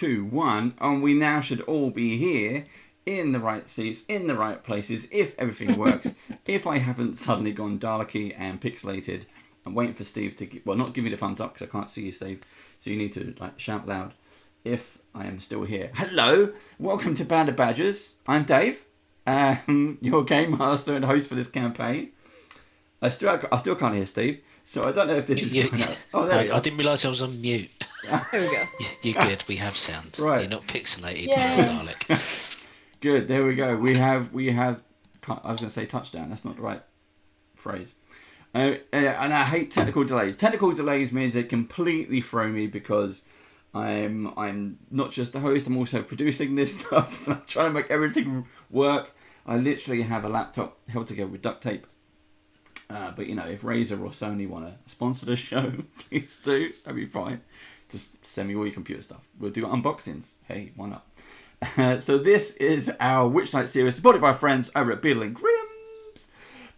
Ch01, and we now should all be here in the right seats, in the right places, if everything works. If I haven't suddenly gone Dalek-y and pixelated, I'm waiting for Steve to, not give me the thumbs up because I can't see you, Steve. So you need to shout loud if I am still here. Hello, welcome to Band of Badgers. I'm Dave, your game master and host for this campaign. I still can't hear Steve, so I don't know if this is going out. Oh, there we go. I didn't realise I was on mute. There we go. You're good. We have sound. Right. You're not pixelated, Yeah. Dalek. Good. There we go. We have. I was going to say touchdown. That's not the right phrase. And I hate technical delays. Technical delays means they completely throw me because I'm not just the host. I'm also producing this stuff. I'm trying to make everything work. I literally have a laptop held together with duct tape. But if Razer or Sony want to sponsor the show, please do. That'd be fine. Just send me all your computer stuff. We'll do unboxings. Hey, why not? So this is our Witchlight series, supported by friends over at Beadle and Grimm's.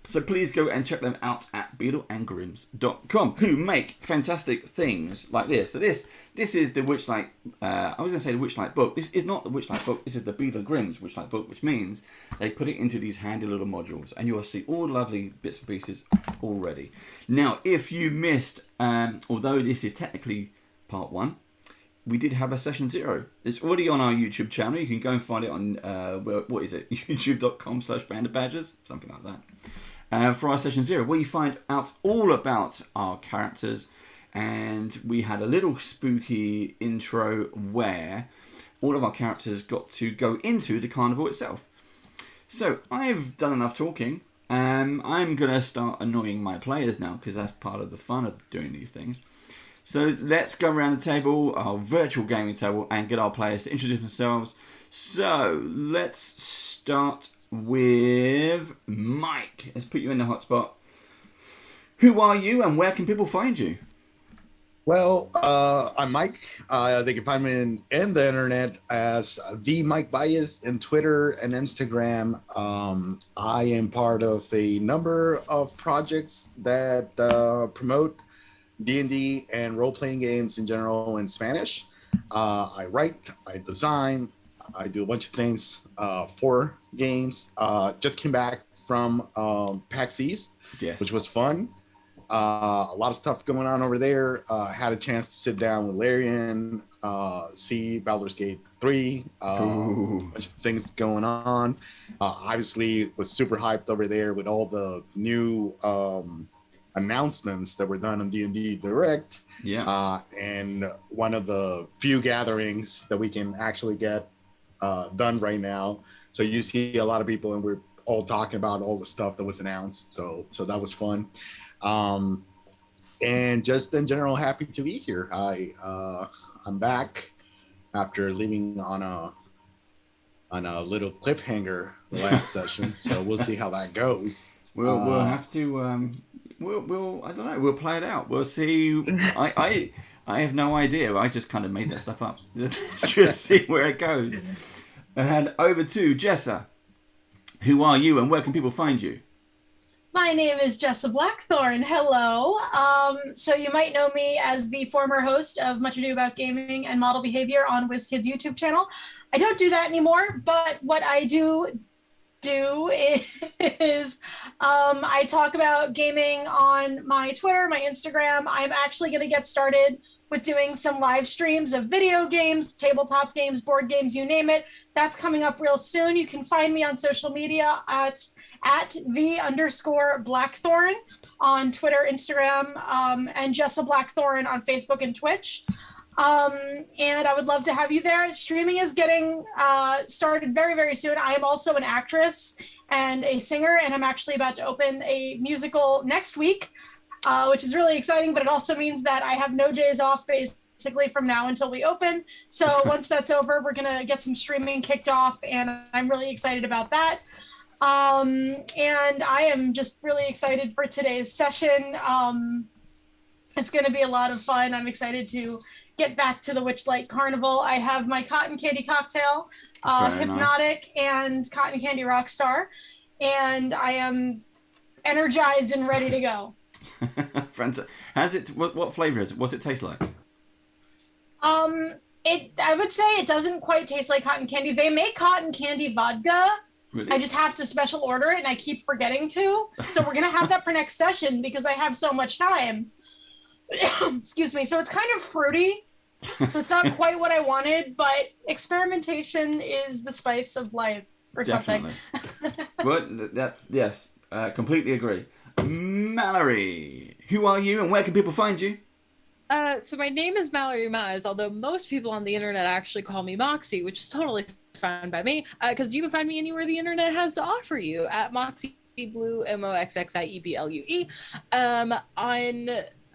So please go and check them out at beadleandgrims.com, who make fantastic things like this. So this is the Witchlight. I was going to say the Witchlight book. This is not the Witchlight book. This is the Beadle and Grimm's Witchlight book, which means they put it into these handy little modules, and you'll see all the lovely bits and pieces already. Now, if you missed, although this is technically part 1, we did have a session 0. It's already on our YouTube channel. You can go and find it on what is it? youtube.com/bandofbadgers, something like that. For our session 0, where you find out all about our characters, and we had a little spooky intro where all of our characters got to go into the carnival itself. So I've done enough talking. I'm going to start annoying my players now, because that's part of the fun of doing these things. So let's go around the table, our virtual gaming table, and get our players to introduce themselves. So let's start with Mike. Let's put you in the hotspot. Who are you and where can people find you? Well, I'm Mike. They can find me in the internet as the Mike Bias in Twitter and Instagram. I am part of a number of projects that promote D&D and role-playing games in general in Spanish. I write, I design, I do a bunch of things for games. Just came back from PAX East, Yes. which was fun. A lot of stuff going on over there. Had a chance to sit down with Larian, see Baldur's Gate 3, a bunch of things going on. Obviously, was super hyped over there with all the new announcements that were done on D&D Direct. Yeah. And one of the few gatherings that we can actually get done right now. So you see a lot of people, and we're all talking about all the stuff that was announced. So that was fun. And just in general, happy to be here. I'm back after leaving on a little cliffhanger the last session. So we'll see how that goes. We'll have to. We'll I don't know. We'll play it out. We'll see. I have no idea. I just kind of made that stuff up. Just see where it goes. And over to Jessa. Who are you and where can people find you? My name is Jessa Blackthorn. Hello. So you might know me as the former host of Much Ado About Gaming and Model Behavior on WizKids YouTube channel. I don't do that anymore, but what I do is I talk about gaming on my Twitter, my Instagram. I'm actually going to get started with doing some live streams of video games, tabletop games, board games, you name it. That's coming up real soon. You can find me on social media at @the_Blackthorn on Twitter, Instagram, and Jessa Blackthorn on Facebook and Twitch. And I would love to have you there. Streaming is getting started very, very soon. I am also an actress and a singer, and I'm actually about to open a musical next week, which is really exciting, but it also means that I have no days off basically from now until we open. So once that's over, we're going to get some streaming kicked off, and I'm really excited about that. And I am just really excited for today's session. It's going to be a lot of fun. I'm excited to get back to the Witchlight Carnival. I have my cotton candy cocktail, Hypnotic, and Cotton Candy Rockstar, and I am energized and ready to go. Francis, what flavor is it? What's it taste like? I would say it doesn't quite taste like cotton candy. They make cotton candy vodka. Really? I just have to special order it, and I keep forgetting to. So we're gonna have that for next session because I have so much time. Excuse me. So it's kind of fruity. So it's not quite what I wanted, but experimentation is the spice of life, or Definitely. something. Well, yes, completely agree. Mallory, who are you, and where can people find you? So my name is Mallory Mize, although most people on the internet actually call me Moxie, which is totally fine by me, because you can find me anywhere the internet has to offer you at Moxie Blue, MOXXIEBLUE. On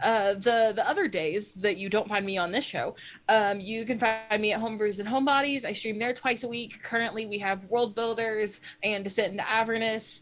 the other days that you don't find me on this show, you can find me at Homebrews and Homebodies. I stream there twice a week. Currently, we have World Builders and Descent into Avernus,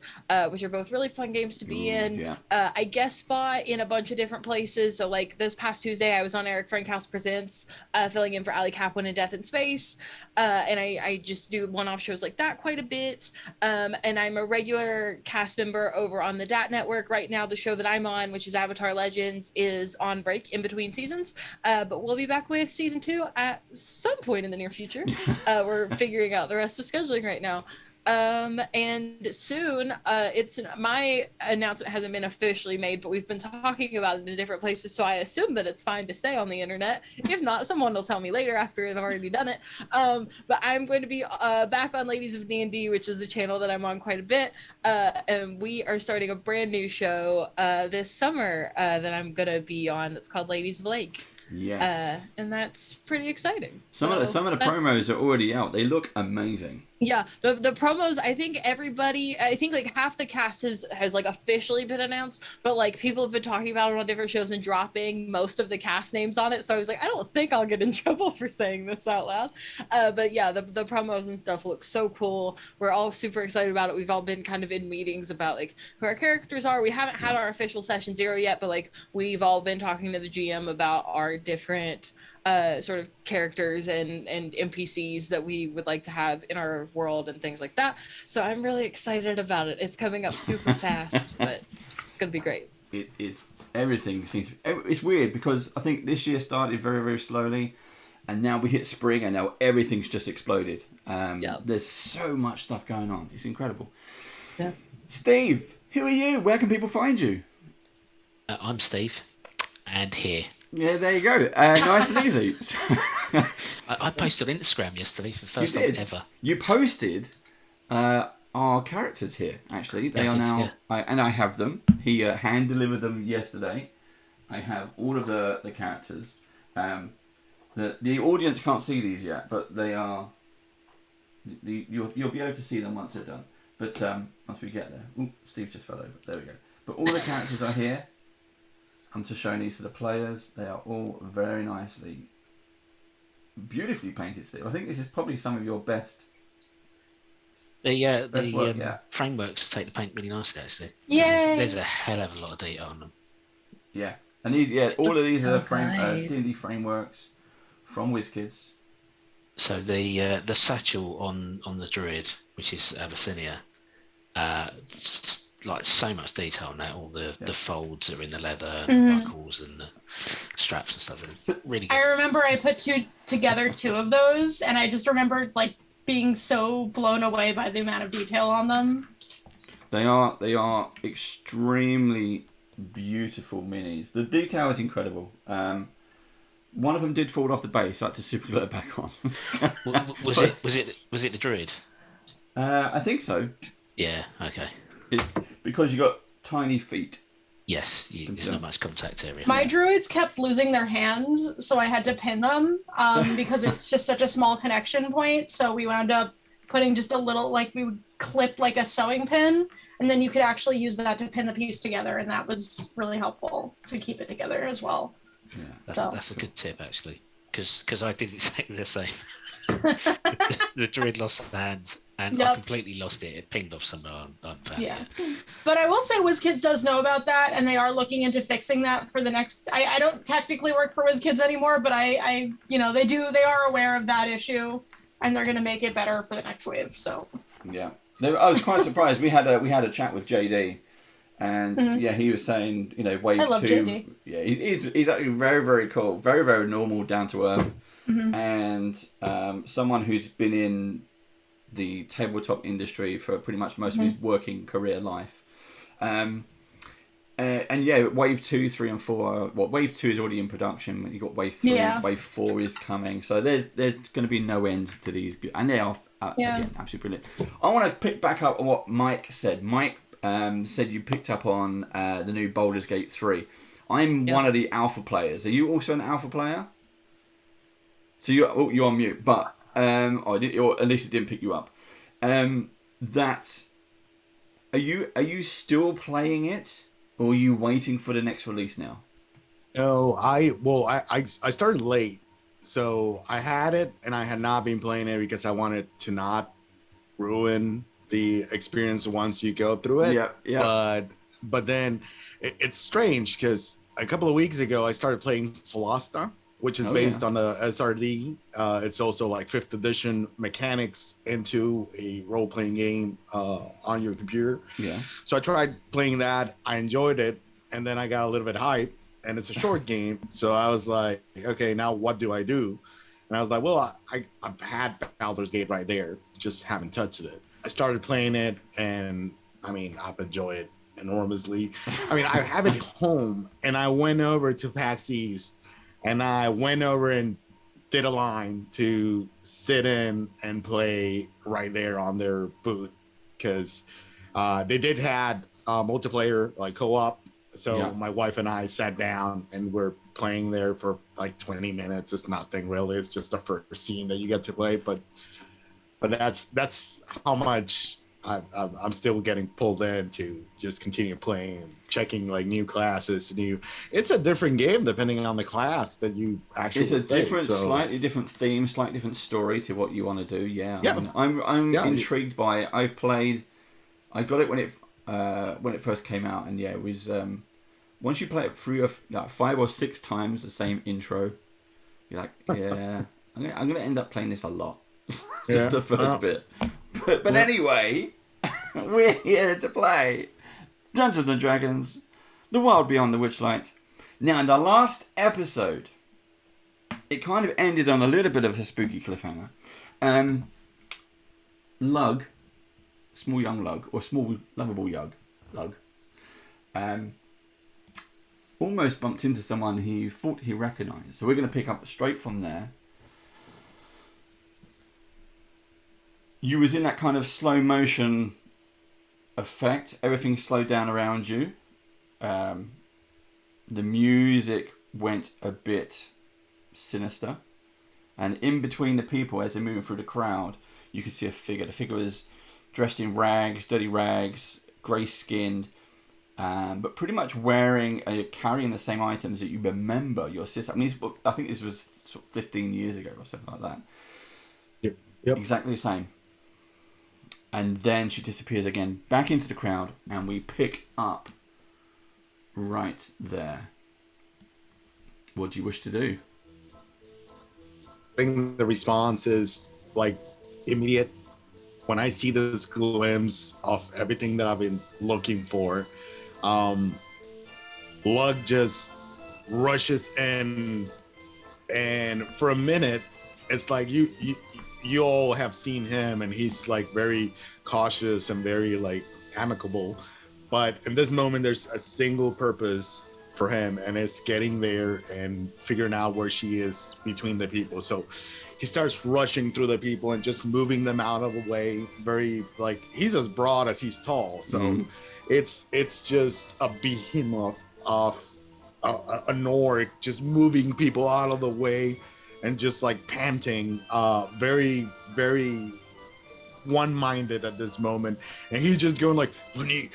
which are both really fun games to be in. Yeah. I guest spot in a bunch of different places. So, like this past Tuesday, I was on Eric Frankhouse Presents, filling in for Ali Kaplan in Death in Space, and I just do one-off shows like that quite a bit. And I'm a regular cast member over on the DAT Network right now. The show that I'm on, which is Avatar Legends, is on break in between seasons, but we'll be back with season 2 at some point in the near future. We're figuring out the rest of scheduling right now. And soon, it's my announcement hasn't been officially made, but we've been talking about it in different places, so I assume that it's fine to say on the internet. If not, someone will tell me later after I've already done it. But I'm going to be back on Ladies of D&D, which is a channel that I'm on quite a bit, and we are starting a brand new show this summer that I'm going to be on. That's called Ladies of Lake. Yes. And that's pretty exciting. Some of the promos are already out. They look amazing. Yeah, the promos, I think like half the cast has like officially been announced, but like people have been talking about it on different shows and dropping most of the cast names on it. So I was like, I don't think I'll get in trouble for saying this out loud. But yeah, the promos and stuff look so cool. We're all super excited about it. We've all been kind of in meetings about like who our characters are. We haven't had our official session 0 yet, but like we've all been talking to the GM about our different sort of characters and NPCs that we would like to have in our world and things like that. So I'm really excited about it. It's coming up super fast, but it's going to be great. It's everything seems. It's weird because I think this year started very, very slowly, and now we hit spring, and now everything's just exploded. There's so much stuff going on. It's incredible. Yeah. Steve, who are you? Where can people find you? I'm Steve, and here. Yeah, there you go. Nice and easy. I posted on Instagram yesterday for the first You time did. ever. You posted our characters here, actually. They are now... Yeah. and I have them. He hand-delivered them yesterday. I have all of the characters. The audience can't see these yet, but they are... You'll be able to see them once they're done. But once we get there... Ooh, Steve just fell over. There we go. But all the characters are here. I'm just showing these to the players. They are all very nicely, beautifully painted, Steve. I think this is probably some of your best. The frameworks take the paint really nicely, actually. Yay! There's a hell of a lot of detail on them. Yeah, and all of these are good. D&D frameworks from WizKids. So the satchel on the druid, which is Abyssinia, like so much detail on that. All the folds that are in the leather, buckles and the straps and stuff. They're really good. I remember I put together 2 of those, and I just remembered like being so blown away by the amount of detail on them. They are extremely beautiful minis. The detail is incredible. One of them did fall off the base, so I had to super glue it back on. Was it the druid? I think so. Yeah. Okay. It's because you got tiny feet. Yes. There's not much contact area. My druids kept losing their hands, so I had to pin them because it's just such a small connection point. So we wound up putting just a little, like we would clip like a sewing pin, and then you could actually use that to pin the piece together, and that was really helpful to keep it together as well. Yeah, that's a good tip actually, because I did exactly the same. The druid lost the hands, and I completely lost it. It pinged off somewhere. I found it. But I will say WizKids does know about that, and they are looking into fixing that for the next. I don't technically work for WizKids anymore, but I they are aware of that issue, and they're going to make it better for the next wave. So yeah, I was quite surprised. We had a chat with JD. And he was saying, wave 2. I love JD. Yeah, he's actually very, very cool, very, very normal, down to earth. and someone who's been in the tabletop industry for pretty much most of his working career life. And yeah, Wave 2, 3, and 4. Well, Wave 2 is already in production. You got Wave 3, Wave 4 is coming. So there's going to be no end to these, and they are again absolutely brilliant. I want to pick back up on what Mike said. Mike said you picked up on the new Baldur's Gate 3. I'm one of the alpha players. Are you also an alpha player? So you're on mute, but or at least it didn't pick you up. Are you still playing it? Or are you waiting for the next release now? No, I started late, so I had it and I had not been playing it because I wanted to not ruin the experience once you go through it. Yeah. But then it's strange because a couple of weeks ago I started playing Solasta, which is based on the SRD. It's also like 5th edition mechanics into a role-playing game on your computer. Yeah. So I tried playing that. I enjoyed it. And then I got a little bit hyped. And it's a short game. So I was like, okay, now what do I do? And I was like, well, I've had Baldur's Gate right there. Just haven't touched it. I started playing it. And, I mean, I've enjoyed it enormously. I mean, I have it home. And I went over to PAX East. And I went over and did a line to sit in and play right there on their booth because they did had multiplayer, like co-op. So my wife and I sat down and we're playing there for like 20 minutes. It's nothing really. It's just the first scene that you get to play. But that's how much I'm still getting pulled in to just continue playing, checking like new classes, it's a different game depending on the class that you actually It's a play, different, slightly different theme, slightly different story to what you want to do. Yeah. Yeah. I mean, I'm intrigued by it. I got it when it first came out, and it was once you play it through like 5 or 6 times the same intro, you're like, yeah, I'm gonna end up playing this a lot. Just the first bit. But anyway, we're here to play Dungeons and Dragons, The World Beyond the Witchlight. Now, in the last episode, it kind of ended on a little bit of a spooky cliffhanger. Lug, small young Lug, or small lovable Lug, almost bumped into someone he thought he recognised. So we're going to pick up straight from there. You was in that kind of slow motion effect. Everything slowed down around you. The music went a bit sinister. And in between the people, as they're moving through the crowd, you could see a figure. The figure was dressed in rags, dirty rags, grey-skinned, but pretty much carrying the same items that you remember your sister. I mean, I think this was sort of 15 years ago or something like that. Yep. Exactly the same. And then she disappears again, back into the crowd, and we pick up right there. What do you wish to do? I think the response is like immediate. When I see this glimpse of everything that I've been looking for, Lug just rushes in, and for a minute, it's like you all have seen him, and he's like very cautious and very like amicable. But in this moment, there's a single purpose for him, and it's getting there and figuring out where she is between the people. So he starts rushing through the people and just moving them out of the way. Very like he's as broad as he's tall. So it's just a behemoth of a Nordic just moving people out of the way. And just like panting, very, very one-minded at this moment. And he's just going like, honey,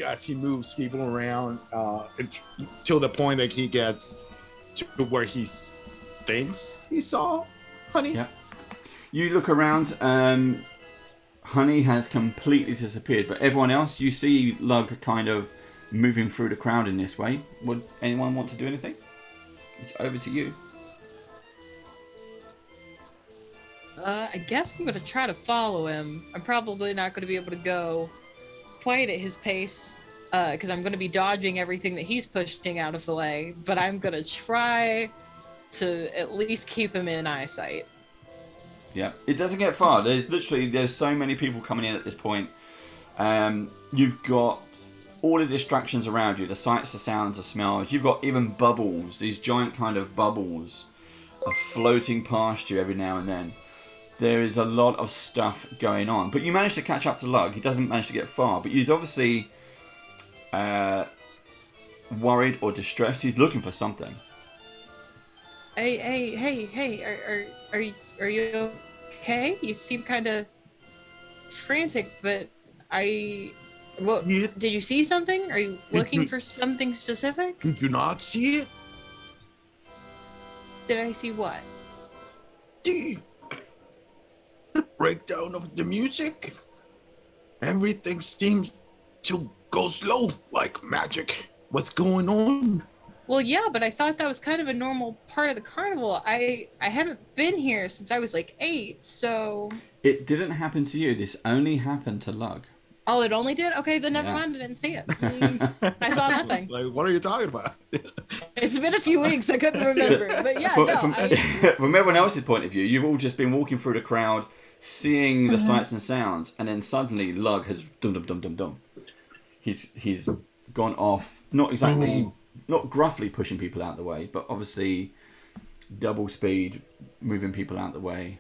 as he moves people around till the point that he gets to where he thinks he saw Honey. Yeah. You look around, Honey has completely disappeared, but everyone else, you see Lug kind of moving through the crowd in this way. Would anyone want to do anything? It's over to you. I guess I'm going to try to follow him. I'm probably not going to be able to go quite at his pace because I'm going to be dodging everything that he's pushing out of the way. But I'm going to try to at least keep him in eyesight. Yeah, it doesn't get far. There's so many people coming in at this point. You've got all the distractions around you, the sights, the sounds, the smells. You've got even bubbles, these giant kind of bubbles are floating past you every now and then. There is a lot of stuff going on. But you manage to catch up to Lug. He doesn't manage to get far, but he's obviously worried or distressed. He's looking for something. Hey, are you okay? You seem kind of frantic, but well, did you see something? Are you looking for something specific? Did you not see it? Did I see what? The breakdown of the music. Everything seems to go slow, like magic. What's going on? Well, yeah, but I thought that was kind of a normal part of the carnival. I haven't been here since I was like 8, so... It didn't happen to you. This only happened to Lug. Oh, it only did? Okay, then never mind. I didn't see it. I saw nothing. Like, what are you talking about? It's been a few weeks. I couldn't remember. But yeah, From everyone else's point of view, you've all just been walking through the crowd, seeing the sights and sounds, and then suddenly Lug has dum-dum-dum-dum-dum. He's gone off, not exactly... Not gruffly pushing people out of the way, but obviously double speed, moving people out of the way.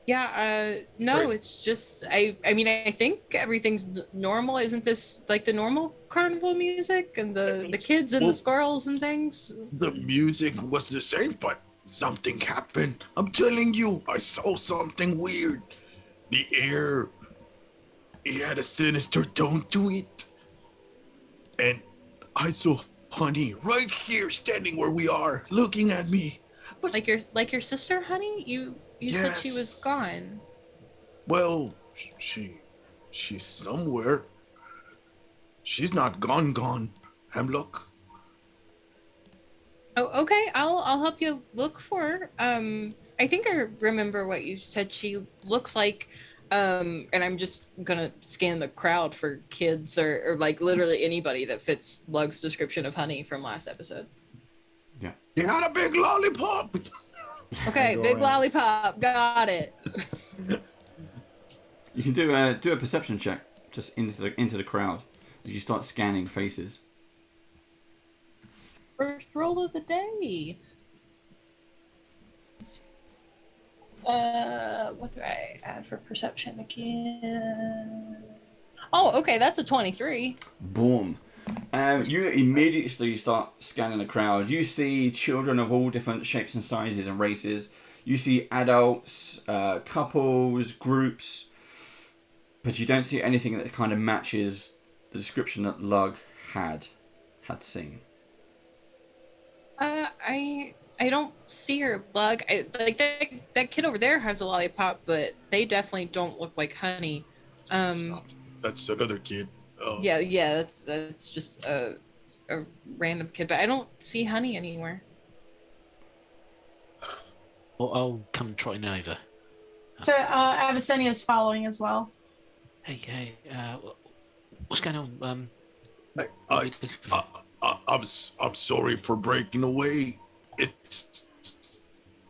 Yeah, no, Right. it's just, I mean, I think everything's normal. Isn't this like the normal carnival music and the kids and the squirrels and things? The music was the same, but something happened. I'm telling you, I saw something weird. The air, it had a sinister tone to it. And I saw Honey right here, standing where we are, looking at me. But Like your sister, honey? You said she Yes. was gone. well, she's somewhere. She's not gone. Hemlock. Oh, okay. I'll help you look for her. I think I remember what you said she looks like. And I'm just gonna scan the crowd for kids or like literally anybody that fits Lug's description of Honey from last episode. Yeah. You had a big lollipop. Okay, big lollipop. Got it. You can do a perception check just into the crowd as you start scanning faces. First roll of the day. What do I add for perception again? Oh, okay, that's a 23. Boom. You immediately start scanning the crowd. You see children of all different shapes and sizes and races. You see adults, couples, groups, but you don't see anything that kind of matches the description that Lug had seen. I don't see her, Lug. Like that kid over there has a lollipop, but they definitely don't look like Honey. That's another kid. Yeah, that's just a random kid, but I don't see Honey anywhere. Well, I'll come trotting over. So Avicennia is following as well. Hey, what's going on? I'm sorry for breaking away.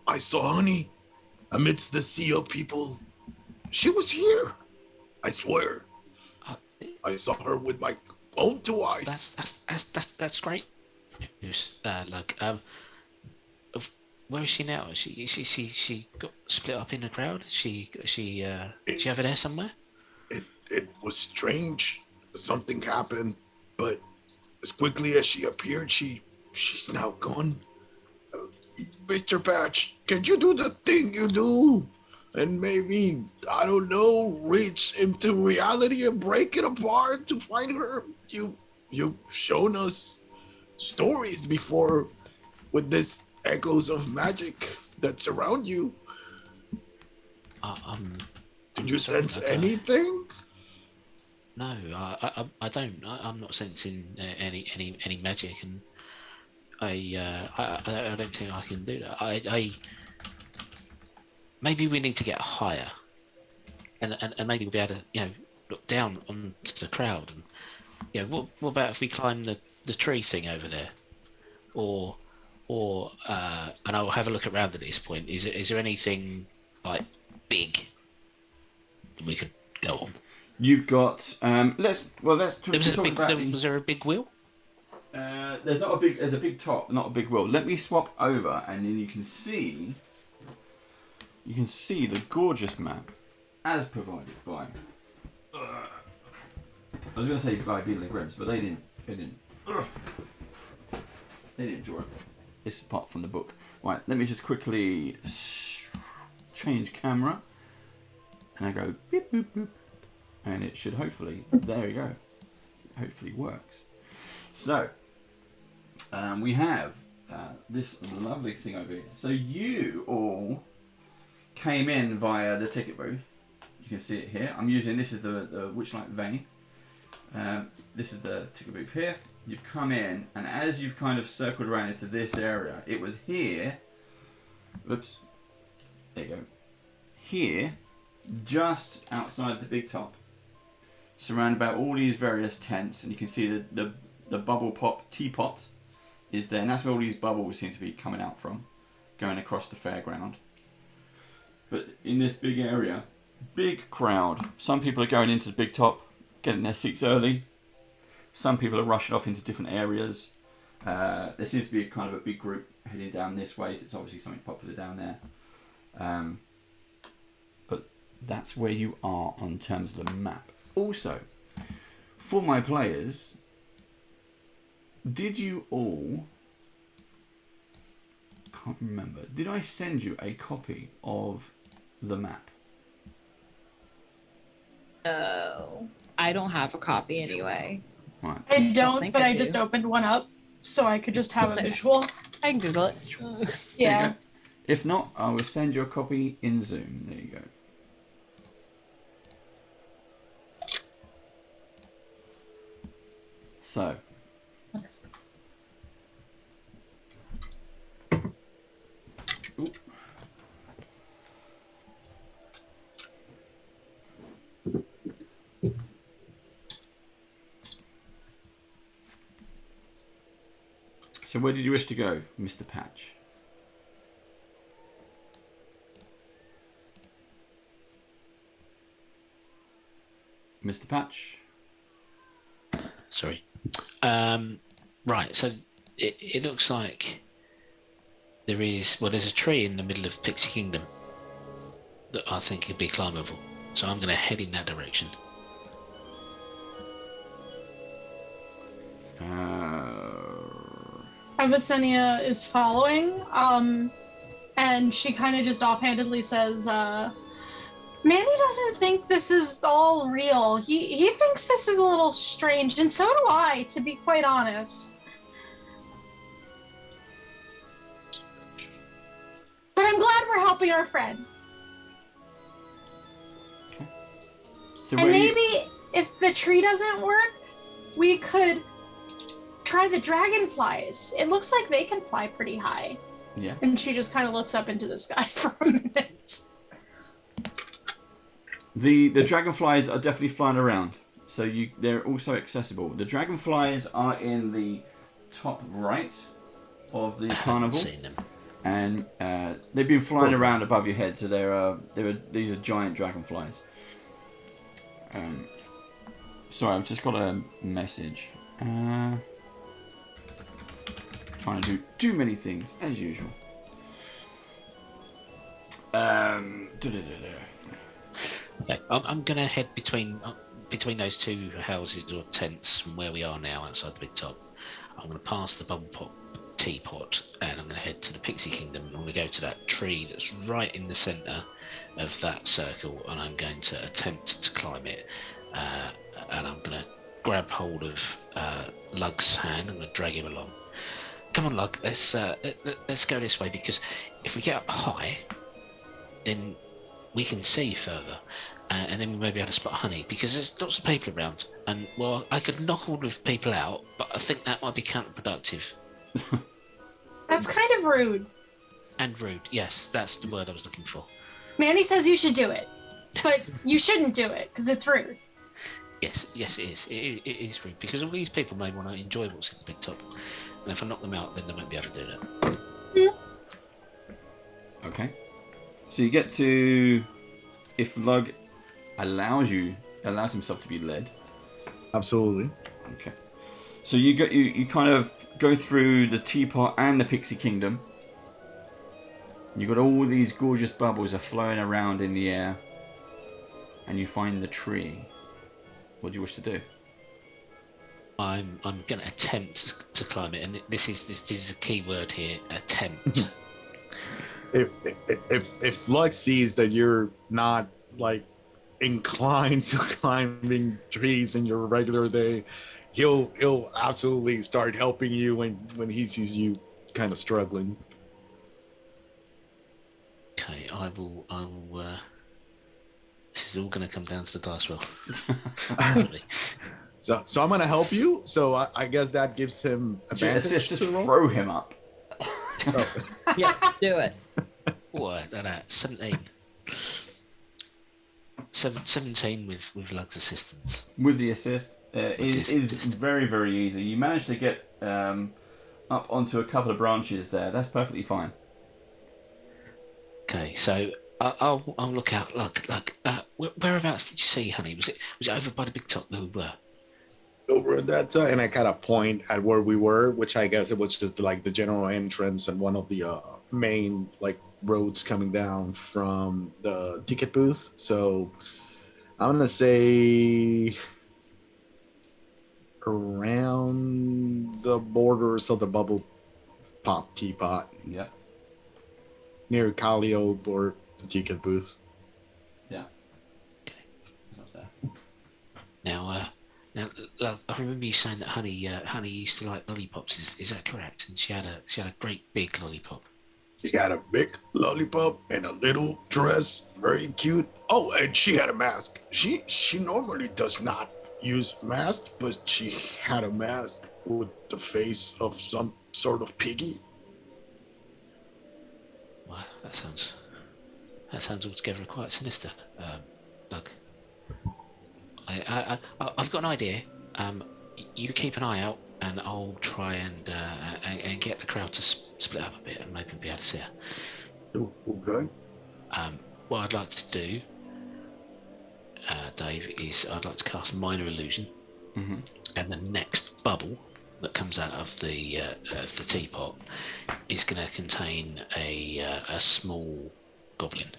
I saw Honey amidst the sea of people. She was here. I swear. I saw her with my own 2 eyes. That's great news, Lug. Where is she now? She got split up in the crowd. She over there somewhere? It was strange. Something happened, but as quickly as she appeared, she's now gone. Mr. Patch, can you do the thing you do? And maybe, I don't know, reach into reality and break it apart to find her? You've shown us stories before with this echoes of magic that surround you. Did you sense anything? No, I don't. I'm not sensing any magic, and I don't think I can do that. I maybe we need to get higher, and maybe we'll be able to look down onto the crowd, and what about if we climb the tree thing over there, or or and I'll have a look around at this point. Is there anything like big that we could go on? You've got let's talk about. Was there a big wheel? There's a big top, not a big wheel. Let me swap over, and then you can see the gorgeous map as provided by. I was going to say by Beetle and Grimm's, but they didn't draw it. It's apart from the book. Right, let me just quickly change camera, and I go beep boop boop, and it should hopefully. There we go. Hopefully works. So. We have this lovely thing over here. So you all came in via the ticket booth. You can see it here. I'm using, this is the Witchlight vein. This is the ticket booth here. You've come in, and as you've kind of circled around into this area, it was here. Oops. There you go. Here, just outside the big top, surrounded by all these various tents, and you can see the bubble pop teapot is there, and that's where all these bubbles seem to be coming out from, going across the fairground. But in this big area, big crowd. Some people are going into the big top, getting their seats early. Some people are rushing off into different areas. There seems to be kind of a big group heading down this way, so it's obviously something popular down there. But that's where you are on terms of the map. Also, for my players, did you all, can't remember, did I send you a copy of the map? Oh, I don't have a copy anyway. Right. I don't, but I just opened one up so I could just have a visual. I can Google it. Yeah. If not, I will send you a copy in Zoom. There you go. So. Ooh. So where did you wish to go, Mr. Patch? Mr. Patch? Sorry. Right, so it looks like there's a tree in the middle of Pixie Kingdom that I think could be climbable. So I'm going to head in that direction. Avicennia is following, and she kind of just offhandedly says, Manny doesn't think this is all real. He thinks this is a little strange, and so do I, to be quite honest. But I'm glad we're helping our friend. Okay. So and maybe if the tree doesn't work, we could try the dragonflies. It looks like they can fly pretty high. Yeah. And she just kind of looks up into the sky for a minute. The dragonflies are definitely flying around, so they're also accessible. The dragonflies are in the top right of the carnival, seen them. And they've been flying around above your head. So these are giant dragonflies. Sorry, I've just got a message. Trying to do too many things as usual. Okay, I'm going to head between those two houses or tents from where we are now outside the big top. I'm going to pass the bubble pop teapot and I'm going to head to the Pixie Kingdom. I'm going to go to that tree that's right in the centre of that circle and I'm going to attempt to climb it. And I'm going to grab hold of Lug's hand. I'm going to drag him along. Come on, Lug, let's go this way, because if we get up high, then we can see further, and then we may be able to spot honey, because there's lots of people around, and, well, I could knock all of people out, but I think that might be counterproductive. That's kind of rude. And rude, yes, that's the word I was looking for. Manny says you should do it, but you shouldn't do it, because it's rude. Yes, it is. It is rude, because all these people may want to enjoy what's at the big top. And if I knock them out, then they won't be able to do that. So you get to, if Lug allows himself to be led. Absolutely. Okay. So you kind of go through the teapot and the pixie kingdom. You've got all these gorgeous bubbles are flowing around in the air, and you find the tree. What do you wish to do? I'm going to attempt to climb it, and this is a key word here: attempt. If Lux sees that you're not like inclined to climbing trees in your regular day, he'll absolutely start helping you when he sees you kind of struggling. Okay, I will. This is all going to come down to the dice roll. Really. So I'm gonna help you. So I guess that gives him advantage. Just to the roll? throw him up. Oh. Yeah, do it. What? No, 17. 17 with Lug's assistance. With the assist, it the is assist. very, very easy. You manage to get up onto a couple of branches there. That's perfectly fine. Okay, so I'll look out. Lug. Whereabouts did you see Honey? Was it over by the big top that we were? Over at that time, and I kind of point at where we were, which I guess it was just like the general entrance and one of the main like roads coming down from the ticket booth. So I'm gonna say around the borders of the bubble pop teapot Yeah. near Calio or the ticket booth. Yeah. Okay. That's there. Now, Lug, I remember you saying that Honey used to like lollipops. Is that correct? And she had a great big lollipop. She had a big lollipop and a little dress, very cute. Oh, and she had a mask. She normally does not use mask, but she had a mask with the face of some sort of piggy. Wow, that sounds altogether quite sinister, Lug. I've got an idea. You keep an eye out, and I'll try and get the crowd to split up a bit and maybe be able to see her. Oh, okay. What I'd like to do, Dave, is I'd like to cast Minor Illusion, and the next bubble that comes out of the teapot is going to contain a small goblin.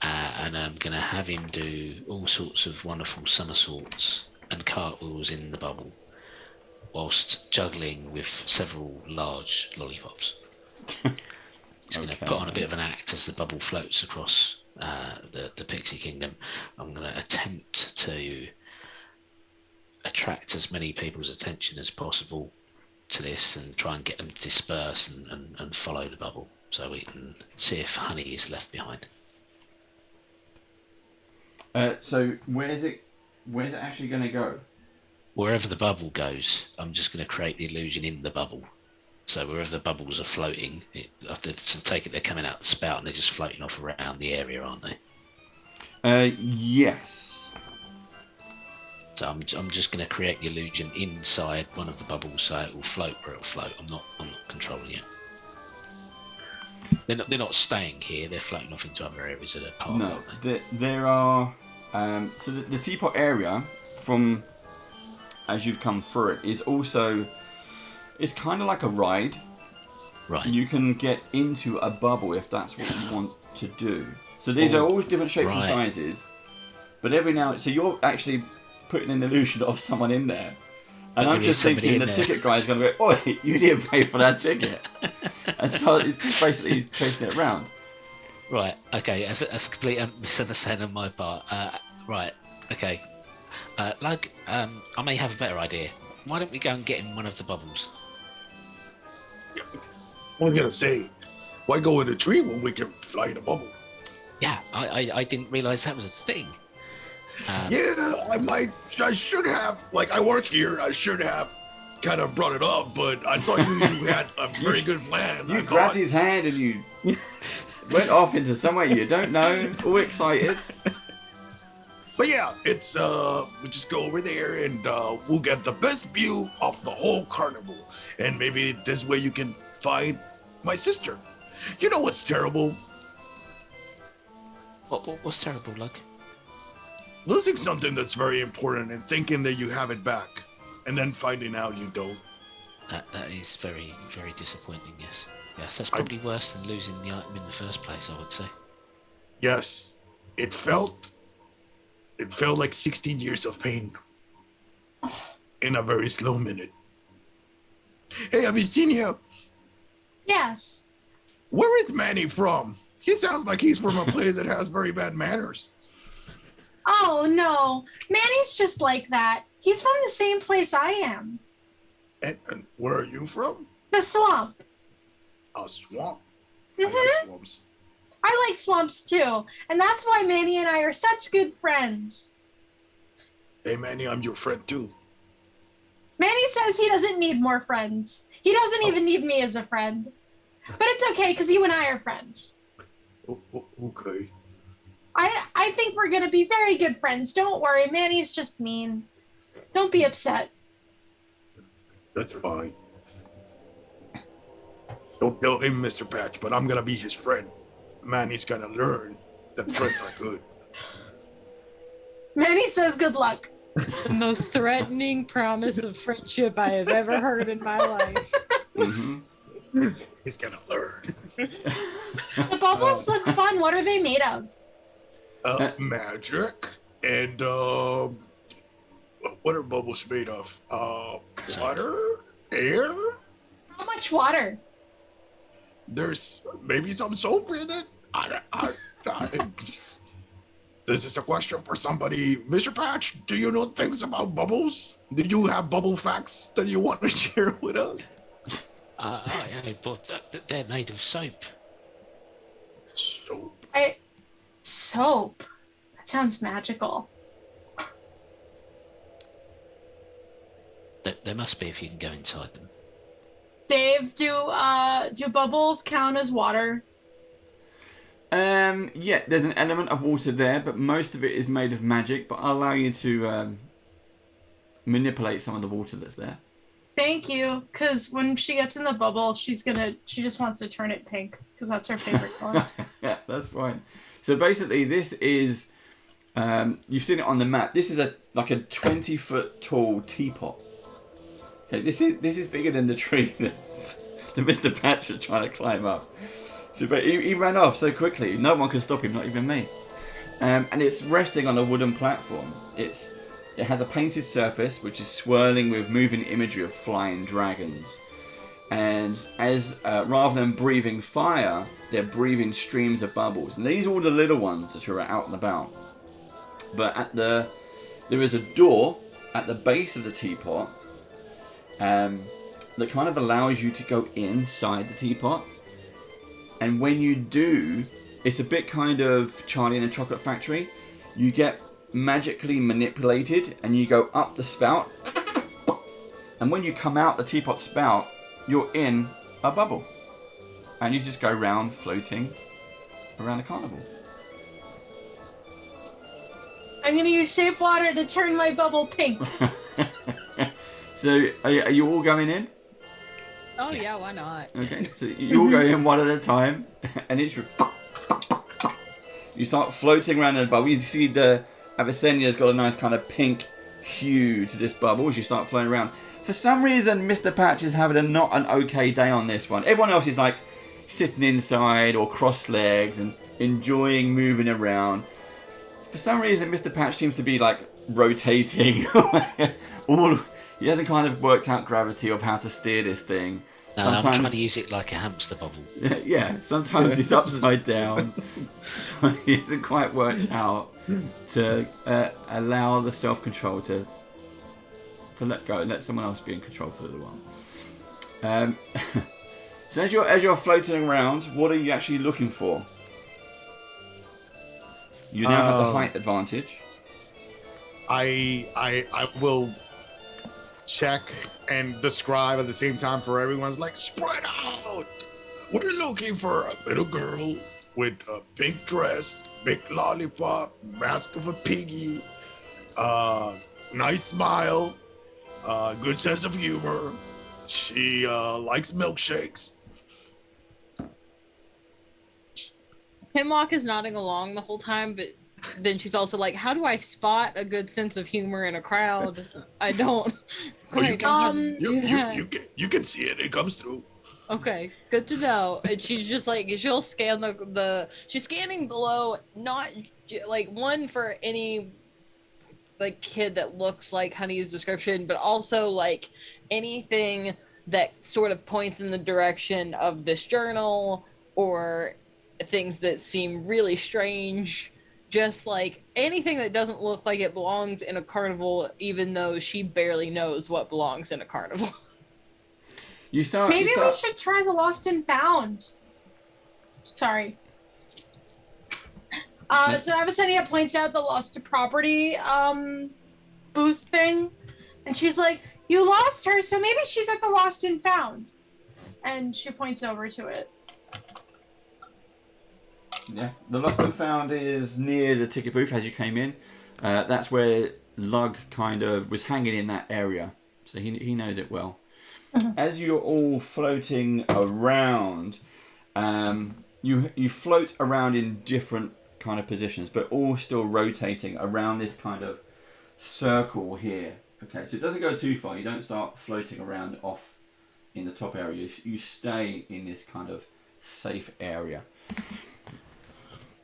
And I'm going to have him do all sorts of wonderful somersaults and cartwheels in the bubble, whilst juggling with several large lollipops. He's going to put on a bit of an act as the bubble floats across the Pixie Kingdom. I'm going to attempt to attract as many people's attention as possible to this and try and get them to disperse and follow the bubble so we can see if Honey is left behind. So where's it actually going to go? Wherever the bubble goes, I'm just going to create the illusion in the bubble. So wherever the bubbles are floating, I have to take it they're coming out the spout and they're just floating off around the area, aren't they? Yes. So I'm just going to create the illusion inside one of the bubbles so it will float where it will float. I'm not controlling it. They're not staying here. They're floating off into other areas of the park. No, there are. So the teapot area, from as you've come through it, is also. It's kind of like a ride. Right. You can get into a bubble if that's what you want to do. So these are all different shapes and sizes. But every now, so you're actually putting an illusion of someone in there. And I'm just thinking the ticket guy is going to go, "Oi, you didn't pay for that ticket." And so it's just basically chasing it around. Right. Okay. That's a complete misunderstanding on my part. Right. Okay. Lug, I may have a better idea. Why don't we go and get in one of the bubbles? I was gonna say, why go in a tree when we can fly in a bubble? Yeah, I didn't realise that was a thing. I should have. Like, I work here. I should have kind of brought it up, but I saw you had a very good plan. You grabbed his hand and you went off into somewhere you don't know, all excited. But yeah, it's we just go over there and we'll get the best view of the whole carnival, and maybe this way you can find my sister. You know what's terrible? What's terrible, Lug? Losing something that's very important and thinking that you have it back, and then finding out you don't. That is very, very disappointing. Yes, that's probably worse than losing the item in the first place. I would say. Yes, it felt like 16 years of pain in a very slow minute. Hey, have you seen him? Yes. Where is Manny from? He sounds like he's from a place that has very bad manners. Oh, no. Manny's just like that. He's from the same place I am. And where are you from? The swamp. A swamp. Mhm. I like swamps. I like swamps too. And that's why Manny and I are such good friends. Hey, Manny, I'm your friend too. Manny says he doesn't need more friends. He doesn't even need me as a friend. But it's okay because you and I are friends. Okay. I think we're going to be very good friends. Don't worry. Manny's just mean. Don't be upset. That's fine. Don't tell him, Mr. Patch, but I'm gonna be his friend. Manny's gonna learn that friends are good. Manny says good luck. The most threatening promise of friendship I have ever heard in my life. Mm-hmm. He's gonna learn. The bubbles look fun. What are they made of? Magic and what are bubbles made of? Water, air. How much water? There's maybe some soap in it. This is a question for somebody. Mr. Patch, do you know things about bubbles? Do you have bubble facts that you want to share with us? But they're made of soap. Soap. Soap. That sounds magical. There must be if you can go inside them. Dave, do bubbles count as water? Yeah, there's an element of water there, but most of it is made of magic. But I'll allow you to manipulate some of the water that's there. Thank you, because when she gets in the bubble, she just wants to turn it pink, because that's her favorite color. Yeah, that's fine. So basically, this is, you've seen it on the map. This is like a 20-foot tall teapot. Okay, this is bigger than the tree that Mr. Patch was trying to climb up. So, but he ran off so quickly, no one could stop him, not even me. And it's resting on a wooden platform. It has a painted surface which is swirling with moving imagery of flying dragons. And as rather than breathing fire, they're breathing streams of bubbles. And these are all the little ones that are out and about. But there is a door at the base of the teapot that kind of allows you to go inside the teapot. And when you do, it's a bit kind of Charlie and the Chocolate Factory. You get magically manipulated and you go up the spout. And when you come out the teapot spout, you're in a bubble. And you just go round floating around the carnival. I'm going to use shape water to turn my bubble pink. So, are you all going in? Oh yeah, why not? Okay, so you all go in one at a time, and you start floating around in a bubble. You see the Avicenna's got a nice kind of pink hue to this bubble as you start floating around. For some reason, Mr. Patch is having not an okay day on this one. Everyone else is like sitting inside or cross-legged and enjoying moving around. For some reason, Mr. Patch seems to be like rotating. He hasn't kind of worked out gravity of how to steer this thing. No, Sometimes, I'm trying to use it like a hamster bubble. Yeah, sometimes he's upside down. So he hasn't quite worked out to allow the self-control to let go and let someone else be in control for a little while. So as you're floating around, what are you actually looking for? You now have the height advantage. I will check and describe at the same time for everyone's like spread out. We're looking for a little girl with a pink dress, big lollipop, mask of a piggy, nice smile, good sense of humor. She likes milkshakes. Hemlock is nodding along the whole time, but then she's also like, "How do I spot a good sense of humor in a crowd? I don't Oh, you quite can, do that." you can see it. It comes through. Okay, good to know. And she's just like, she'll scan the she's scanning below, not like one for any like kid that looks like Honey's description, but also like anything that sort of points in the direction of this journal or things that seem really strange. Just like anything that doesn't look like it belongs in a carnival, even though she barely knows what belongs in a carnival. Maybe we should try the lost and found. Sorry. So Avicennia points out the lost to property booth thing, and she's like, "You lost her, so maybe she's at the lost and found." And she points over to it. Yeah, the lost and found is near the ticket booth as you came in. That's where Lug kind of was hanging in that area, so he knows it well. As you're all floating around, you float around in different kind of positions, but all still rotating around this kind of circle here. Okay, so it doesn't go too far. You don't start floating around off in the top area. You stay in this kind of safe area.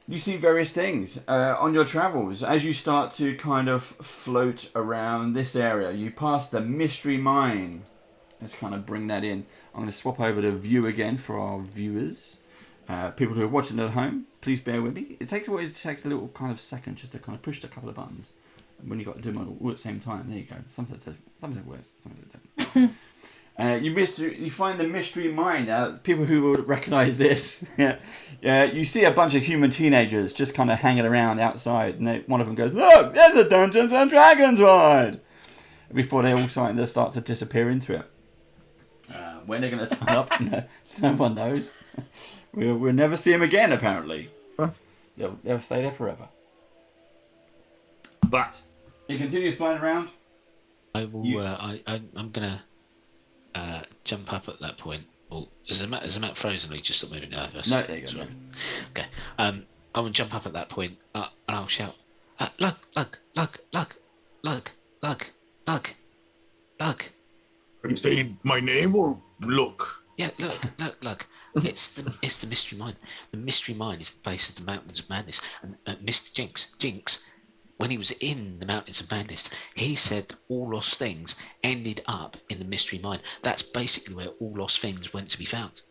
You see various things on your travels as you start to kind of float around this area. You pass the mystery mine. Let's kind of bring that in. I'm going to swap over to view again for our viewers. People who are watching at home, please bear with me. It always takes a little kind of second just to kind of push a couple of buttons. And when you've got to do them all at the same time, there you go. Sometimes it works, sometimes it don't. You find the mystery mine. People who would recognise this, you see a bunch of human teenagers just kind of hanging around outside, and one of them goes, "Look, there's a Dungeons and Dragons ride!" Before they all start to disappear into it. When they're going to turn up, no one knows. We'll never see them again, apparently. Huh? They'll stay there forever. But he continues flying around. I will. I'm gonna jump up at that point. Well, is the map frozen? Or you just stop moving? No, there you go. Right. Okay. I will jump up at that point and I'll shout, "Look! Look! Look! Look! Look! Look! Look! Look!" Are you saying my name or look? Yeah, look. It's the mystery mine. The mystery mine is the base of the Mountains of Madness. And Mr. Jinx, when he was in the Mountains of Madness, he said that all lost things ended up in the mystery mine. That's basically where all lost things went to be found.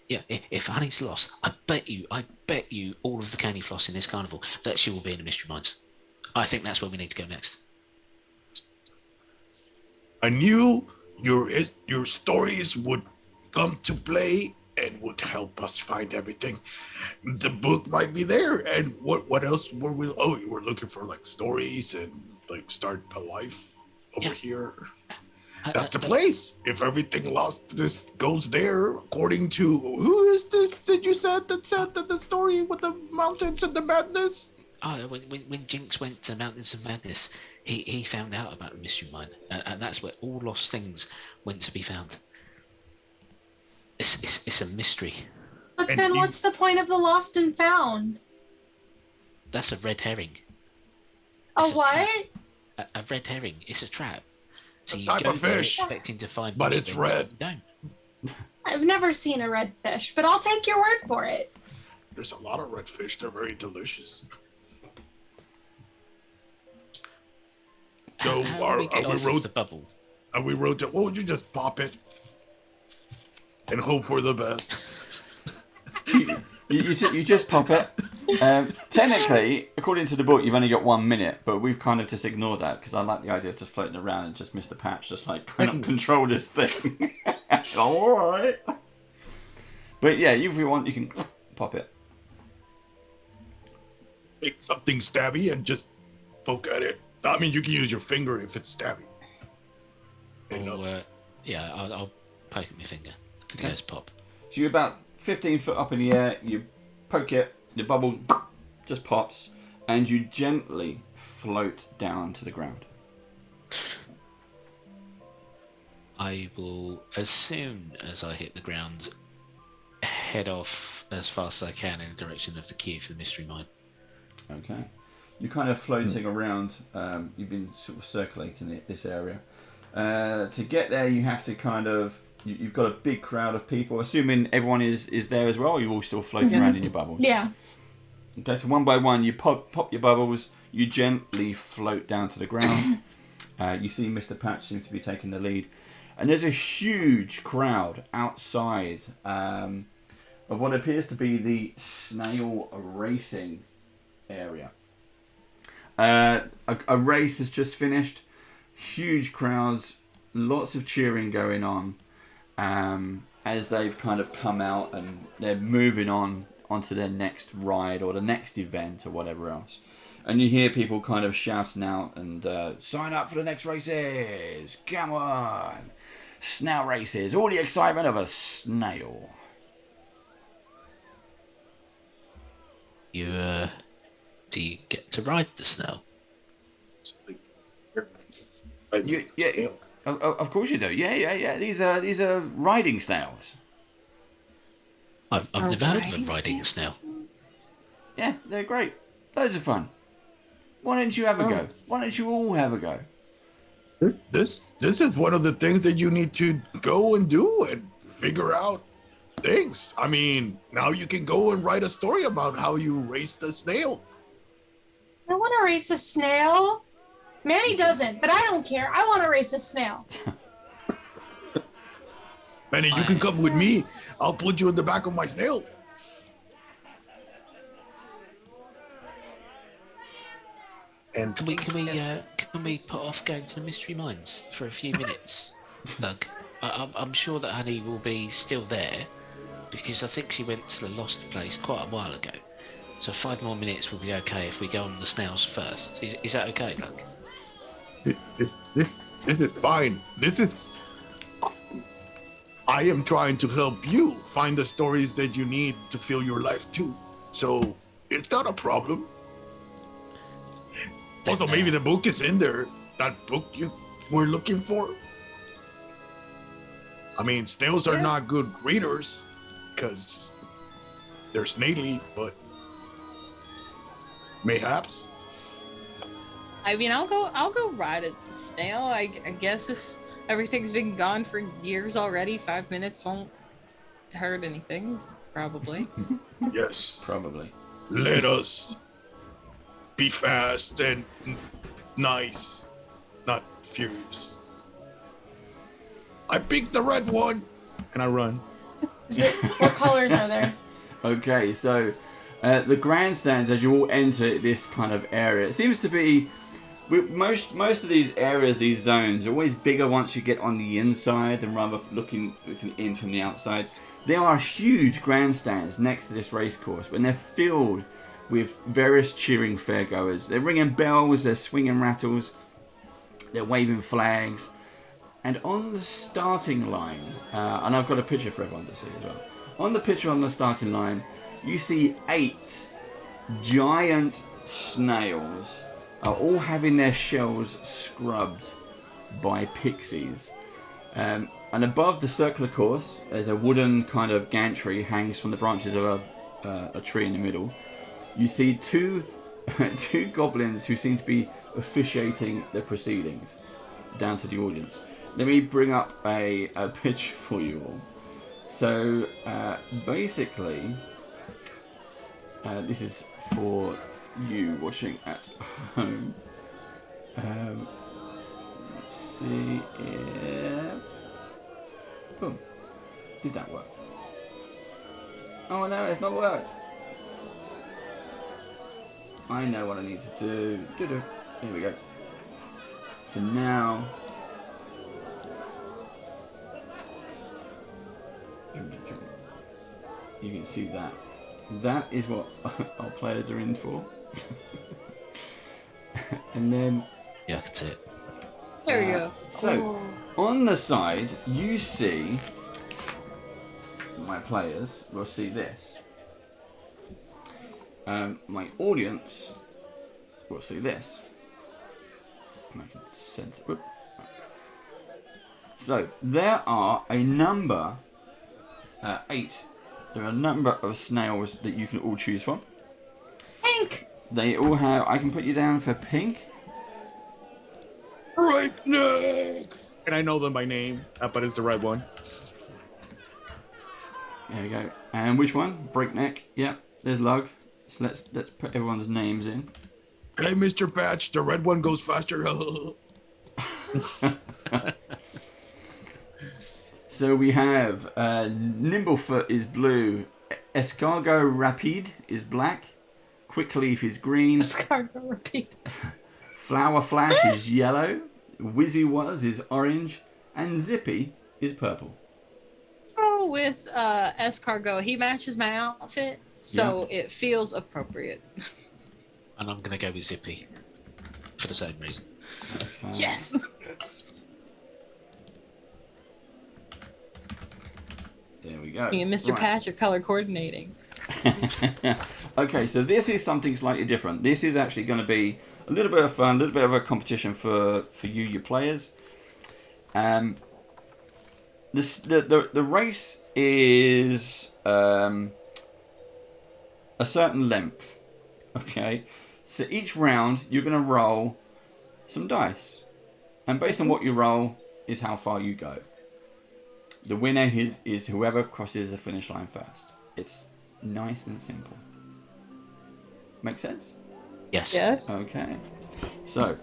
Yeah, if Honey's lost, I bet you all of the candy floss in this carnival that she will be in the mystery mines. I think that's where we need to go next. I knew your stories would come to play and would help us find everything. The book might be there, and what else were we? Oh, you were looking for like stories and like start a life over here. That's the place. If everything lost, this goes there. According to who is this that you said that the story with the mountains and the madness? Oh, when Jinx went to Mountains of Madness, he found out about the mystery mine, and that's where all lost things went to be found. It's a mystery. But then what's the point of the lost and found? That's a red herring. A what? A red herring. It's a trap. So you type go of there fish, expecting to find, but it's red. You don't. I've never seen a red fish, but I'll take your word for it. There's a lot of red fish. They're very delicious. So How do we get off of the bubble? Are we rotate? Well, would you just pop it and hope for the best? You just pop it. Technically, according to the book, you've only got 1 minute, but we've kind of just ignored that because I like the idea of just floating around and just Mr. Patch just like kind of control this thing. All right. But yeah, if you want, you can pop it. Take something stabby and just poke at it. I mean, you can use your finger if it's stabby. I'll poke at my finger. Okay. Let's pop. So you're about 15 foot up in the air, you poke it, the bubble just pops, and you gently float down to the ground. I will, as soon as I hit the ground, head off as fast as I can in the direction of the queue for the mystery mine. Okay. You're kind of floating around. You've been sort of circulating this area. To get there, you have to kind of. You've got a big crowd of people. Assuming everyone is there as well, or you're all still floating around in your bubbles? Yeah. Okay, so one by one, you pop your bubbles. You gently float down to the ground. You see Mr. Patch seems to be taking the lead. And there's a huge crowd outside of what appears to be the snail racing area. A race has just finished. Huge crowds, lots of cheering going on as they've kind of come out and they're moving onto their next ride or the next event or whatever else. And you hear people kind of shouting out and sign up for the next races. Come on. Snail races. All the excitement of a snail. You, do you get to ride the snail? Yeah, of course you do. Yeah. These are riding snails. I've never heard of a riding snail. Yeah, they're great. Loads of fun. Why don't you have a go? Why don't you all have a go? This is one of the things that you need to go and do and figure out things. I mean, now you can go and write a story about how you raced a snail. I want to race a snail. Manny doesn't, but I don't care. I want to race a snail. Manny, you can come with me. I'll put you in the back of my snail. And Can we put off going to the mystery mines for a few minutes, Doug? I'm sure that Honey will be still there because I think she went to the lost place quite a while ago. So 5 more minutes will be okay if we go on the snails first. Is that okay, Doug? This is fine. I am trying to help you find the stories that you need to fill your life too. So it's not a problem. Also, maybe the book is in there. That book you were looking for. I mean, snails are not good readers because they're snaily, but mayhaps. I mean, I'll go ride a snail. I guess if everything's been gone for years already, 5 minutes won't hurt anything. Probably. Yes. Probably. Let us be fast and nice, not furious. I picked the red one, and I run. What colors are there? Okay, so the grandstands, as you all enter this kind of area, it seems to be most of these areas, these zones, are always bigger once you get on the inside and rather looking in from the outside. There are huge grandstands next to this race course, and they're filled with various cheering fairgoers. They're ringing bells, they're swinging rattles, they're waving flags. And on the starting line, and I've got a picture for everyone to see as well. On the picture on the starting line, you see 8 giant snails all having their shells scrubbed by pixies. And above the circular course, there's a wooden kind of gantry hangs from the branches of a tree in the middle. You see two goblins who seem to be officiating the proceedings down to the audience. Let me bring up a picture for you all. So basically, this is for you watching at home. Let's see if... Boom. Did that work? Oh no, it's not worked. I know what I need to do. Here we go. So now... you can see that. That is what our players are in for. And then... Yeah, that's it. There you go. So, on the side, you see... my players will see this. My audience will see this. And I can center... Whoop. So, there are a number... 8 There are a number of snails that you can all choose from. Pink. They all have... I can put you down for pink. Breakneck! And I know them by name, but it's the right one. There we go. And which one? Breakneck. Yep. There's Lug. So let's put everyone's names in. Hey, Mr. Patch, the red one goes faster. So we have Nimblefoot is blue, Escargot Rapide is black, Quickleaf is green, Escargot Rapide. Flower Flash is yellow, Wizzy Wuzz is orange, and Zippy is purple. Oh, with Escargot, he matches my outfit, so it feels appropriate. And I'm going to go with Zippy for the same reason. Okay. Yes. There we go. Me and Mr. Right. Patch are color coordinating. Okay, so this is something slightly different. This is actually going to be a little bit of fun, a little bit of a competition for you, your players. The race is a certain length. Okay, so each round you're going to roll some dice, and based on what you roll is how far you go. The winner is whoever crosses the finish line first. It's nice and simple. Make sense? Yes. Yeah. Okay. So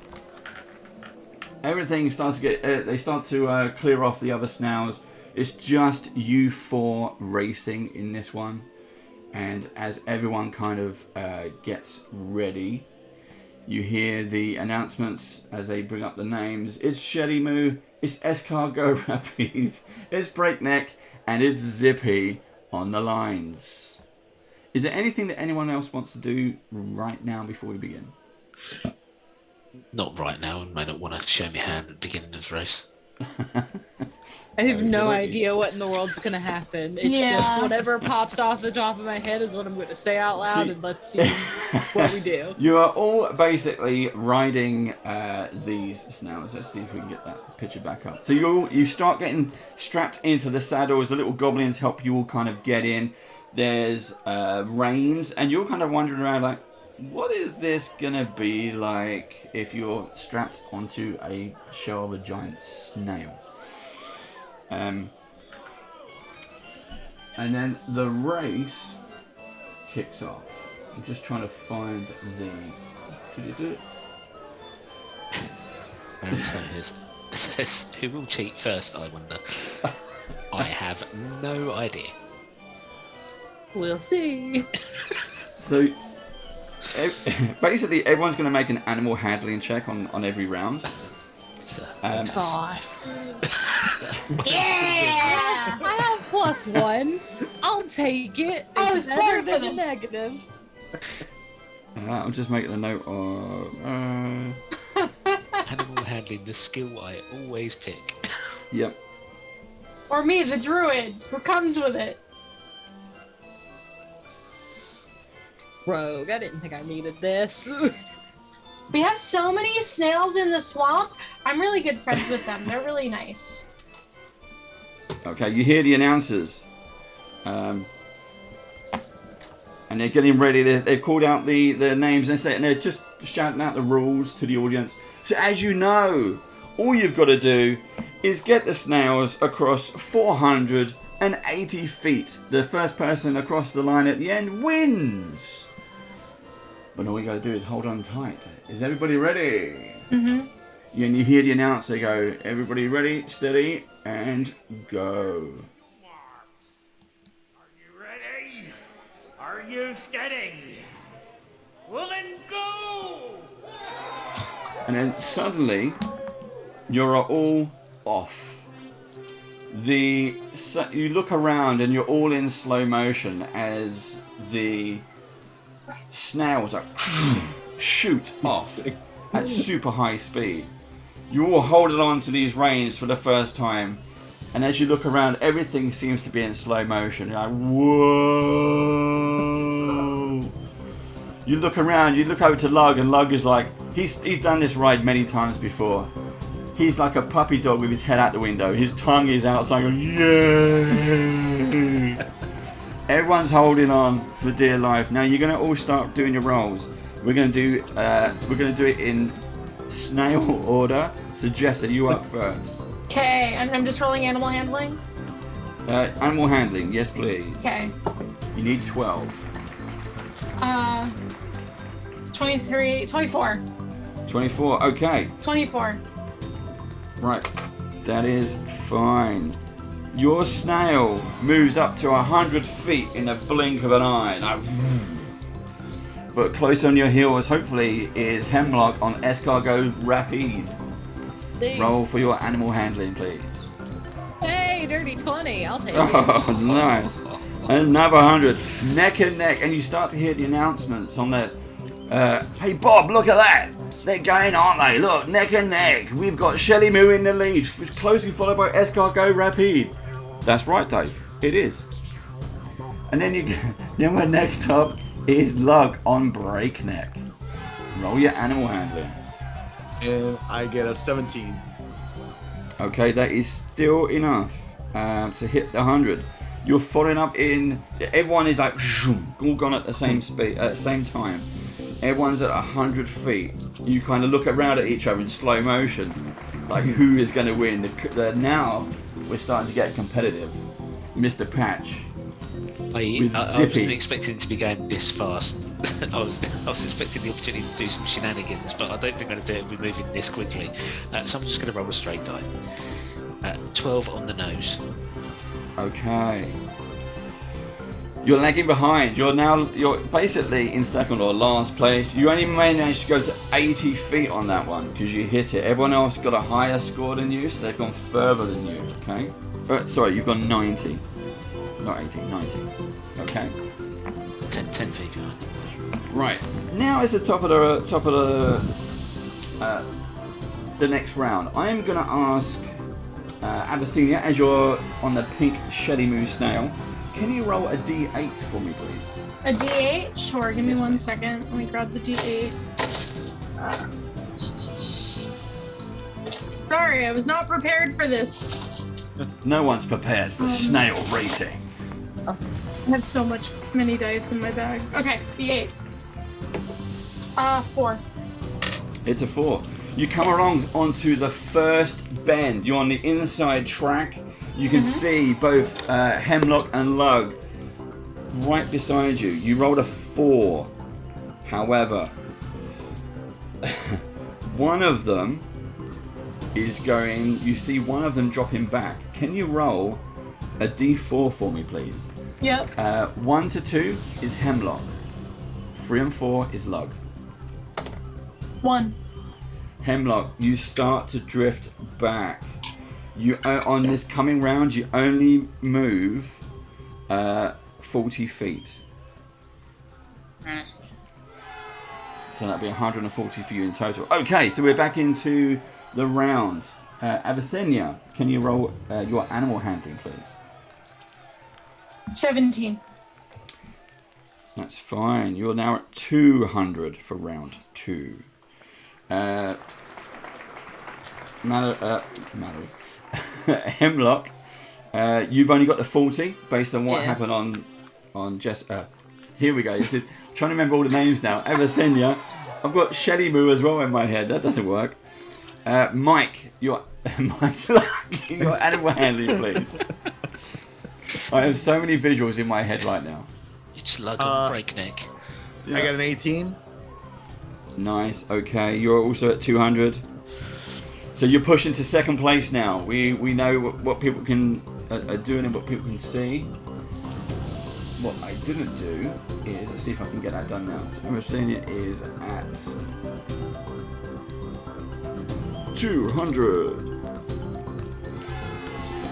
everything starts to get. They start to clear off the other snails. It's just you four racing in this one, and as everyone kind of gets ready, you hear the announcements as they bring up the names. It's Shelly Moo, it's Escargot Rapide, it's Breakneck, and it's Zippy on the lines. Is there anything that anyone else wants to do right now before we begin? Not right now. I may not want to show my hand at the beginning of the race. I have no Okey-dokey. idea what in the world's gonna happen. It's Yeah. just whatever pops off the top of my head is what I'm gonna say out loud, See- and let's see what we do. You are all basically riding these snails. Let's see if we can get that picture back up. So you start getting strapped into the saddles. The little goblins help you all kind of get in. There's reins, and you're kind of wandering around like, what is this gonna be like if you're strapped onto a shell of a giant snail? And then the race kicks off. I'm just trying to find the. Did you do it? So it says, who will cheat first, I wonder? I have no idea. We'll see. So basically, everyone's going to make an animal handling check on every round. So, God. Yeah. I have +1. I'll take it. I It's was better born for than a this. negative. I'm just making a note of. animal handling, the skill I always pick. Yep. Or me, the druid, who comes with it. Rogue, I didn't think I needed this. We have so many snails in the swamp. I'm really good friends with them. They're really nice. Okay, you hear the announcers. And they're getting ready. They've called out the names and they're just shouting out the rules to the audience. So as you know, all you've got to do is get the snails across 480 feet. The first person across the line at the end wins. But all you got to do is hold on tight. Is everybody ready? Mm-hmm. And you hear the announcer go, everybody ready, steady, and go. Are you ready? Are you steady? Well then go! And then suddenly, you're all off. You look around and you're all in slow motion as the snails are shoot off at super high speed. You're all holding on to these reins for the first time, and as you look around, everything seems to be in slow motion. You're like, whoa! You look around, you look over to Lug, and Lug is like, he's done this ride many times before. He's like a puppy dog with his head out the window. His tongue is outside going, yay! Everyone's holding on for dear life. Now you're gonna all start doing your rolls. We're gonna do it in snail order. So Jess, are you up first? Okay, and I'm just rolling animal handling. Animal handling, yes please. Okay. You need 12. 24. 24, okay. 24. Right, that is fine. Your snail moves up to 100 feet in a blink of an eye. Like, but close on your heels, hopefully, is Hemlock on Escargot Rapide. Roll for your animal handling, please. Hey, dirty 20. I'll take it. Oh, nice. Another 100. Neck and neck, and you start to hear the announcements on the... hey, Bob, look at that. They're going, aren't they? Look, neck and neck. We've got Shelly Moo in the lead, closely followed by Escargot Rapide. That's right, Dave. It is. And then then we're next up is Lug on Breakneck. Roll your animal handling. And I get a 17. Okay, that is still enough to hit the 100. You're following up in. Everyone is like all gone at the same speed at the same time. Everyone's at 100 feet. You kind of look around at each other in slow motion, like who is going to win. Now we're starting to get competitive. Mr. Patch. I wasn't expecting to be going this fast. I was expecting the opportunity to do some shenanigans, but I don't think I'm going to do it. We're moving this quickly, so I'm just going to roll a straight die. 12 on the nose. Okay. You're lagging behind. You're basically in second or last place. You only managed to go to 80 feet on that one because you hit it. Everyone else got a higher score than you, so they've gone further than you. Okay. Sorry, you've gone 90. Not 80, 90. Okay. 10 feet behind. Right. Now is the top of the next round. I am going to ask Abyssinia, as you're on the pink Shelly Moo snail, can you roll a D8 for me, please? A D8? Sure, give me 1 second. Let me grab the D8. Sorry, I was not prepared for this. No one's prepared for snail racing. I have so many dice in my bag. Okay, D8. 4. It's a 4. You come along onto the first bend. You're on the inside track. You can see both Hemlock and Lug right beside you. You rolled a 4. However, one of them is going... You see one of them dropping back. Can you roll a D4 for me, please? Yep. 1 to 2 is Hemlock. 3 and 4 is Lug. 1. Hemlock, you start to drift back. You on this coming round, you only move 40 feet. So that'd be 140 for you in total. Okay, so we're back into the round. Abyssinia, can you roll your animal handling, please? 17. That's fine. You're now at 200 for round 2. Mallory. Hemlock, you've only got the 40 based on what happened on Jess. Here we go. Trying to remember all the names now. Abyssinia. I've got Shelly Moo as well in my head. That doesn't work. Mike, your animal handling, please. I have so many visuals in my head right now. It's Lug on Breakneck. Yeah. I got an 18. Nice. Okay, you're also at 200. So you're pushing to second place now. We know what people are doing and what people can see. What I didn't do is, let's see if I can get that done now. So Abyssinia is at 200.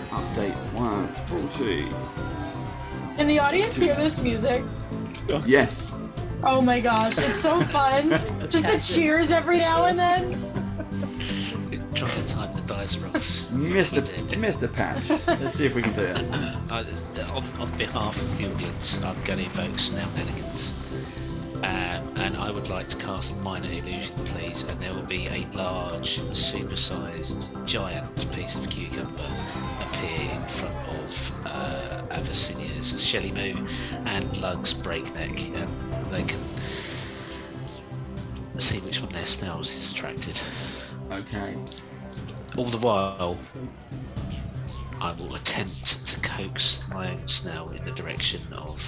Update 140. Can the audience hear this music? Yes. Oh my gosh, it's so fun. Just the cheers every now and then. Try to time the dice rolls. Mr. Patch. Let's see if we can do it. On behalf of the audience, I'm going to invoke Shenanigans. And I would like to cast Minor Illusion, please. And there will be a large, supersized, giant piece of cucumber appear in front of Abyssinia's Shelly Moo. and Lug's breakneck. They can see which one their snails is attracted. Okay. All the while, I will attempt to coax my own snail in the direction of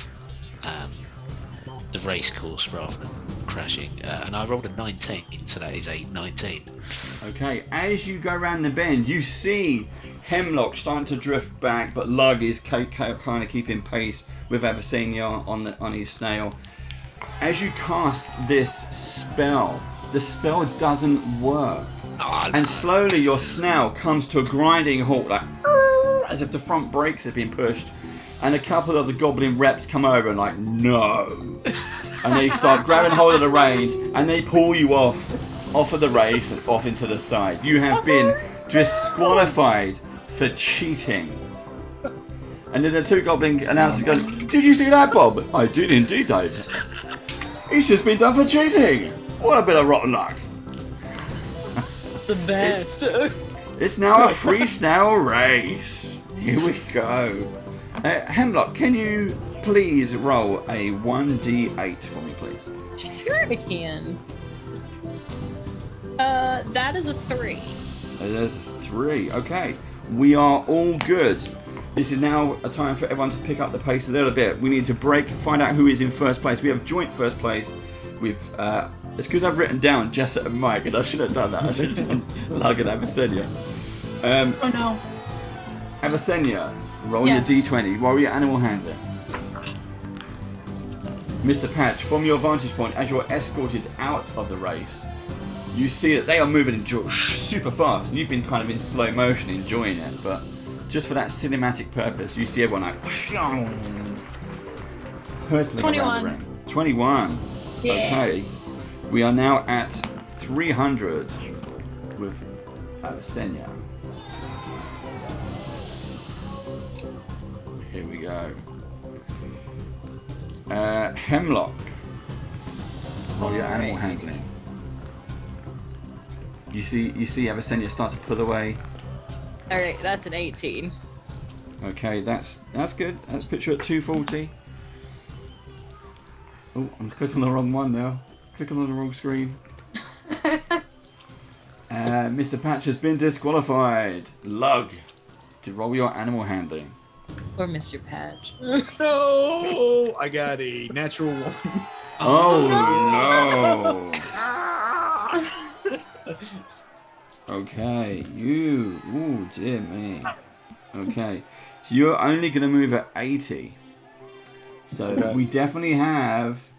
the race course rather than crashing. And I rolled a 19, so that is a 19. Okay, as you go around the bend, you see Hemlock starting to drift back, but Lug is kind of keeping pace with Avicennia on his snail. As you cast this spell, the spell doesn't work. And slowly your snail comes to a grinding halt, like as if the front brakes have been pushed. And a couple of the goblin reps come over and like, no. And they start grabbing hold of the reins and they pull you off of the race and off into the side. You have been disqualified for cheating. And then the two goblin announcers go, did you see that, Bob? I did indeed, Dave. He's just been done for cheating. What a bit of rotten luck. The best. It's now a free snail race. Here we go. Hemlock, can you please roll a 1d8 for me, please? Sure I can. That is a 3. There's a 3. Okay. We are all good. This is now a time for everyone to pick up the pace a little bit. We need to find out who is in first place. We have joint first place with... it's because I've written down Jessa and Mike, and I should have done that. I should have done Lug and Avicennia. Oh no. Avicennia, roll Yes. your d20. Roll your animal handler. Mr. Patch, from your vantage point, as you're escorted out of the race, you see that they are moving super fast, and you've been kind of in slow motion enjoying it, but just for that cinematic purpose, you see everyone like hurtling 21. around the ring. 21. Yeah. Okay. We are now at 300 with Avicennia. Here we go. Hemlock. Roll your animal handling. You see Avicennia start to pull away. Alright, that's an 18. Okay, that's good. That puts you at 240. Oh, I'm clicking on the wrong one now. Clicking on the wrong screen. Mr. Patch has been disqualified. Lug, to roll your animal handling. Or Mr. Patch. No, I got a natural 1. Oh no! Okay, you. Oh dear me. Okay, so you're only going to move at 80. So we definitely have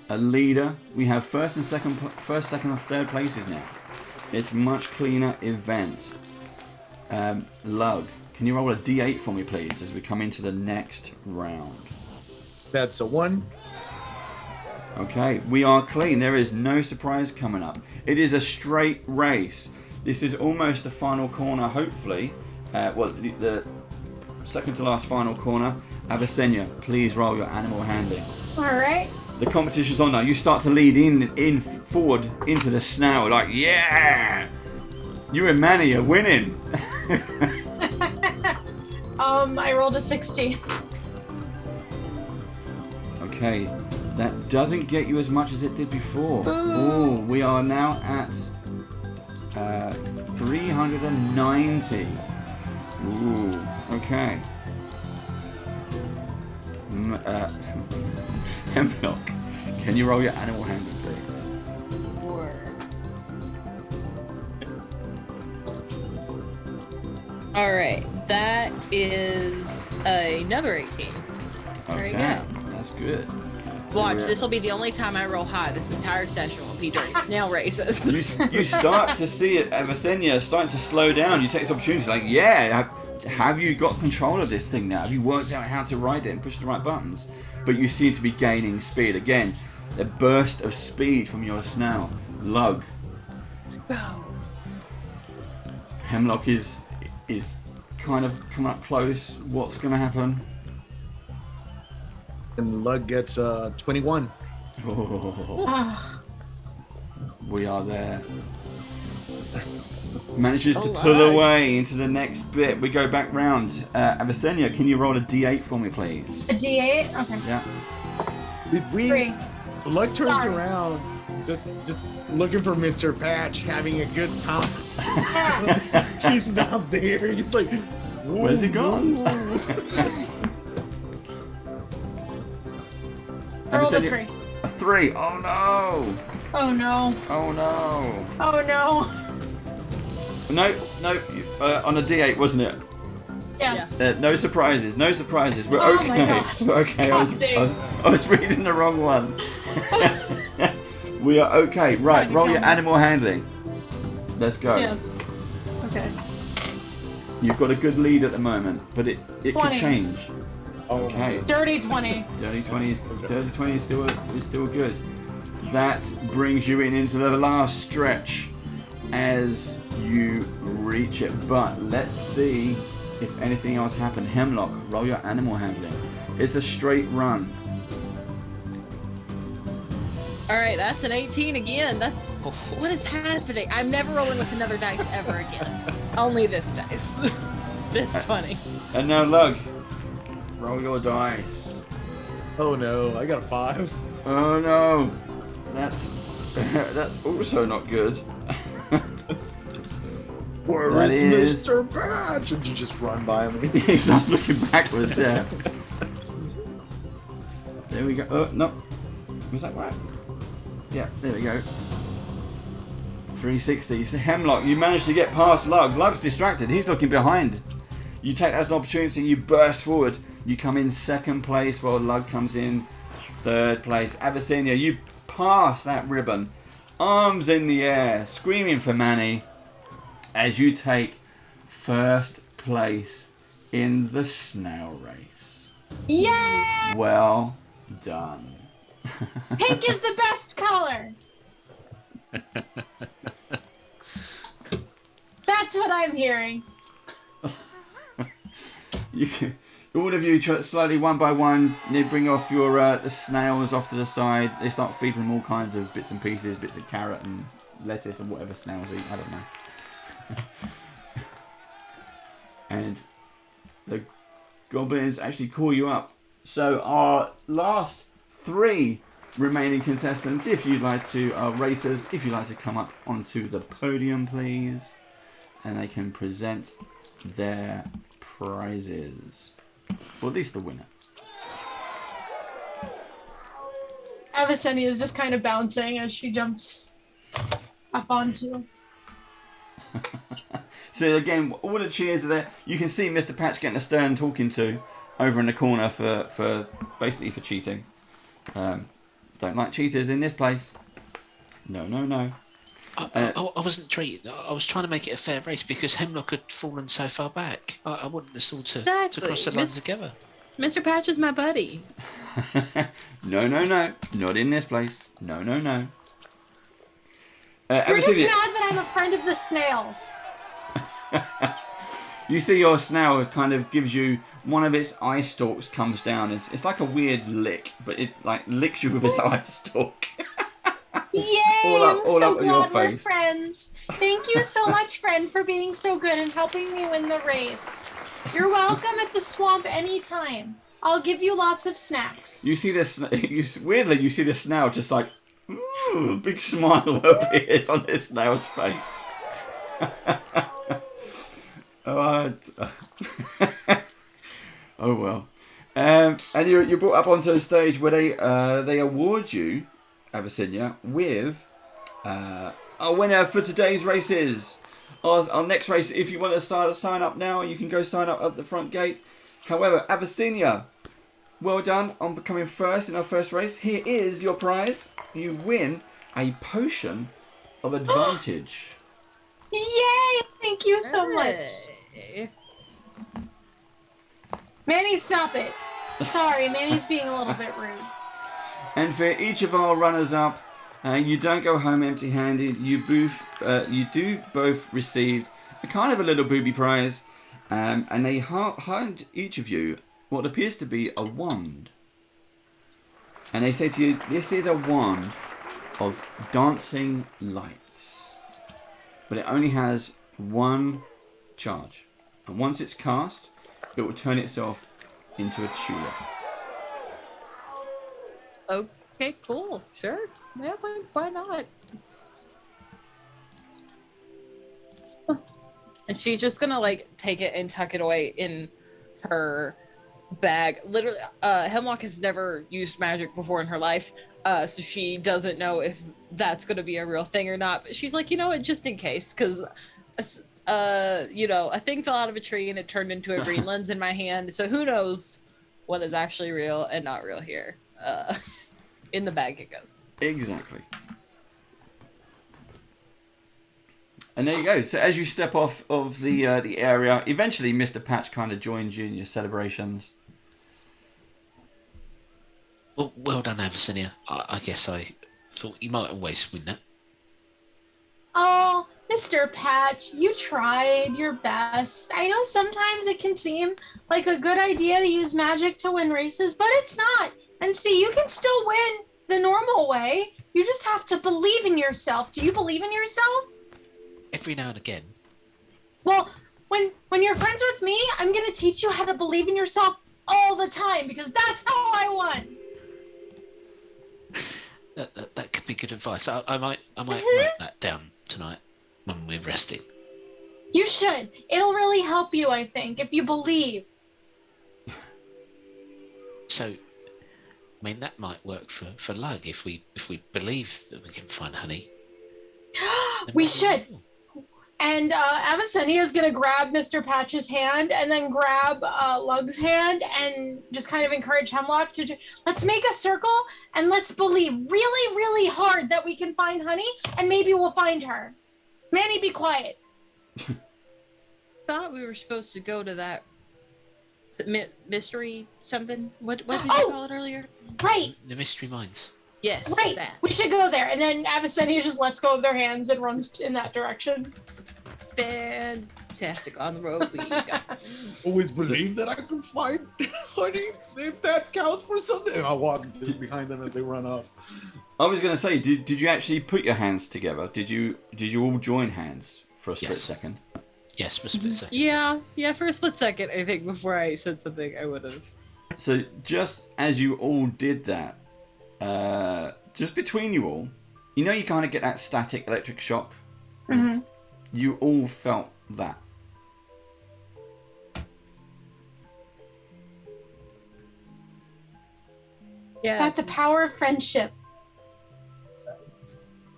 a leader. We have first, second, and third places now. It's much cleaner event. Lug, can you roll a d8 for me, please, as we come into the next round? That's a 1. Okay, we are clean. There is no surprise coming up. It is a straight race. This is almost the final corner, hopefully. The second to last final corner. Avicennia, please roll your animal handling. All right. The competition's on now. You start to lead in forward into the snail. Like, yeah! You and Manny are winning. I rolled a 60. Okay, that doesn't get you as much as it did before. Ooh, we are now at 390. Ooh, okay. Hemlock, can you roll your animal handling, please? Or... Alright, that is another 18. There you Okay, go. that's good. So Watch, we're- this will be the only time I roll high this entire session will be during snail races. You start to see it, Avicennia, starting to slow down. You take this opportunity, like, yeah, have you got control of this thing now? Have you worked out how to ride it and push the right buttons? But you seem to be gaining speed. Again, a burst of speed from your snail. Lug. Let's go. Hemlock is kind of coming up close. What's going to happen? And Lug gets 21. Oh, Ah, we are there. Manages to pull away into the next bit. We go back round. Avicennia, can you roll a d8 for me, please? A D8? Okay. Yeah. Did we? 3. Luck turns Sorry. around, just looking for Mr. Patch, having a good time. He's not there. He's like, where's he gone? I rolled a Avicennia, 3. a 3. Oh no! Oh no. Oh no! Oh no. No, on a d8, wasn't it? Yes. No surprises, no surprises. We're Oh okay. my God. We're okay. I was reading the wrong one. We are okay. Right, roll your animal handling. Let's go. Yes. Okay. You've got a good lead at the moment, but it could 20. change. Okay. Dirty 20. Dirty 20 is still good. That brings you into the last stretch as you reach it. But let's see if anything else happened. Hemlock, roll your animal handling. It's a straight run. All right, that's an 18 again. That's what is happening? I'm never rolling with another dice ever again. Only this dice. This 20. And now, Lug, roll your dice. oh no, I got a 5. Oh no, that's also not good. Where That is is- Mr. Patch? And you just run by me. He starts looking backwards. Yeah. There we go. Oh no, was that right? Yeah, there we go. 360. So Hemlock, you managed to get past Lug. Lug's distracted. He's looking behind. You take that as an opportunity. You burst forward. You come in second place while Lug comes in third place. Avicennia, you pass that ribbon, arms in the air, screaming for Manny, as you take first place in the snail race. Yeah! Well done. Pink is the best color. That's what I'm hearing. You can, all of you slowly, one by one, you bring off your the snails off to the side. They start feeding them all kinds of bits and pieces, bits of carrot and lettuce and whatever snails eat. I don't know. And the goblins actually call you up. So our last 3 remaining contestants, if you'd like to, are racers, if you'd like to come up onto the podium, please, and they can present their prizes, or at least the winner. Avicennia is just kind of bouncing as she jumps up onto. So again, all the cheers are there. You can see Mr. Patch getting a stern talking to over in the corner for basically for cheating. Don't like cheaters in this place. No, no, no. I wasn't treating. I was trying to make it a fair race because Hemlock had fallen so far back. I wanted us all to cross the line together. Mr. Patch is my buddy. No, no, no. Not in this place. No, no, no. You're just mad that I'm a friend of the snails. You see your snail kind of gives you one of its eye stalks comes down. It's like a weird lick, but it like licks you with its eye stalk. Yay! All up- I'm all so up in your glad we're face. friends. Thank you so much, friend, for being so good and helping me win the race. You're welcome at the swamp anytime. I'll give you lots of snacks. You see this weirdly. You see the snail just like big smile appears on this snail's face. Oh well. And you're brought up onto the stage where they award you, Avicennia, with our winner for today's races. Our next race, if you want to sign up now, you can go sign up at the front gate. However, Avicennia, well done on becoming first in our first race. Here is your prize. You win a potion of advantage. Yay! Thank you so much. Hey. Manny, stop it. Sorry, Manny's being a little bit rude. And for each of our runners-up, you don't go home empty-handed. You do both receive a kind of a little booby prize, and they hand each of you what appears to be a wand. And they say to you, this is a wand of dancing lights. but it only has one charge. And once it's cast, it will turn itself into a tulip. Okay, cool. Sure. Yeah, why not? And she's just gonna like take it and tuck it away in her bag. Literally, Hemlock has never used magic before in her life, so she doesn't know if that's gonna be a real thing or not. But she's like, you know what, just in case, because a thing fell out of a tree and it turned into a green lens in my hand. So who knows what is actually real and not real here. In the bag it goes. Exactly. And there you go. So as you step off of the area, eventually Mr. Patch kind of joins you in your celebrations. Well done, Abyssinia. I guess I thought you might always win that. Oh, Mr. Patch, you tried your best. I know sometimes it can seem like a good idea to use magic to win races, but it's not. And see, you can still win the normal way. You just have to believe in yourself. Do you believe in yourself? Every now and again. Well, when you're friends with me, I'm going to teach you how to believe in yourself all the time, because that's how I won. That could be good advice. I might write that down tonight when we're resting. You should. It'll really help you, I think, if you believe. So, I mean, that might work for Lug if we believe that we can find honey. We should. And Avicennia is going to grab Mr. Patch's hand and then grab Lug's hand and just kind of encourage Hemlock to let's make a circle and let's believe really, really hard that we can find honey and maybe we'll find her. Manny, be quiet. Thought we were supposed to go to that mystery something. What did you call it earlier? Right. The Mystery Mines. Yes. Right. That. We should go there. And then Avicennia just lets go of their hands and runs in that direction. Fantastic. On the road we go. Always believed that I could find honey, if that counts for something. I'll walk behind them as they run off. I was going to say, did you actually put your hands together? Did you all join hands for a split second? Yes, for a split second. Yeah, for a split second, I think before I said something, I would have. So just as you all did that, just between you all, you know you kind of get that static electric shock? Mm-hmm. You all felt that. Yeah. About the power of friendship.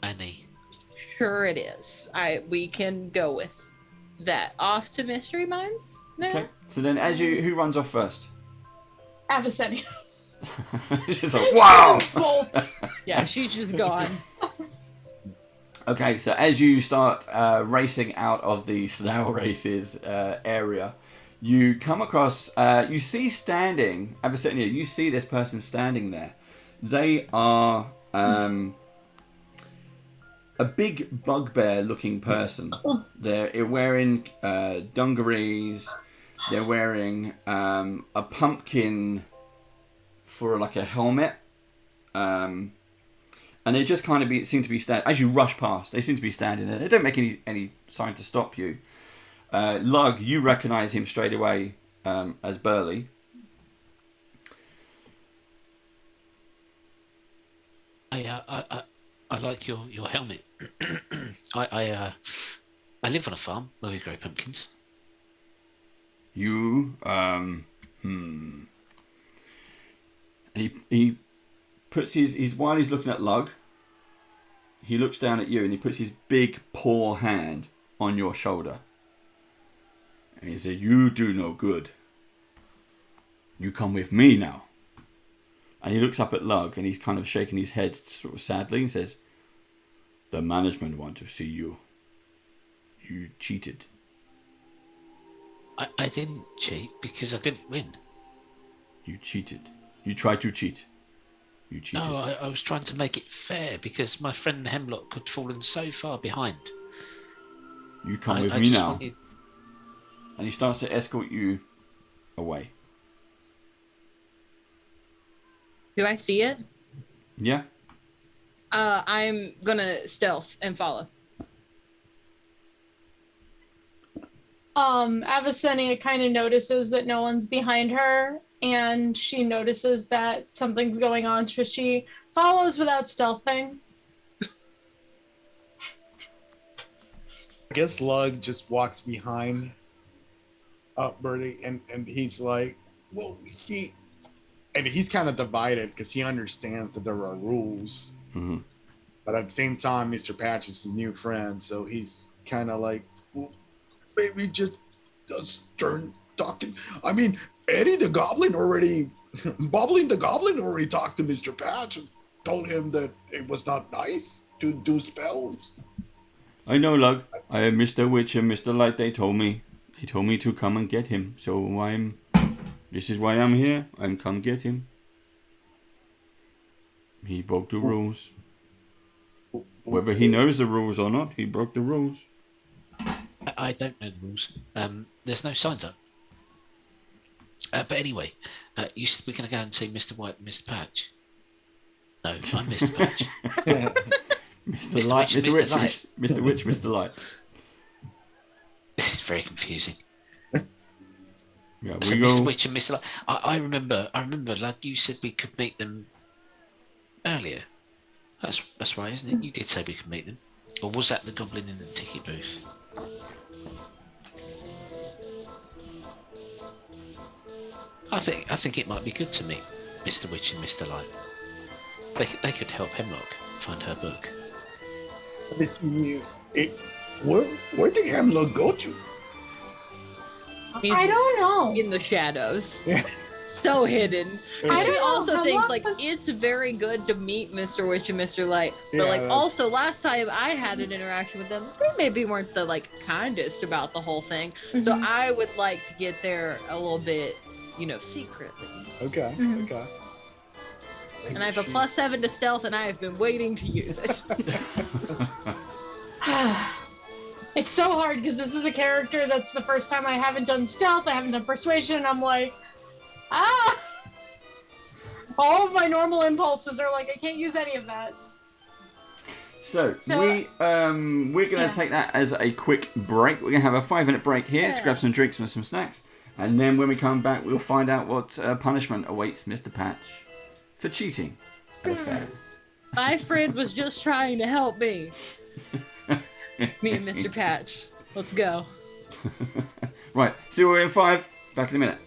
Annie. Sure it is. We can go with that. Off to Mystery Mines now? Okay. So then who runs off first? Avicennia. She's like, wow! Bolts. Yeah, she's just gone. Okay, so as you start racing out of the snail races area, you come across, you see standing, Avicennia, you see this person standing there. They are a big bugbear-looking person. They're wearing dungarees. They're wearing a pumpkin for like a helmet. And they just kind of seem to be standing, as you rush past, they seem to be standing there. They don't make any sign to stop you. Lug, you recognize him straight away as Burley. I like your helmet. I live on a farm where we grow pumpkins. You, And he puts while he's looking at Lug, he looks down at you and he puts his big paw hand on your shoulder. And he says, "You do no good. You come with me now." And he looks up at Lug and he's kind of shaking his head sort of sadly and says, "The management want to see you. You cheated." I didn't cheat because I didn't win. You cheated. You tried to cheat. You cheated. No, I was trying to make it fair because my friend Hemlock had fallen so far behind. You come with me now. And he starts to escort you away. Do I see it? Yeah. I'm gonna stealth and follow. Avicennia kind of notices that no one's behind her, and she notices that something's going on, so she follows without stealthing. I guess Lug just walks behind Birdie, and he's like, well, he's kind of divided because he understands that there are rules. Mm-hmm. But at the same time, Mr. Patch is his new friend, so he's kind of like, well, maybe just stern talking. I mean, Eddie the Goblin already, Bobbling the Goblin already talked to Mr. Patch and told him that it was not nice to do spells. I know, Lug. I have Mr. Witch and Mr. Light. They told me to come and get him. So this is why I'm here. I'm come get him. He broke the rules. Whether he knows the rules or not, he broke the rules. I don't know the rules. There's no signs up. But anyway, you said we're going to go and see Mr. White and Mr. Patch. No, I'm Mr. Patch. Mr. Light, Mr. Witch, Mr. Witch, Mr. Light. This is very confusing. Yeah, So we Mr. go. Witch and Mr. Light. I remember, like you said we could meet them earlier. That's right, isn't it? You did say we could meet them. Or was that the goblin in the ticket booth? I think it might be good to meet Mr. Witch and Mr. Light. They could help Hemlock find her book. Where did Hemlock go to? I don't know. In the shadows. So hidden. I She don't also know, thinks Hemlock like was- it's very good to meet Mr. Witch and Mr. Light, but Yeah, like that's- also last time I had an interaction with them, they maybe weren't the like kindest about the whole thing. So Mhm. I would like to get there a little bit, secretly. Okay, Mhm. okay. And I have a +7 to stealth, and I have been waiting to use it. It's so hard because this is a character that's the first time I haven't done stealth, I haven't done persuasion, and I'm like, all of my normal impulses are like, I can't use any of that. So we're gonna Yeah. take that as a quick break. We're gonna have a 5-minute break here to Yeah. grab some drinks and some snacks, and then when we come back, we'll find out what punishment awaits Mr. Patch for cheating at a fair. My friend was just trying to help me. Me and Mr. Patch. Let's go. Right, see you in 5. Back in a minute.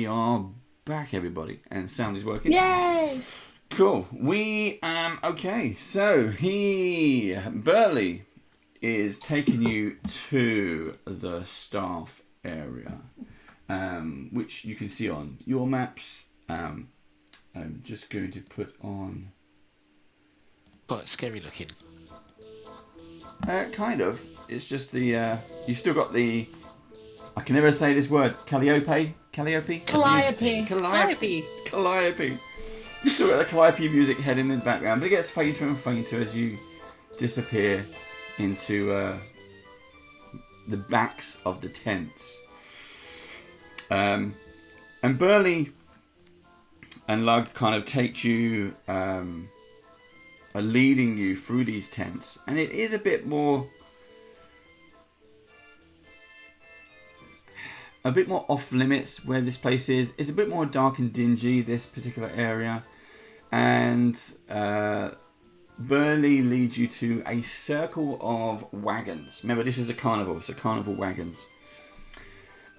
are back, everybody, and sound is working. Yay! Cool. Okay. So Burley is taking you to the staff area, which you can see on your maps. I'm just going to put on. Quite scary looking. Kind of. It's just the you still got the. I can never say this word. Calliope. Calliope. You still got the Calliope music heading in the background, but it gets fainter and fainter as you disappear into the backs of the tents. And Burley and Lug kind of take you, are leading you through these tents, and it is a bit more off limits where this place is. It's a bit more dark and dingy, this particular area. And Burley leads you to a circle of wagons. Remember, this is a carnival, so carnival wagons.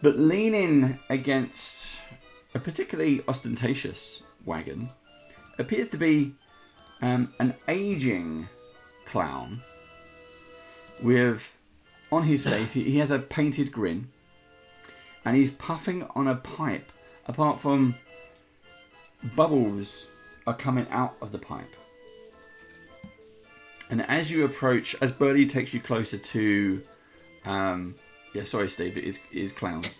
But leaning against a particularly ostentatious wagon appears to be an aging clown with, on his face, he has a painted grin. And he's puffing on a pipe. Apart from bubbles are coming out of the pipe. And as you approach, as Burley takes you closer to, sorry, Steve, it is clowns.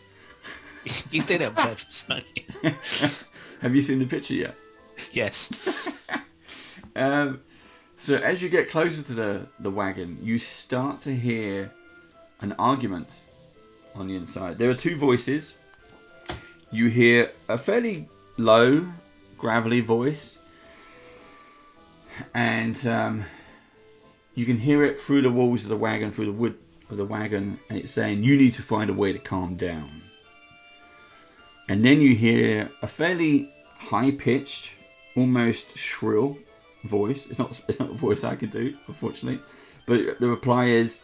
You did it on purpose, don't you? Have you seen the picture yet? Yes. So as you get closer to the wagon, you start to hear an argument on the inside. There are two voices. You hear a fairly low, gravelly voice, and you can hear it through the walls of the wagon, through the wood of the wagon, and it's saying, "You need to find a way to calm down." And then you hear a fairly high-pitched, almost shrill voice. It's not a voice I can do, unfortunately, but the reply is,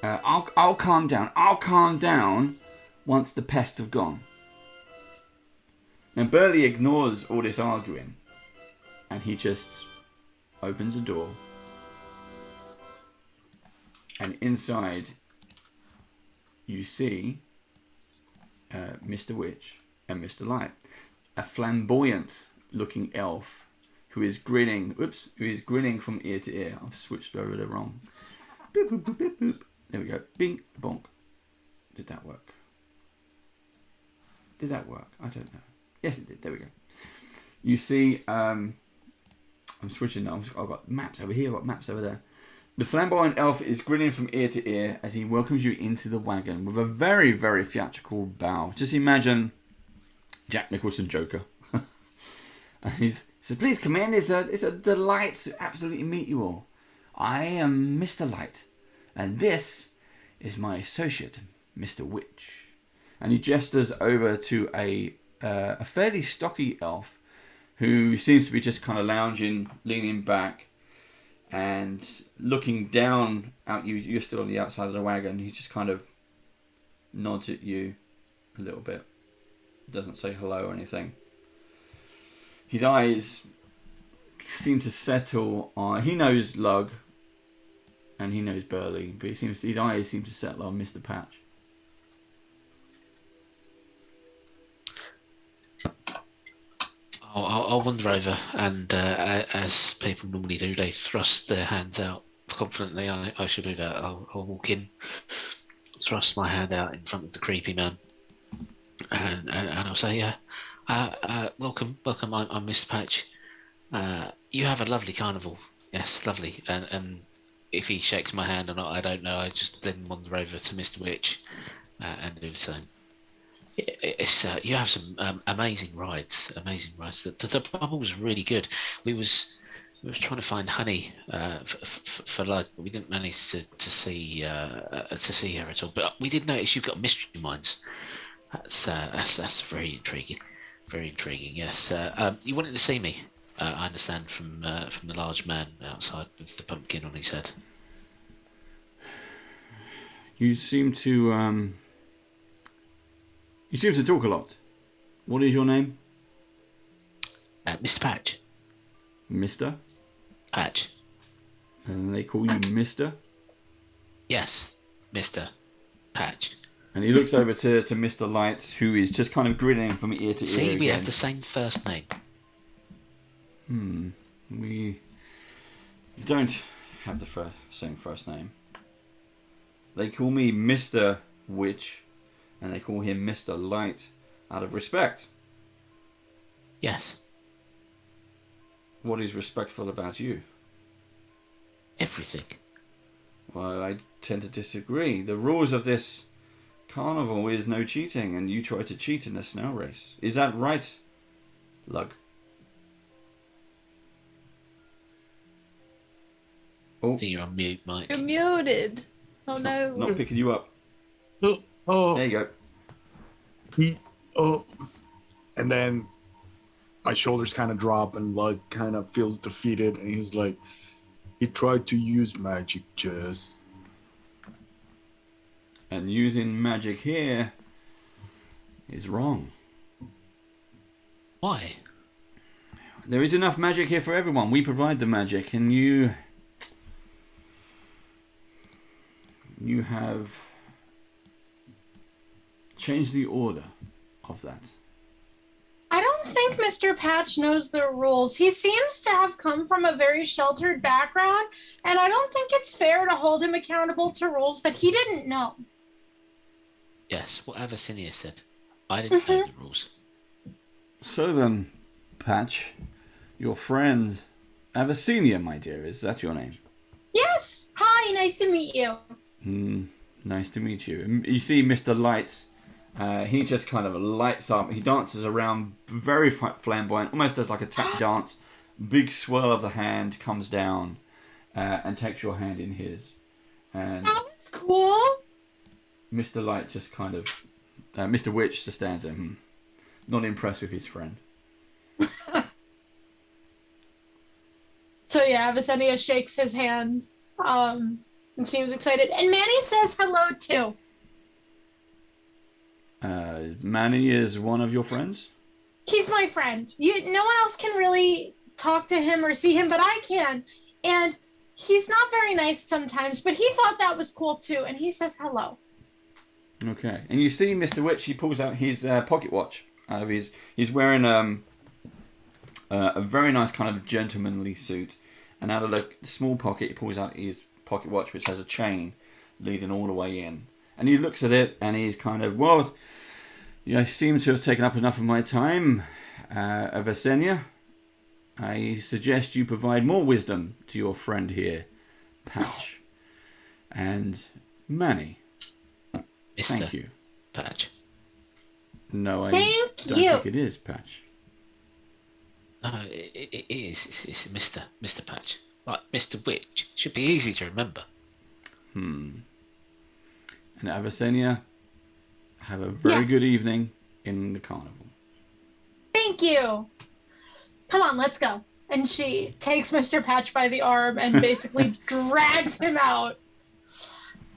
I'll calm down. I'll calm down once the pests have gone." And Burley ignores all this arguing, and he just opens a door, and inside you see Mr. Witch and Mr. Light, a flamboyant-looking elf who is grinning. Who is grinning from ear to ear. I've switched over the wrong. Boop, boop, boop, boop, boop. There we go. Bing, bonk. Did that work? Did that work? I don't know. Yes, it did. There we go. You see, I'm switching now. I've got maps over here. I've got maps over there. The flamboyant elf is grinning from ear to ear as he welcomes you into the wagon with a very, very theatrical bow. Just imagine Jack Nicholson Joker. And he says, "Please come in. It's a delight to absolutely meet you all. I am Mr. Light. And this is my associate, Mr. Witch." And he gestures over to a fairly stocky elf who seems to be just kind of lounging, leaning back, and looking down at you. You're still on the outside of the wagon. He just kind of nods at you a little bit. Doesn't say hello or anything. His eyes seem to settle on... He knows Lug. And he knows Burley, but his eyes seem to settle on Mr. Patch. I'll wander over, and as people normally do, they thrust their hands out confidently. I should do that. I'll walk in, thrust my hand out in front of the creepy man, and I'll say, welcome. I'm Mr. Patch. You have a lovely carnival. Yes, lovely. And if he shakes my hand or not, I don't know. I just then wander over to Mr. Witch and do the same. You have some amazing rides. The bubbles are really good. We was trying to find honey for Lug, but we didn't manage to see her at all. But we did notice you've got mystery mines. That's very intriguing. Very intriguing. Yes. You wanted to see me? I understand from the large man outside with the pumpkin on his head. You seem to... I was going to say touch down. That's not the right phrase. You seem to You seem to talk a lot. What is your name? Mr. Patch. Mister? Patch. And they call you Mister? Yes, Mr. Patch. And he looks over to Mr. Light, who is just kind of grinning from ear to ear See, again. we have the same first name. We don't have the same first name. They call me Mr. Witch, and they call him Mr. Light out of respect. Yes. What is respectful about you? Everything. Well, I tend to disagree. The rules of this carnival is no cheating, and you try to cheat in a snail race. Is that right, Lug? Oh, I think you're on mute, Mike. You're muted. Oh it's no. not picking you up. Oh, There you go. and then my shoulders kind of drop, and Lug kind of feels defeated, and he's like, "He tried to use magic, Jess." And using magic here is wrong. Why? There is enough magic here for everyone. We provide the magic, and you have changed the order of that. I don't think Mr. Patch knows the rules. He seems to have come from a very sheltered background, and I don't think it's fair to hold him accountable to rules that he didn't know. Yes, what Abyssinia said. I didn't know the rules. So then, Patch, your friend Abyssinia, my dear, is that your name? Yes. Hi, nice to meet you. Nice to meet you. You see Mr. Light, he just kind of lights up. He dances around, very flamboyant, almost does like a tap dance. Big swirl of the hand comes down and takes your hand in his. And That was cool. Mr. Light just kind of... Mr. Witch just stands there, not impressed with his friend. So yeah, Visenia shakes his hand and seems excited. And Manny says hello too. Manny is one of your friends? He's my friend. No one else can really talk to him or see him, but I can. And he's not very nice sometimes, but he thought that was cool too. And he says hello. Okay. And you see Mr. Witch, he pulls out his pocket watch out of his... He's wearing a very nice kind of gentlemanly suit. And out of the small pocket, he pulls out his pocket watch, which has a chain leading all the way in. And he looks at it, and he's kind of, well, you seem to have taken up enough of my time, Abyssinia. I suggest you provide more wisdom to your friend here, Patch. And Manny. Mr. Thank you. Patch. No, I Thank don't you. think it is, Patch. No, it is. It's Mr. Patch. Like Mr. Witch. Should be easy to remember. And Abyssinia, have a very Yes. good evening in the carnival. Thank you. Come on, let's go. And she takes Mr. Patch by the arm and basically drags him out.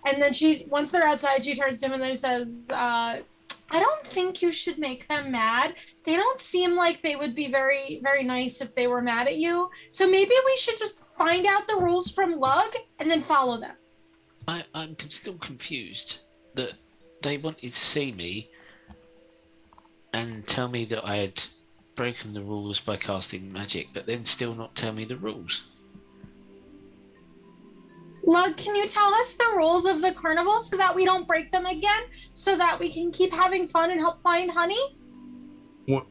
And then once they're outside, she turns to him and then says, I don't think you should make them mad. They don't seem like they would be very, very nice if they were mad at you. So maybe we should just find out the rules from Lug and then follow them. I'm still confused that they wanted to see me and tell me that I had broken the rules by casting magic, but then still not tell me the rules. Lug, can you tell us the rules of the carnival so that we don't break them again, so that we can keep having fun and help find honey?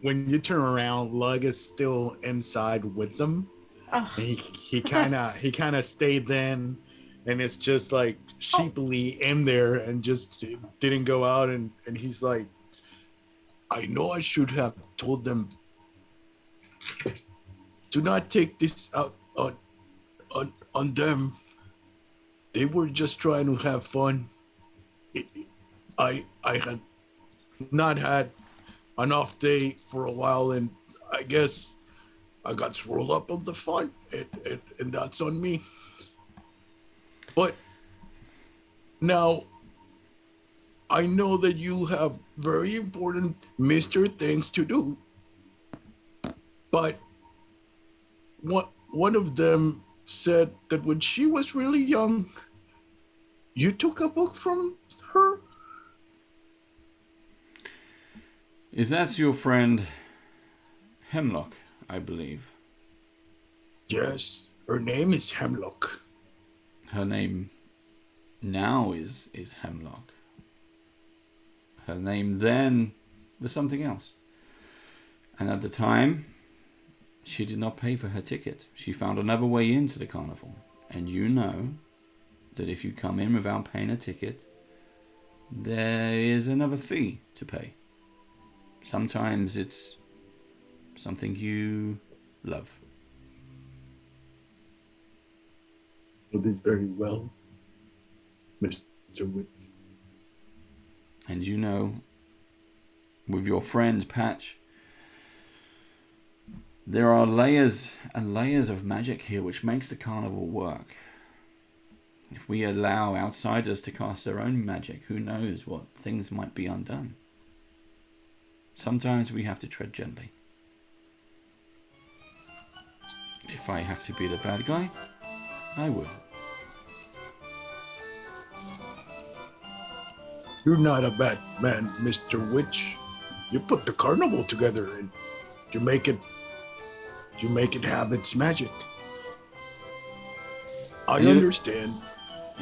When you turn around, Lug is still inside with them. Ugh. And he kind of stayed then, and it's just like sheepily in there and just didn't go out. And he's like, I know I should have told them, do not take this out on them. They were just trying to have fun. I had not had an off day for a while, and I guess I got swirled up on the fun, and that's on me. But now I know that you have very important Mr. things to do, but one of them said that when she was really young, you took a book from her. Is that your friend Hemlock, I believe? Yes, her name is Hemlock. Her name now is Hemlock. Her name then was something else. And at the time, she did not pay for her ticket. She found another way into the carnival. And you know that if you come in without paying a ticket, there is another fee to pay. Sometimes it's something you love. You did very well, Mr. Witch. And you know, with your friend Patch, there are layers and layers of magic here which makes the carnival work. If we allow outsiders to cast their own magic, who knows what things might be undone. Sometimes we have to tread gently. If I have to be the bad guy, I will. You're not a bad man, Mr. Witch. You put the carnival together and you make it have its magic. I understand.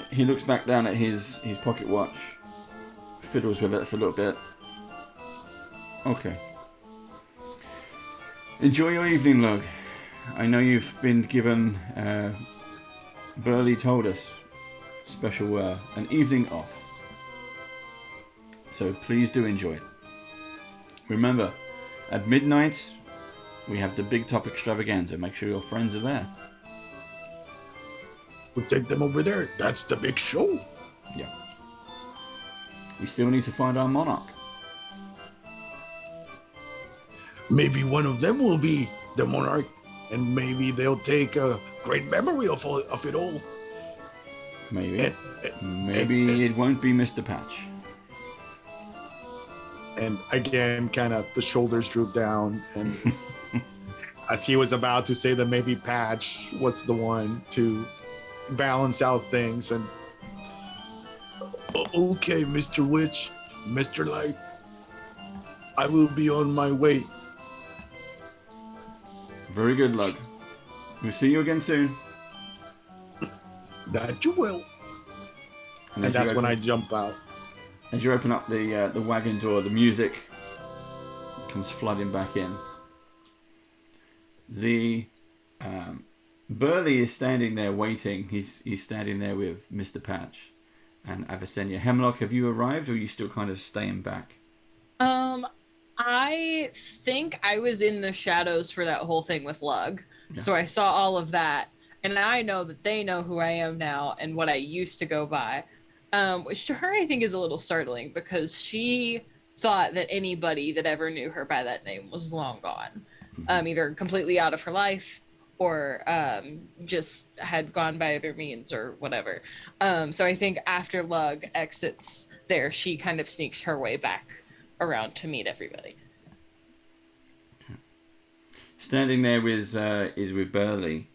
He looks back down at his pocket watch, fiddles with it for a little bit. Okay. Enjoy your evening, Lug. I know you've been given, Burley told us, special an evening off. So please do enjoy it. Remember, at midnight, we have the Big Top Extravaganza. Make sure your friends are there. We'll take them over there. That's the big show. Yeah. We still need to find our monarch. Maybe one of them will be the monarch, and maybe they'll take a great memory of it all. Maybe. Maybe it won't be Mr. Patch. And again, kind of the shoulders droop down, and as he was about to say that maybe Patch was the one to balance out things, and okay, Mr. Witch, Mr. Light, I will be on my way. Very good, Lug. We'll see you again soon. That you will. And that's when I jump out. As you open up the wagon door, the music comes flooding back in. The Burley is standing there waiting. He's standing there with Mr. Patch and Avicennia. Hemlock, have you arrived, or are you still kind of staying back? I think I was in the shadows for that whole thing with Lug. Yeah. So I saw all of that. And I know that they know who I am now and what I used to go by. Which to her I think is a little startling, because she thought that anybody that ever knew her by that name was long gone. Either completely out of her life or just had gone by other means or whatever. So I think after Lug exits there, she kind of sneaks her way back around to meet everybody. Standing there is with Burley,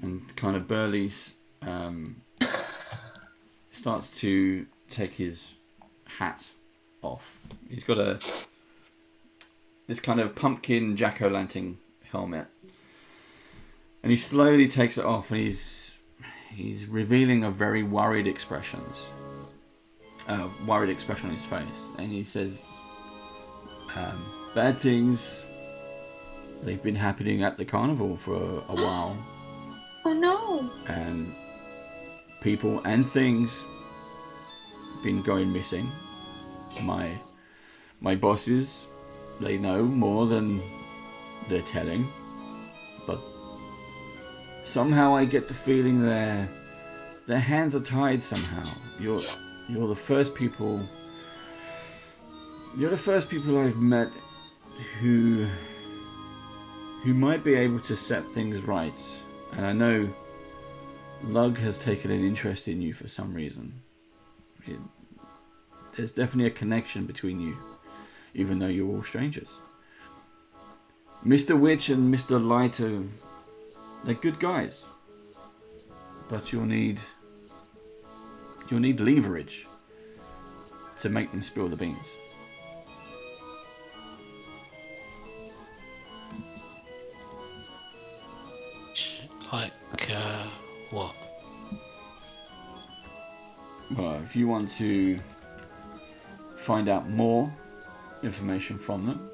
and kind of Burley's starts to take his hat off. He's got this kind of pumpkin jack-o'-lantern helmet, and he slowly takes it off, and he's revealing a very worried expression on his face, and he says, bad things, they've been happening at the carnival for a while. Oh no. And people and things been going missing. My bosses, they know more than they're telling, but somehow I get the feeling their hands are tied somehow. You're the first people I've met who might be able to set things right. And I know Lug has taken an interest in you for some reason. there's definitely a connection between you, even though you're all strangers. Mr. Witch and Mr. Light they're good guys, but you'll need leverage to make them spill the beans. Like, what? Well, if you want to find out more information from them,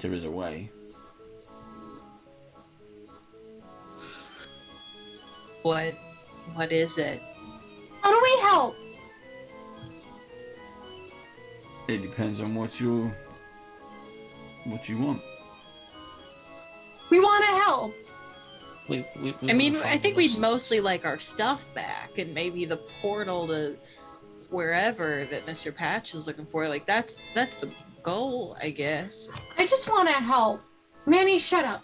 there is a way. What is it? How do we help? It depends on what you want. We want to help. I mean, I think we'd mostly like our stuff back and maybe the portal to wherever that Mr. Patch is looking for. Like that's the goal, I guess. I just want to help. Manny, shut up.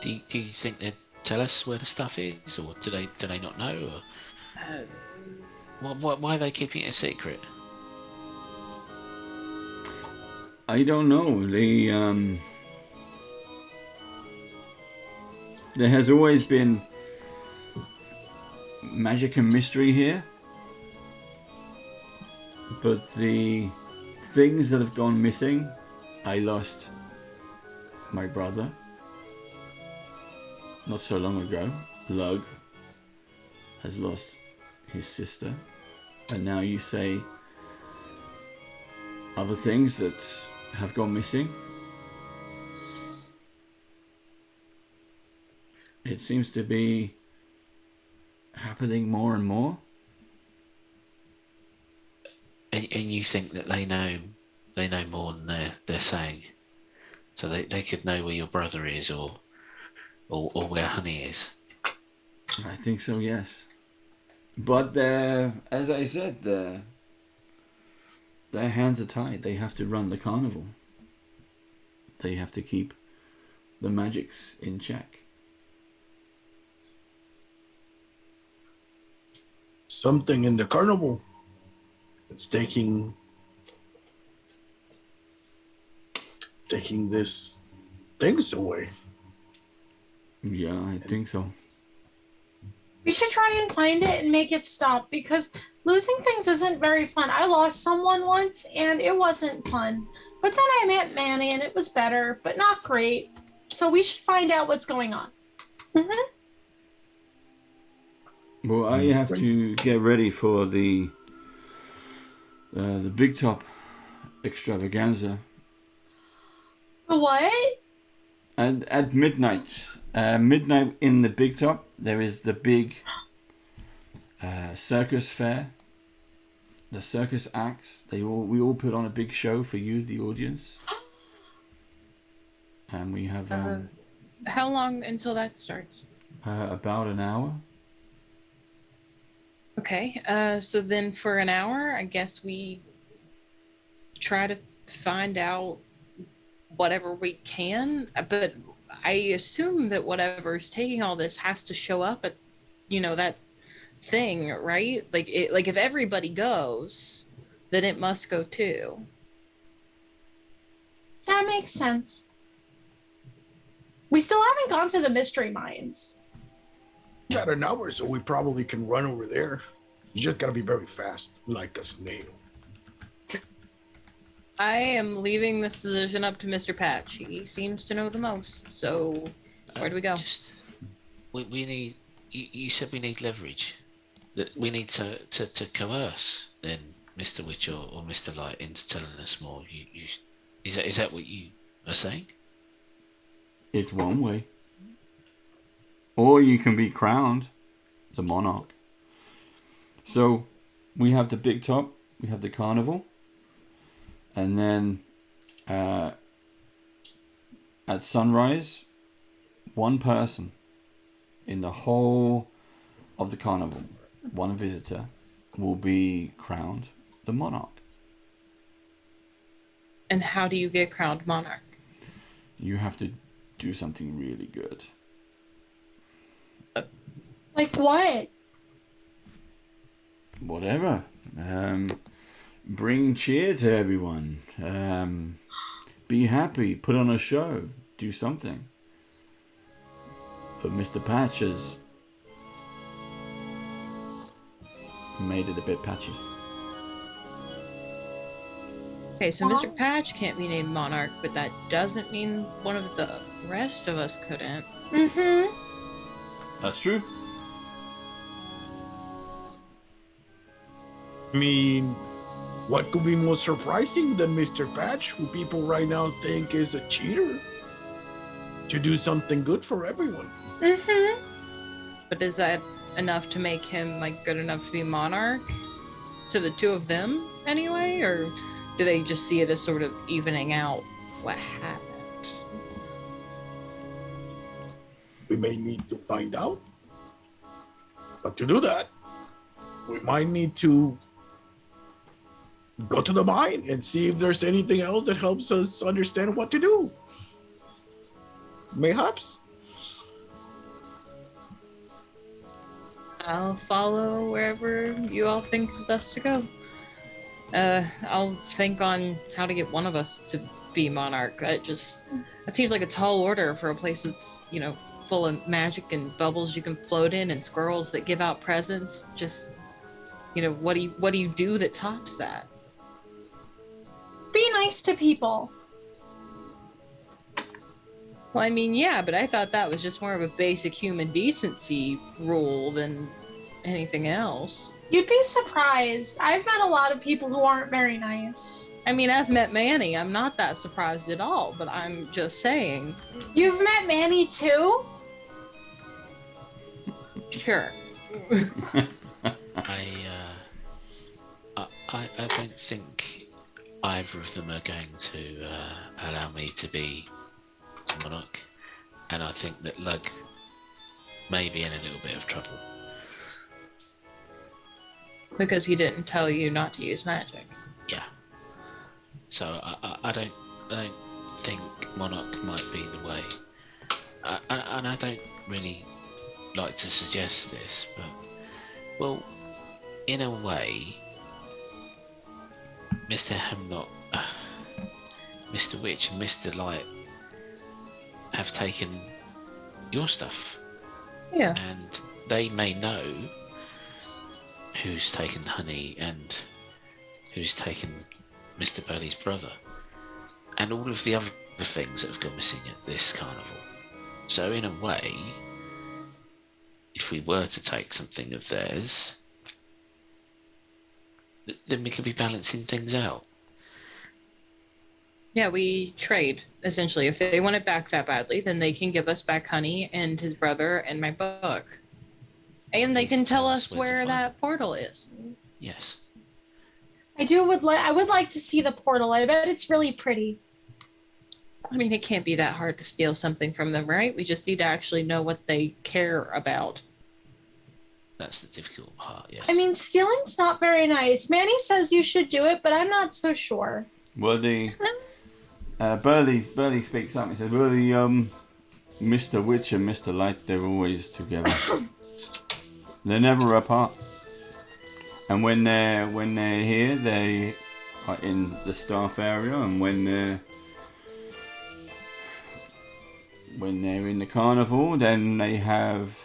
Do you think they'd tell us where the stuff is, or do they not know? Or why are they keeping it a secret? I don't know. There has always been magic and mystery here, but the things that have gone missing, I lost my brother not so long ago. Lug has lost his sister, and now you say other things that have gone missing. It seems to be happening more and more. And you think that they know more than they're saying, so they could know where your brother is, or where Honey is. I think so, yes. But as I said, their hands are tied. They have to run the carnival. They have to keep the magics in check. Something in the carnival. It's taking this things away. Yeah, I think so. We should try and find it and make it stop, because losing things isn't very fun. I lost someone once and it wasn't fun. But then I met Manny and it was better, but not great. So we should find out what's going on. Mm-hmm. Well, I have to get ready for the Big Top extravaganza. The what? And at midnight in the Big Top, there is the big circus fair. The circus acts. We all put on a big show for you, the audience. And we have How long until that starts? about an hour. Okay, so then for an hour, I guess we try to find out whatever we can, but I assume that whatever's taking all this has to show up at, that thing, right? Like if everybody goes, then it must go too. That makes sense. We still haven't gone to the mystery mines. Got an hour, so we probably can run over there. You just gotta be very fast, like a snail. I am leaving this decision up to Mr. Patch. He seems to know the most. So where do we go? We need. You said we need leverage. That we need to coerce then Mr. Witch or Mr. Light into telling us more. Is that what you are saying? It's one way. Or you can be crowned the monarch. So we have the Big Top, we have the carnival, and then at sunrise, one person in the whole of the carnival, one visitor, will be crowned the monarch. And how do you get crowned monarch? You have to do something really good. Like what? Whatever. Bring cheer to everyone. Be happy. Put on a show. Do something. But Mr. Patch has made it a bit patchy. Okay, so Mr. Patch can't be named Monarch, but that doesn't mean one of the rest of us couldn't. Mm-hmm. That's true. I mean, what could be more surprising than Mr. Patch, who people right now think is a cheater, to do something good for everyone? Mm-hmm. But is that enough to make him like good enough to be Monarch? To the two of them, anyway, or do they just see it as sort of evening out what happened? We may need to find out. But to do that, we might need to go to the mine and see if there's anything else that helps us understand what to do. Mayhaps. I'll follow wherever you all think is best to go. I'll think on how to get one of us to be Monarch. That seems like a tall order for a place that's, full of magic and bubbles you can float in and squirrels that give out presents. Just, what do you do that tops that? Be nice to people. Well, I mean, yeah, but I thought that was just more of a basic human decency rule than anything else. You'd be surprised. I've met a lot of people who aren't very nice. I mean, I've met Manny. I'm not that surprised at all, but I'm just saying. You've met Manny too? Sure. I don't think either of them are going to allow me to be Monarch, and I think that Lug may be in a little bit of trouble. Because he didn't tell you not to use magic. Yeah. So I don't think Monarch might be the way. And I don't really like to suggest this, but, well, in a way, Mr. Hemlock, Mr. Witch and Mr. Light have taken your stuff. Yeah. And they may know who's taken Honey and who's taken Mr. Burley's brother. And all of the other things that have gone missing at this carnival. So in a way, if we were to take something of theirs, then we could be balancing things out. Yeah, we trade, essentially. If they want it back that badly, then they can give us back Honey and his brother and my book. And they can tell us where that portal is. Yes. I would like to see the portal. I bet it's really pretty. I mean, it can't be that hard to steal something from them, right? We just need to actually know what they care about. That's the difficult part, yes. I mean, stealing's not very nice. Manny says you should do it, but I'm not so sure. Well, Burley speaks up. He says, "Well, Mr. Witch and Mr. Light, they're always together. They're never apart. And when they're here, they are in the staff area, and when they're in the carnival, then they have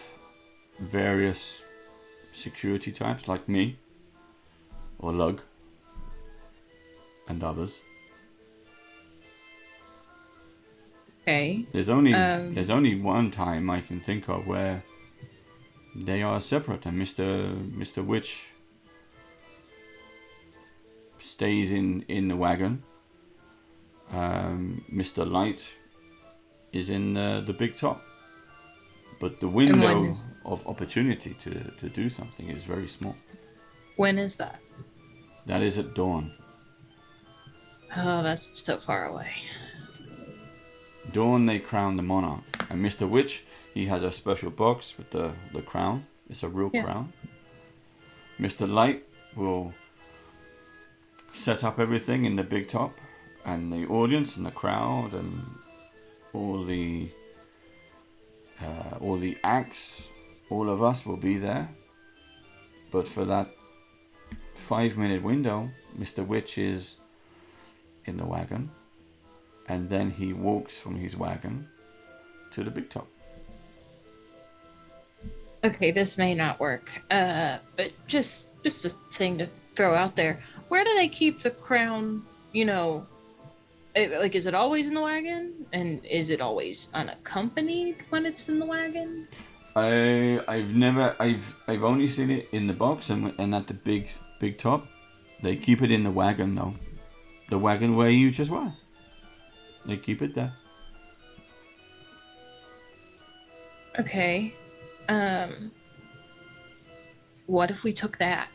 various security types like me or Lug and others. Okay. There's only one time I can think of where they are separate, and Mr. Witch stays in the wagon. Mr. Light is in the big top, but the window of opportunity to do something is very small. When is that? That is at dawn. Oh, that's so far away. Dawn, they crown the monarch, and Mr. Witch, he has a special box with the crown. It's a real crown. Mr. Light will set up everything in the big top, and the audience and the crowd and all the acts, all of us will be there. But for that 5-minute window, Mr. Witch is in the wagon. And then he walks from his wagon to the big top. Okay, this may not work. But just a thing to throw out there. Where do they keep the crown? You know, like, is it always in the wagon? And is it always unaccompanied when it's in the wagon? I've only seen it in the box and at the big top. They keep it in the wagon though. The wagon where you just were. They keep it there. Okay. What if we took that?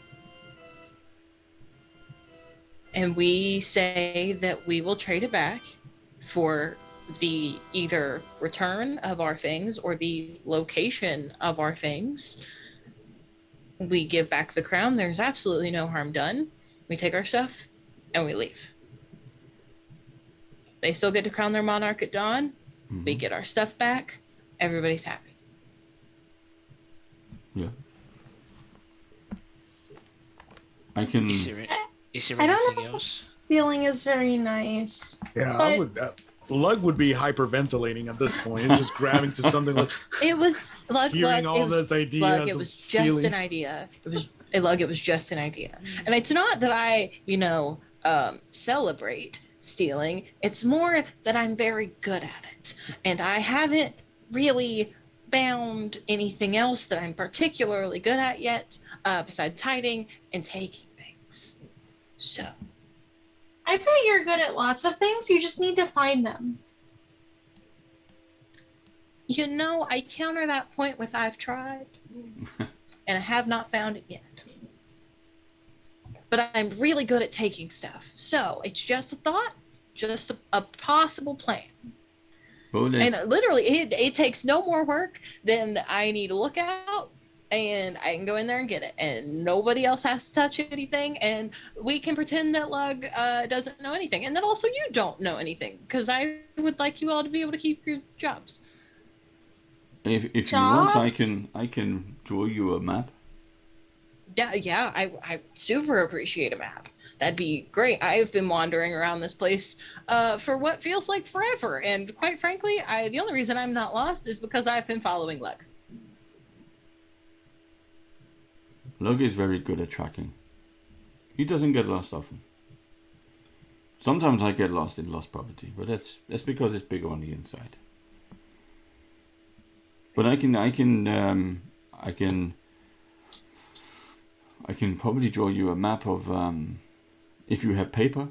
And we say that we will trade it back for the either return of our things or the location of our things. We give back the crown. There's absolutely no harm done. We take our stuff and we leave. They still get to crown their monarch at dawn. Mm-hmm. We get our stuff back. Everybody's happy. Yeah. I can. Is there I don't anything know. else? This feeling is very nice. Yeah, But- I would. Lug would be hyperventilating at this point. It's just grabbing to something like It was hearing all this ideas. It was just an idea. It was just an idea. And it's not that I, celebrate stealing. It's more that I'm very good at it. And I haven't really found anything else that I'm particularly good at yet, besides hiding and taking things. So, I bet you're good at lots of things. You just need to find them. I counter that point with I've tried, and I have not found it yet. But I'm really good at taking stuff. So it's just a thought, just a possible plan. Bonus. And literally, it takes no more work than I need to look out, and I can go in there and get it. And nobody else has to touch anything, and we can pretend that Lug doesn't know anything. And then also you don't know anything, because I would like you all to be able to keep your jobs. If you want, I Jobs? can draw you a map. Yeah, I super appreciate a map. That'd be great. I've been wandering around this place for what feels like forever. And quite frankly, the only reason I'm not lost is because I've been following Lug. Lug is very good at tracking. He doesn't get lost often. Sometimes I get lost in lost property, but that's because it's bigger on the inside. But I can probably draw you a map of if you have paper.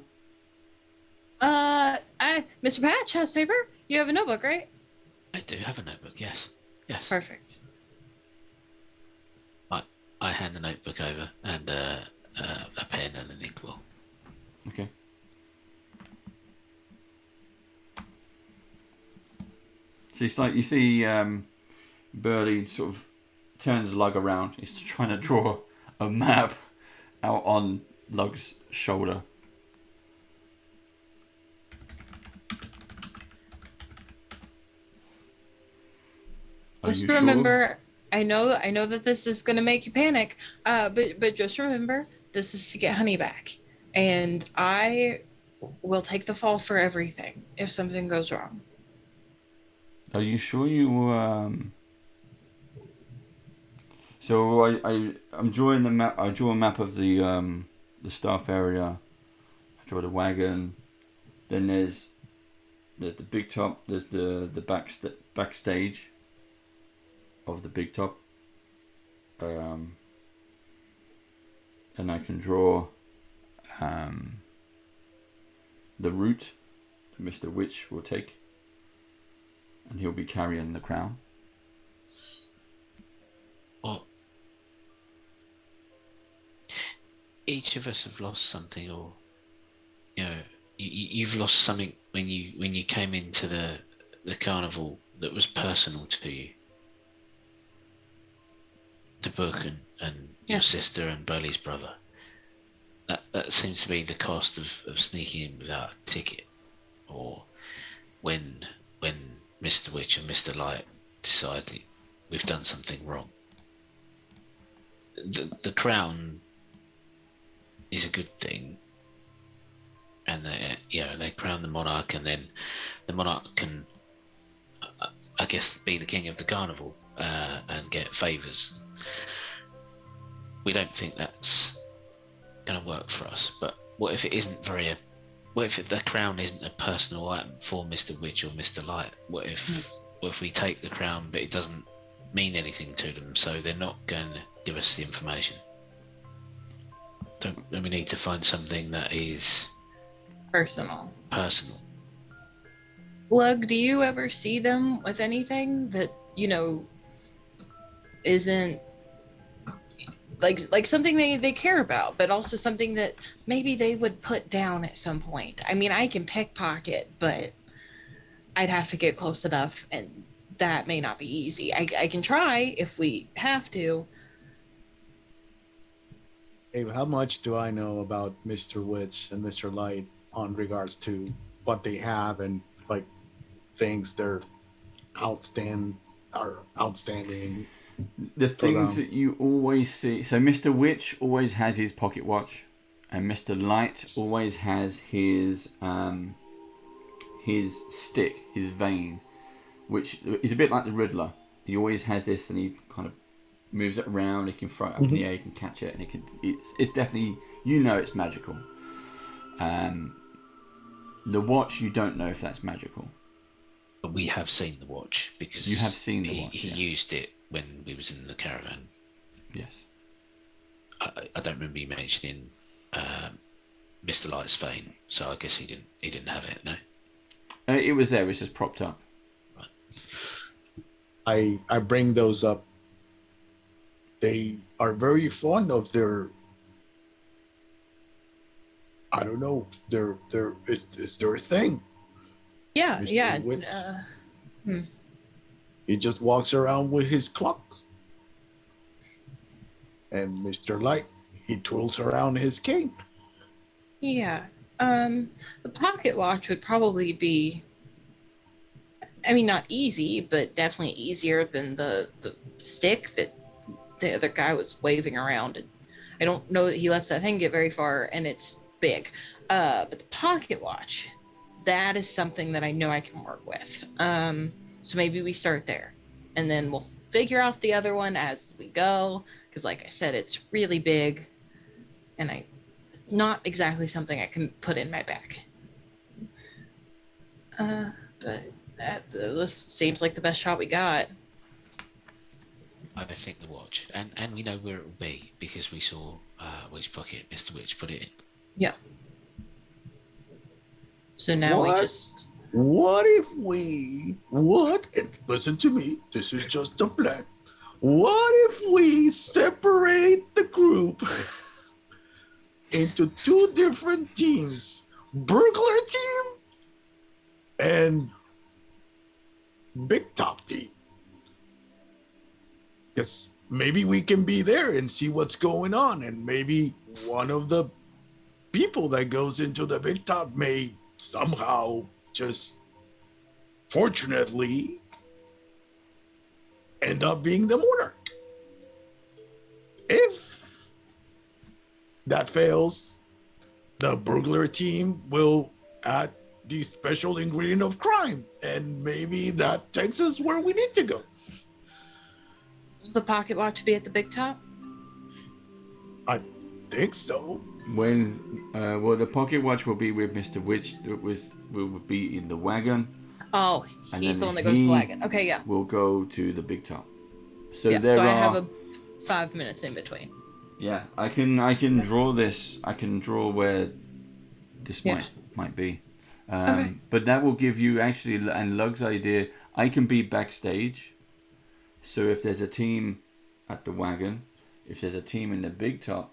Mr. Patch has paper. You have a notebook, right? I do have a notebook, yes. Yes. Perfect. I hand the notebook over and a pen and an inkwell. Okay. So it's like you see Burley sort of turns Lug around. He's trying to draw a map out on Lug's shoulder. Are Just you sure? remember, I know that this is gonna make you panic, but just remember, this is to get Honey back, and I will take the fall for everything if something goes wrong. Are you sure you So I'm drawing the map. I draw a map of the staff area. I draw the wagon. Then there's the big top. There's the backstage of the big top. And I can draw the route that Mr. Witch will take, and he'll be carrying the crown. Well, each of us have lost something, or you've lost something when you came into the carnival that was personal to you. The book and your sister and Burley's brother. That seems to be the cost of sneaking in without a ticket, or when Mr. Witch and Mr. Light decide that we've done something wrong. the crown is a good thing, and they crown the monarch, and then the monarch can, I guess, be the king of the carnival and get favours. We don't think that's going to work for us, but what if it isn't what if the crown isn't a personal item for Mr. Witch or Mr. Light? What if we take the crown but it doesn't mean anything to them, so they're not going to give us the information? Don't we need to find something that is Personal. Lug, do you ever see them with anything that, isn't like something they care about, but also something that maybe they would put down at some point? I mean, I can pickpocket, but I'd have to get close enough, and that may not be easy. I can try if we have to. Hey, how much do I know about Mr. Witch and Mr. Light on regards to what they have and like things they're outstanding? The things that you always see. So Mr. Witch always has his pocket watch, and Mr. Light always has his stick, his vein, which is a bit like the Riddler. He always has this, and he kind of moves it around. He can throw it up in the air. He can catch it, and it's definitely, it's magical. The watch, you don't know if that's magical. But we have seen the watch, because you have seen the watch. He used it when we was in the caravan. Yes. I don't remember you mentioning Mr. Light's vein, so I guess he didn't have it. No. It was there. It was just propped up. Right. I bring those up. They are very fond of their. I don't know. It's their thing. Yeah, Mr. yeah. Witch. He just walks around with his clock. And Mr. Light, he twirls around his cane. Yeah. The pocket watch would probably be, I mean, not easy, but definitely easier than the stick that the other guy was waving around. And I don't know that he lets that thing get very far, and it's big. But the pocket watch, that is something that I know I can work with. So maybe we start there, and then we'll figure out the other one as we go. Because like I said, it's really big, and not exactly something I can put in my bag. But this seems like the best shot we got. I think the watch, and we know where it will be because we saw which pocket Mr. Witch put it in. Yeah. So now we just. What if we? And listen to me. This is just a plan. What if we separate the group into two different teams? Burglar team and Big Top team. Because maybe we can be there and see what's going on, and maybe one of the people that goes into the Big Top may somehow just fortunately end up being the monarch. If that fails, the burglar team will add the special ingredient of crime, and maybe that takes us where we need to go. Will the pocket watch be at the Big Top? I think so. The pocket watch will be with Mr. Witch. Will be in the wagon. Oh, he's the one that goes to the wagon. Okay, yeah. We'll go to the Big Top. So yeah, there so I are. have 5 minutes in between. Yeah, I can draw this. I can draw where this might be. Okay. But that will give you actually, and Lug's idea. I can be backstage. So if there's a team at the wagon, if there's a team in the Big Top,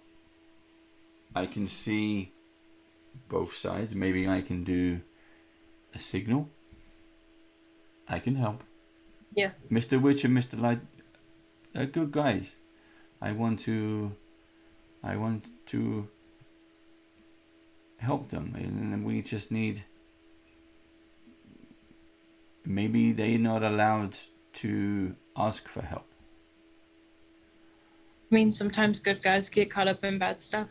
I can see both sides. Maybe I can do a signal. I can help. Yeah. Mr. Witch and Mr. Light are good guys. I want to help them, and we just need. Maybe they're not allowed to ask for help. mean, sometimes good guys get caught up in bad stuff.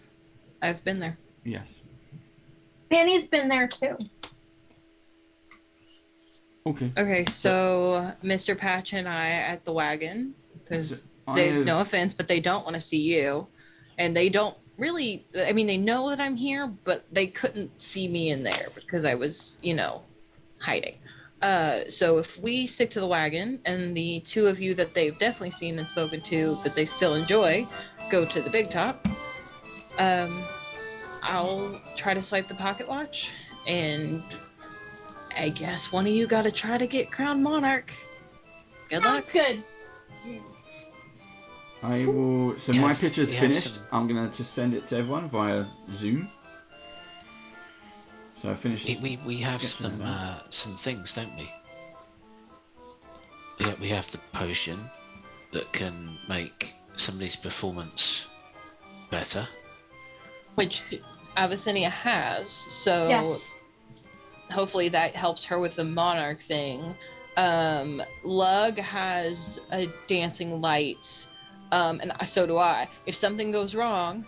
I've been there. Yes. Danny's been there too. Okay. Okay, so Mr. Patch and I at the wagon, because no offense, but they don't want to see you. And they don't really, I mean, they know that I'm here, but they couldn't see me in there because I was, hiding. So if we stick to the wagon and the two of you that they've definitely seen and spoken to that they still enjoy go to the big top, I'll try to swipe the pocket watch, and I guess one of you got to try to get crowned monarch. Good luck. Sounds good. I will. So Yeah, my picture's we have finished. some- I'm gonna just send it to everyone via Zoom. So I finished. We have sketching it out. some things, don't we? Yeah, we have the potion that can make somebody's performance better. Which Avicennia has, so Yes. hopefully that helps her with the monarch thing. Lug has a dancing light, and so do I. If something goes wrong,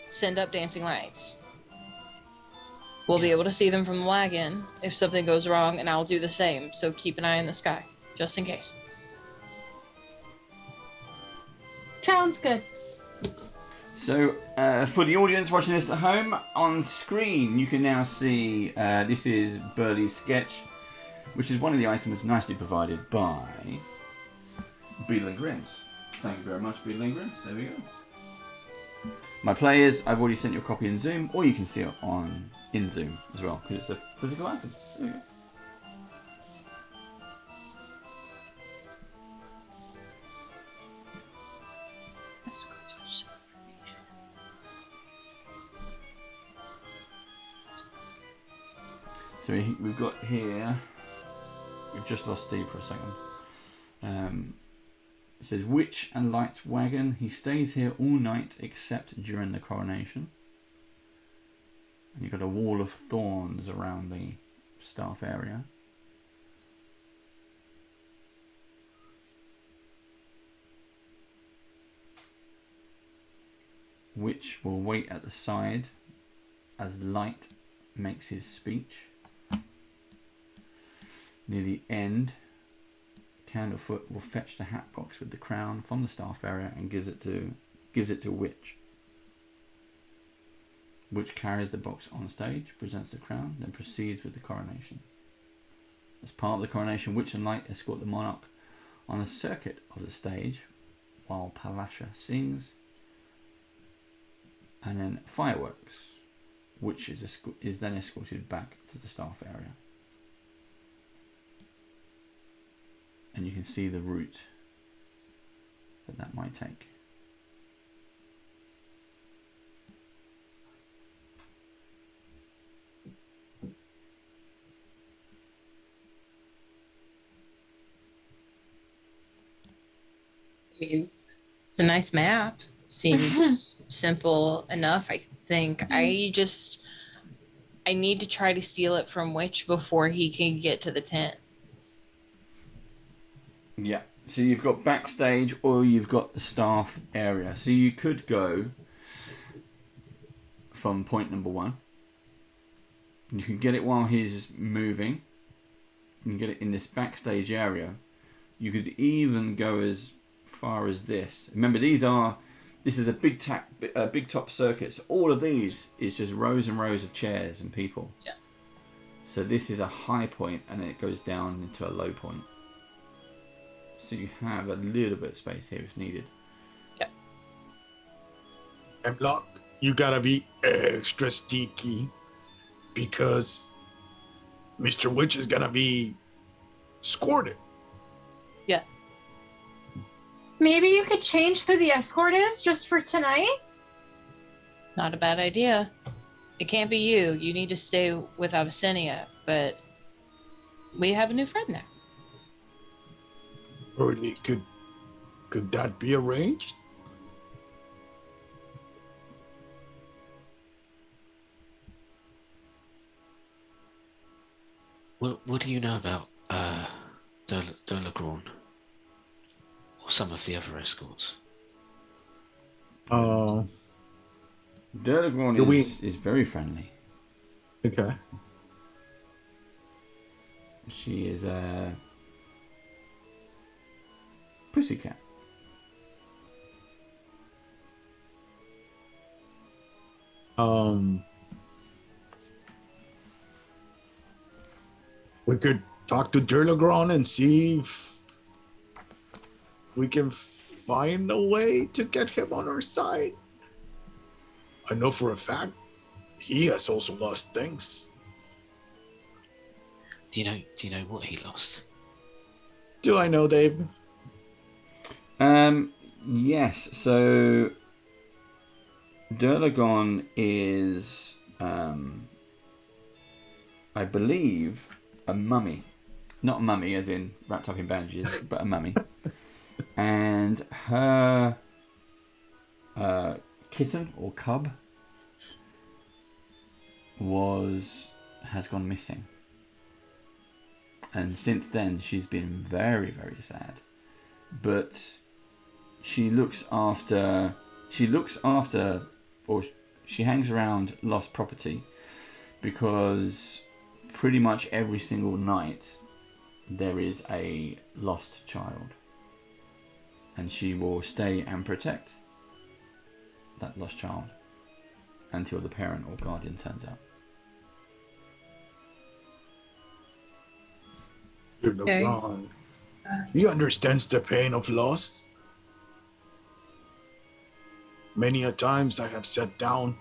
send up dancing lights. We'll be able to see them from the wagon if something goes wrong, and I'll do the same. So keep an eye in the sky, just in case. Sounds good. So for the audience watching this at home, on screen you can now see this is Burley's sketch, which is one of the items nicely provided by Beadle & Grins. Thank you very much, Beadle & Grins. There we go. My players, I've already sent you a copy in Zoom, or you can see it in Zoom as well, because it's a physical item. There you go. So we've got here, we've just lost Steve for a second. It says, Witch and Light's wagon. He stays here all night except during the coronation. And you've got a wall of thorns around the staff area. Witch will wait at the side as Light makes his speech. Near the end, Candlefoot will fetch the hat box with the crown from the staff area and gives it to Witch. Witch carries the box on stage, presents the crown, then proceeds with the coronation. As part of the coronation, Witch and Light escort the monarch on a circuit of the stage while Palasha sings, and then fireworks. Witch is then escorted back to the staff area. And you can see the route that might take. I mean, it's a nice map. Seems simple enough, I think. I need to try to steal it from Witch before he can get to the tent. Yeah, so you've got backstage or you've got the staff area. So you could go from point number 1. You can get it while he's moving. You can get it in this backstage area. You could even go as far as this. Remember, this is a big top circuit. So all of these is just rows and rows of chairs and people. Yeah. So this is a high point and then it goes down into a low point. So you have a little bit of space here if needed. Yeah. And Block, you gotta be extra sneaky because Mr. Witch is gonna be escorted. Yeah. Maybe you could change who the escort is just for tonight? Not a bad idea. It can't be you. You need to stay with Avicennia, but we have a new friend now. Or could that be arranged? What do you know about Delagon or some of the other escorts? Uh, Delagon Do we- is very friendly. okay. She is a pussycat. We could talk to Delagon and see if we can find a way to get him on our side. I know for a fact he has also lost things. Do you know what he lost? Do I know, Dave? Yes. So Delagon is, I believe, a mummy. Not a mummy as in wrapped up in bandages, but a mummy. And her kitten or cub has gone missing. And since then, she's been very, very sad. But she hangs around lost property because pretty much every single night there is a lost child. And she will stay and protect that lost child until the parent or guardian turns up. Delagon. He understands the pain of loss. Many a times I have sat down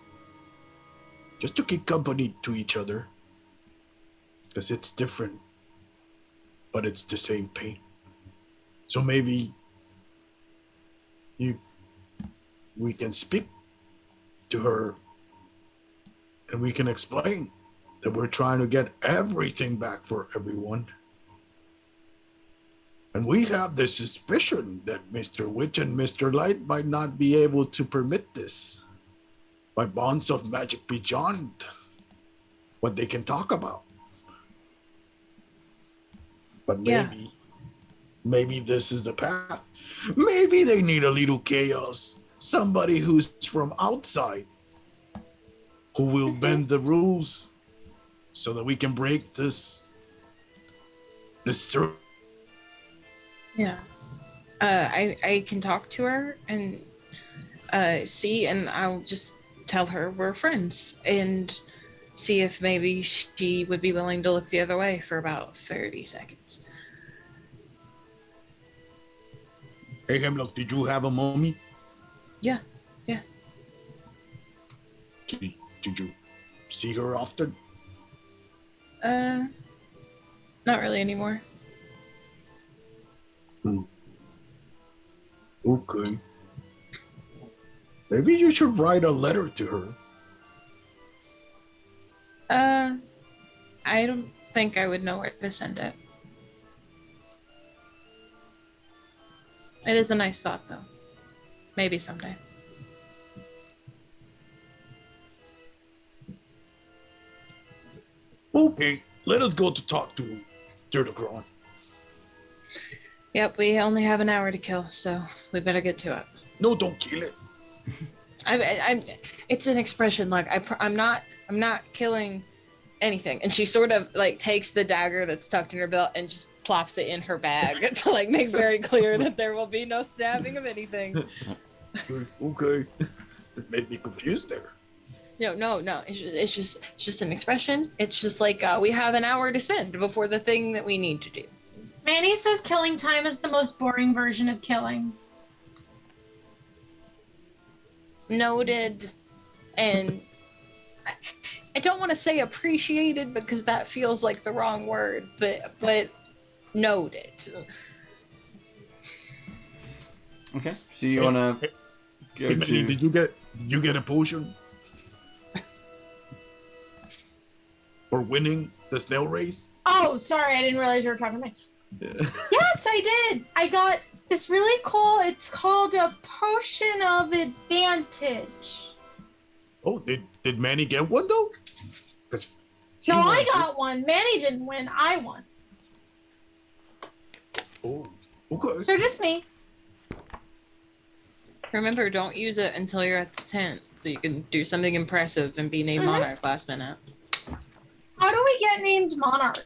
just to keep company to each other. Because it's different, but it's the same pain. So maybe we can speak to her and we can explain that we're trying to get everything back for everyone. And we have the suspicion that Mr. Witch and Mr. Light might not be able to permit this by bonds of magic beyond what they can talk about. But maybe this is the path. Maybe they need a little chaos. Somebody who's from outside who will bend the rules so that we can break this circle. Yeah. I can talk to her and see, and I'll just tell her we're friends and see if maybe she would be willing to look the other way for about 30 seconds. Hey, Hemlock, did you have a mummy? Yeah. Did you see her often? Not really anymore. Okay. Maybe you should write a letter to her. I don't think I would know where to send it. It is a nice thought, though. Maybe someday. Okay, let us go to talk to Delagon. Yep, we only have an hour to kill, so we better get to it. No, don't kill it. It's an expression. Like I'm not killing anything. And she sort of like takes the dagger that's tucked in her belt and just plops it in her bag to like make very clear that there will be no stabbing of anything. Okay, it made me confused there. No. It's just an expression. It's just like we have an hour to spend before the thing that we need to do. Manny says killing time is the most boring version of killing. Noted. And I don't want to say appreciated because that feels like the wrong word, but noted. Okay, so you wanna go Hey, to? Manny, did you get a potion for winning the snail race? Oh, sorry, I didn't realize you were talking to me. Yes, I did. I got this really cool. It's called a potion of advantage. Oh, did Manny get one though? 'Cause he No, I won. got one. Manny didn't win. I won. Oh, okay. So just me. Remember, don't use it until you're at the tent, so you can do something impressive and be named Monarch last minute. How do we get named Monarch?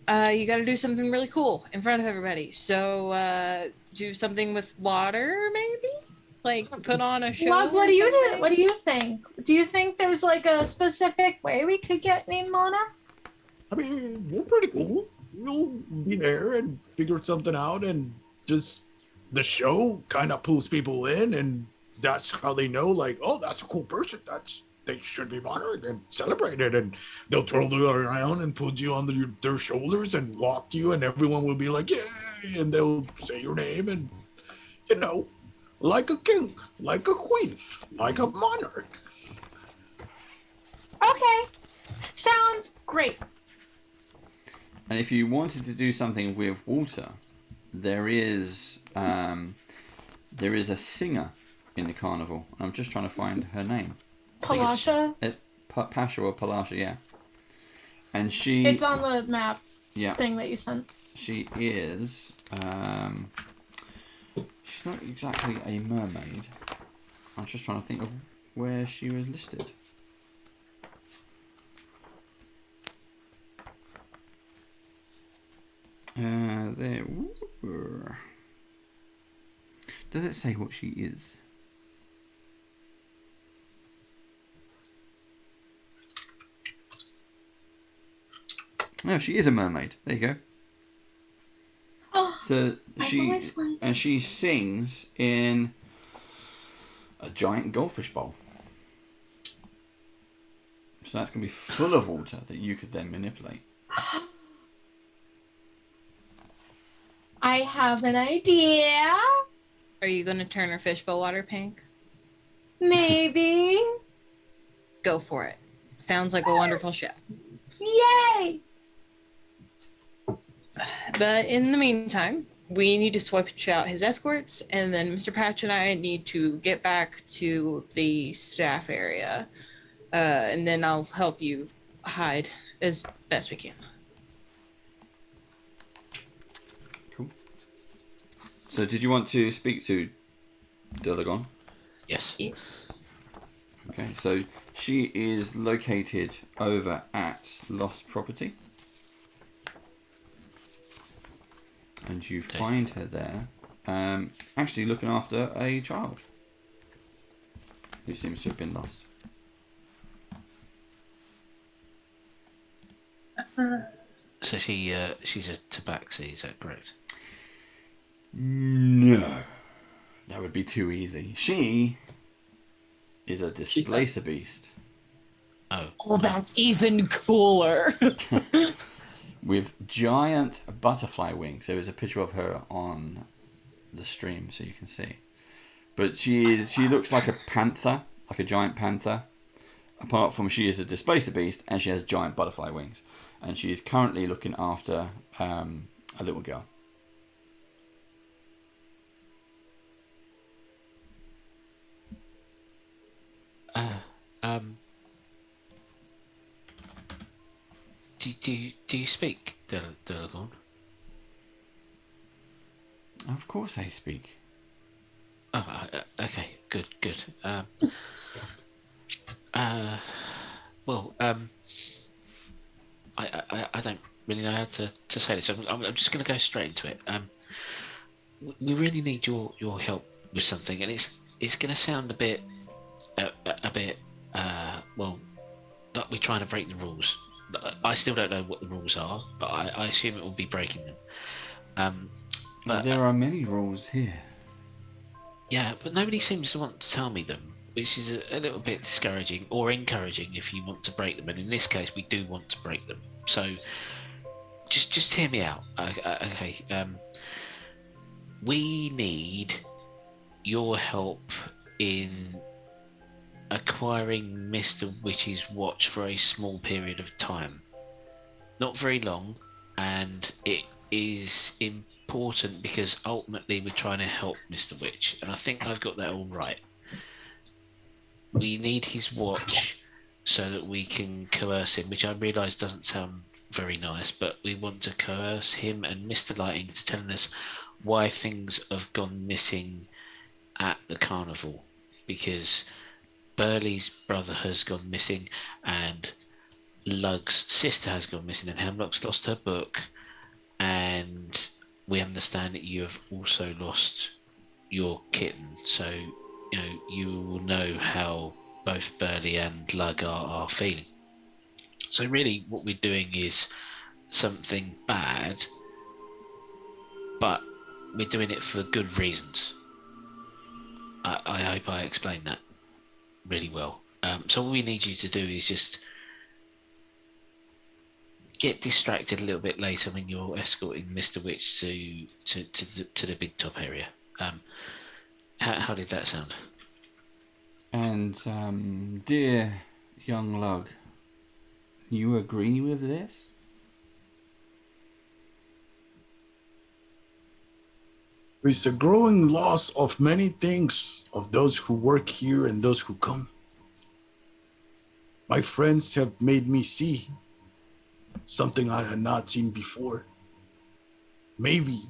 You got to do something really cool in front of everybody. So, do something with water, maybe? Like put on a show. Love, what do you do? What do you think? Do you think there's like a specific way we could get named Monarch? I mean, we're pretty cool. We'll be there and figure something out, and just the show kind of pulls people in, and that's how they know, like, oh, that's a cool person. They should be honored and celebrated, and they'll twirl you around and put you on their shoulders and walk you, and everyone will be like, yay, and they'll say your name, and, you know, like a king, like a queen, like a monarch. Okay. Sounds great. And if you wanted to do something with water, there is a singer in the carnival. I'm just trying to find her name. Palasha? It's Pasha or Palasha, yeah. And she... It's on the map yeah, thing that you sent. she is... she's not exactly a mermaid. I'm just trying to think of where she was listed. There. Ooh. Does it say what she is? No, she is a mermaid. There you go. Oh, So I've always wanted- she sings in a giant goldfish bowl. So that's going to be full of water that you could then manipulate. I have an idea. Are you going to turn her fishbowl water pink? Maybe. Go for it. Sounds like a wonderful show. Yay! But in the meantime, we need to switch out his escorts, and then Mr. Patch and I need to get back to the staff area. And then I'll help you hide as best we can. Cool. So did you want to speak to Delagon? Yes. Yes. Okay, so she is located over at Lost Property. And you find her there, actually looking after a child who seems to have been lost. So she's a tabaxi, is that correct? No, that would be too easy. She is a displacer beast Oh. Oh, that's even cooler. with giant butterfly wings. There is a picture of her on the stream, so you can see. But she looks like a panther, like a giant panther. Apart from she is a displacer beast, and she has giant butterfly wings, and she is currently looking after a little girl. Do you speak Delagon? Of course, I speak. Oh, okay, good. Well, I don't really know how to say this. I'm just going to go straight into it. We really need your help with something, and it's going to sound a bit well, like we're trying to break the rules. I still don't know what the rules are, but I assume it will be breaking them. But there are many rules here. Yeah, but nobody seems to want to tell me them, which is a little bit discouraging or encouraging if you want to break them. And in this case, we do want to break them. So just hear me out. Okay. We need your help in acquiring Mr. Witch's watch for a small period of time. Not very long, and it is important because ultimately we're trying to help Mr. Witch, and I think I've got that all right. We need his watch so that we can coerce him, which I realise doesn't sound very nice, but we want to coerce him and Mr. Lighting into telling us why things have gone missing at the carnival because Burley's brother has gone missing and Lug's sister has gone missing and Hemlock's lost her book, and we understand that you have also lost your kitten, so you will know how both Burley and Lug are feeling. So really what we're doing is something bad, but we're doing it for good reasons. I hope I explained that really well. So all we need you to do is just get distracted a little bit later when you're escorting Mr. Witch to the Big Top area. How did that sound? And dear young Lug, you agree with this? There's the growing loss of many things of those who work here and those who come. My friends have made me see something I had not seen before. Maybe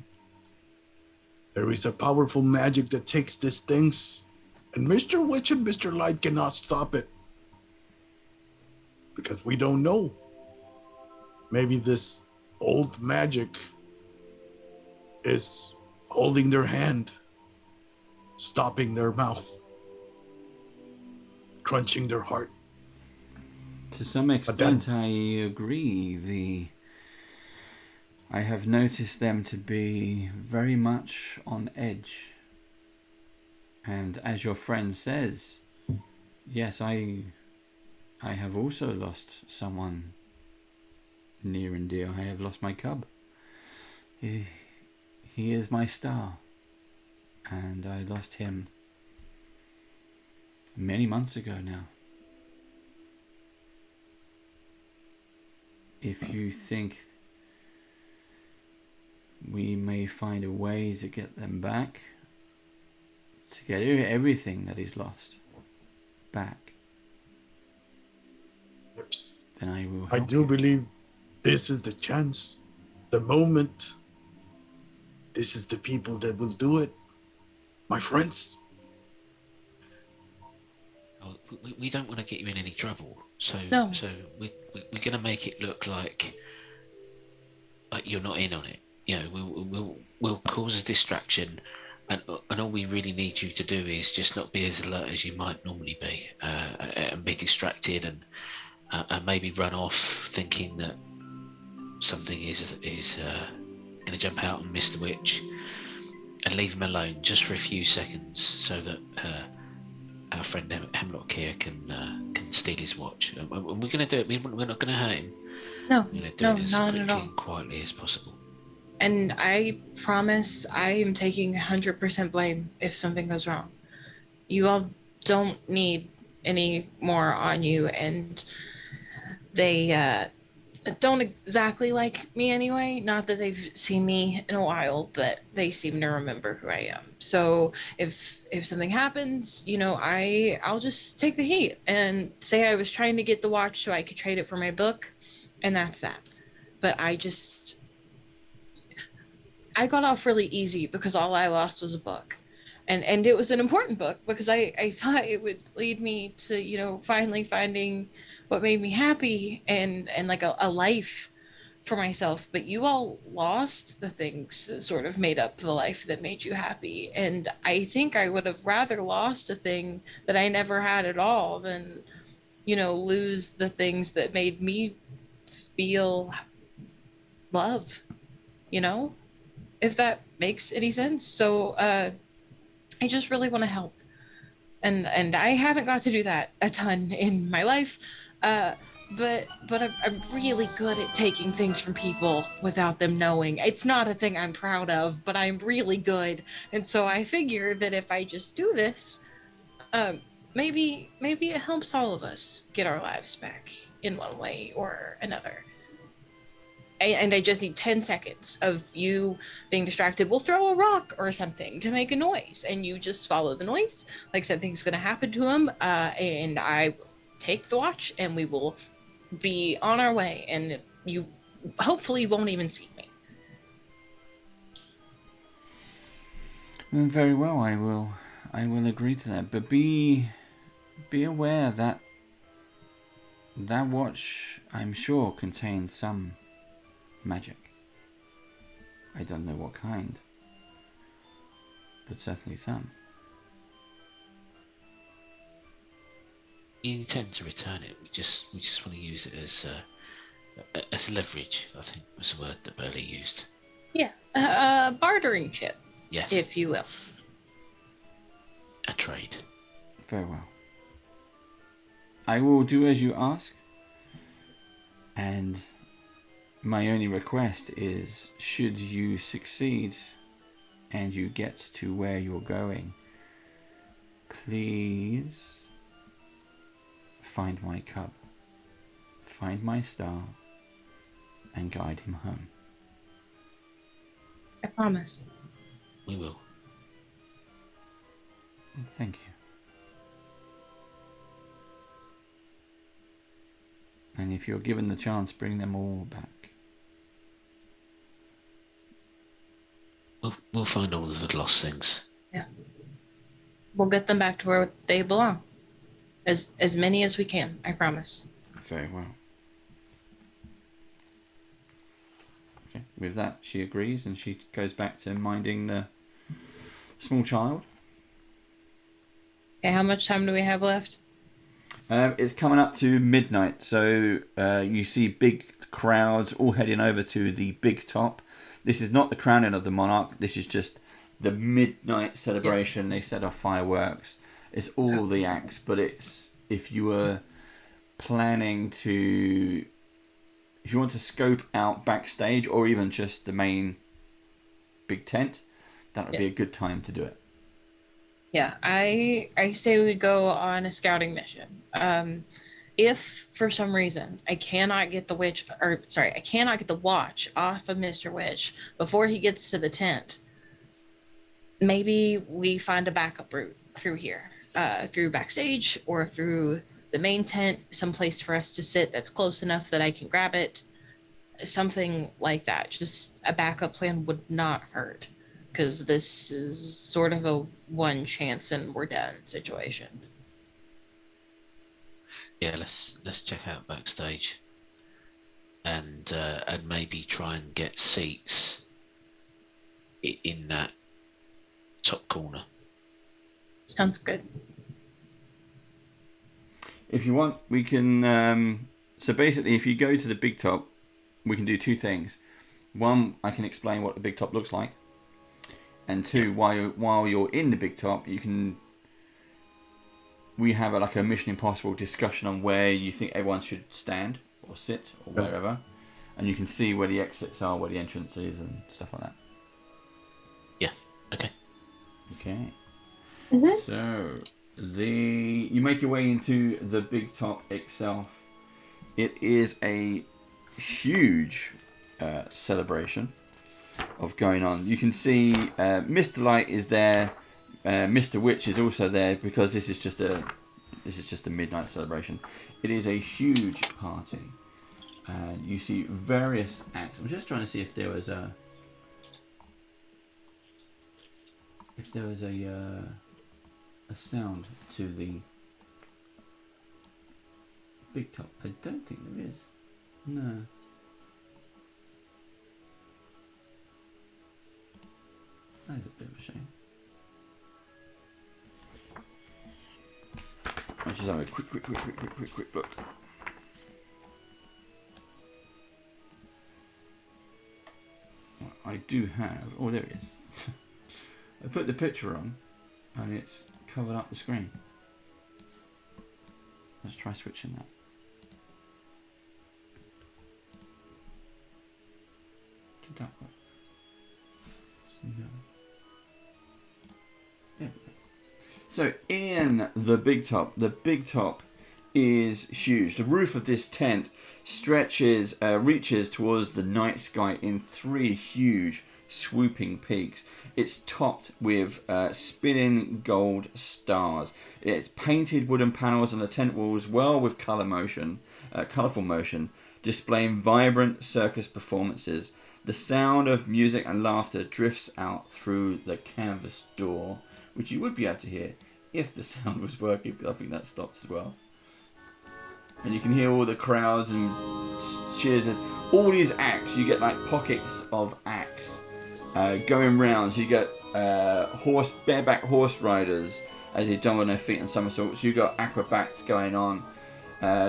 there is a powerful magic that takes these things, and Mr. Witch and Mr. Light cannot stop it. Because we don't know. Maybe this old magic is holding their hand, stopping their mouth, crunching their heart. To some extent, I agree. I have noticed them to be very much on edge. And as your friend says, yes, I have also lost someone near and dear. I have lost my cub. He is my star. And I lost him many months ago now. If you think we may find a way to get them back, to get everything that is lost back, then I will help I do you. believe this is the chance, the moment. This is the people that will do it. My friends. Oh, we don't want to get you in any trouble, so No. we're going to make it look like you're not in on it. We'll cause a distraction, and all we really need you to do is just not be as alert as you might normally be, and be distracted, and maybe run off thinking that something is going to jump out and miss the witch, and leave him alone just for a few seconds so that our friend Hemlock here can steal his watch. And we're going to do it. We're not going to hurt him. No, We're going to do no, it as not quickly at all. and quietly as possible. And I promise I am taking 100% blame if something goes wrong. You all don't need any more on you, and they don't exactly like me anyway. Not that they've seen me in a while, but they seem to remember who I am. So if something happens, I'll just take the heat and say I was trying to get the watch so I could trade it for my book, and that's that. But I got off really easy because all I lost was a book. And it was an important book because I thought it would lead me to, finally finding what made me happy and like a life for myself. But you all lost the things that sort of made up the life that made you happy. And I think I would have rather lost a thing that I never had at all than, lose the things that made me feel love, if that makes any sense. So I just really want to help, and I haven't got to do that a ton in my life, but I'm really good at taking things from people without them knowing. It's not a thing I'm proud of, but I'm really good, and so I figure that if I just do this, maybe it helps all of us get our lives back in one way or another. And I just need 10 seconds of you being distracted. We'll throw a rock or something to make a noise, and you just follow the noise, like something's going to happen to him, and I will take the watch, and we will be on our way, and you hopefully won't even see me. Very well, I will I will agree to that, but be aware that that watch, I'm sure, contains some magic. I don't know what kind, but certainly some. You intend to return it. We just want to use it as leverage. I think was the word that Burley used. Yeah, bartering chip, Yes, if you will. a trade. Very well. I will do as you ask, and my only request is, should you succeed and you get to where you're going, please find my cub, find my star, and guide him home. I promise. We will. Thank you. And if you're given the chance, bring them all back. We'll find all of the lost things. Yeah. We'll get them back to where they belong. As many as we can, I promise. Very well. Okay. With that, she agrees and she goes back to minding the small child. Okay, how much time do we have left? It's coming up to midnight, so you see big crowds all heading over to the big top. This is not the crowning of the monarch. This is just the midnight celebration. They set off fireworks. It's all the acts, but it's, if you were planning to, if you want to scope out backstage or even just the main big tent, that would be a good time to do it. Yeah, I say we go on a scouting mission. If for some reason I cannot get the I cannot get the watch off of Mr. Witch before he gets to the tent, maybe we find a backup route through here, through backstage or through the main tent, someplace for us to sit that's close enough that I can grab it. Something like that. Just a backup plan would not hurt, because this is sort of a one chance and we're done situation. Yeah, let's check out backstage, and maybe try and get seats in that top corner. Sounds good. If you want, we can. So basically, if you go to the big top, we can do two things. One, I can explain what the big top looks like, and two, while you're in the big top, you can. We have like a Mission Impossible discussion on where you think everyone should stand or sit or wherever, and you can see where the exits are, where the entrance is, and stuff like that. Yeah. Okay. Okay. Mhm. So you make your way into the big top itself. It is a huge celebration of going on. You can see Mr. Light is there. Mr. Witch is also there because this is just a midnight celebration. It is a huge party. You see various acts. I'm just trying to see if there was a sound to the big top. I don't think there is. No. That is a bit of a shame. I'll just have a quick look. Well, I do have. Oh, there it is. I put the picture on, and it's covered up the screen. Let's try switching that. Did that work? No. There we go. So in the big top is huge. The roof of this tent reaches towards the night sky in three huge swooping peaks. It's topped with spinning gold stars. It's painted wooden panels on the tent walls, well with colourful motion, displaying vibrant circus performances. The sound of music and laughter drifts out through the canvas door, which you would be able to hear if the sound was working, because I think that stops as well. And you can hear all the crowds and cheers. There's all these acts. You get like pockets of acts going round. So you get bareback horse riders as they jump on their feet and somersaults. You've got acrobats going on.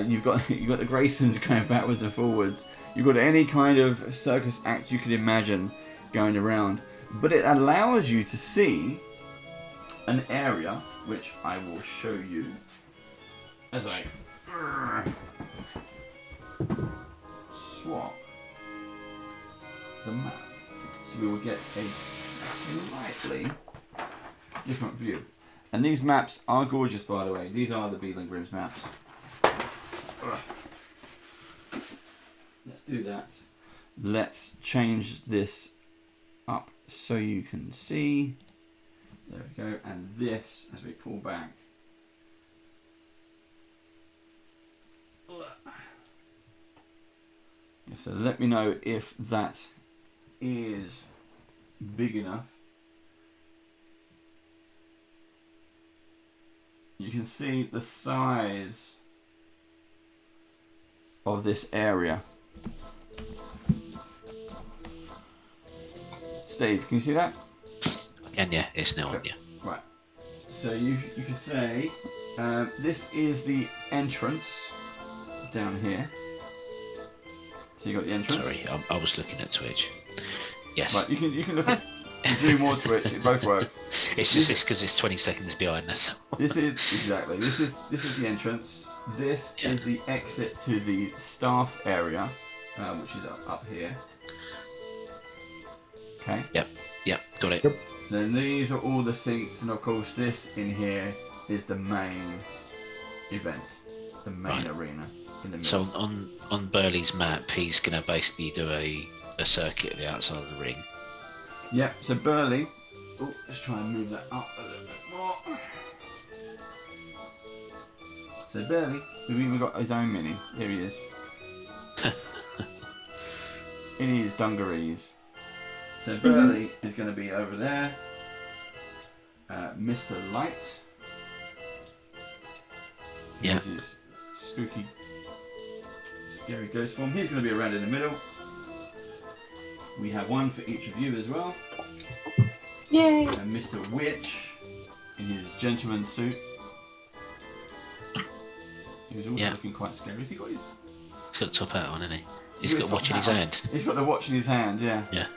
You've got the Graysons going backwards and forwards. You've got any kind of circus act you could imagine going around. But it allows you to see an area, which I will show you as I swap the map. So we will get a slightly different view. And these maps are gorgeous, by the way. These are the Beadling Grimm's maps. Let's do that. Let's change this up so you can see. There we go. And this, as we pull back. So let me know if that is big enough. You can see the size of this area. Steve, can you see that? I can, yeah. It's now on, yeah. Right. So you can say this is the entrance down here. So you got the entrance. Sorry, I was looking at Twitch. Yes. Right, you can look at Zoom or Twitch. It both works. It's just because it's 20 seconds behind us. This is exactly. This is the entrance. This is the exit to the staff area, which is up here. Okay. Yep, got it. Yep. Then these are all the seats, and of course this in here is the main event, the main arena in the middle. So on Burley's map, he's going to basically do a circuit at the outside of the ring. Yep. So Burley. Oh, let's try and move that up a little bit more. So Burley, we've even got his own mini. Here he is. In his dungarees. So Burley is going to be over there. Mr. Light. Yeah. Here's his spooky, scary ghost form. He's going to be around in the middle. We have one for each of you as well. Yay! And Mr. Witch in his gentleman's suit. He's also looking quite scary. Has he got his... He's got the top hat on, hasn't he? He's got a watch in his hand. He's got the watch in his hand, yeah. Yeah.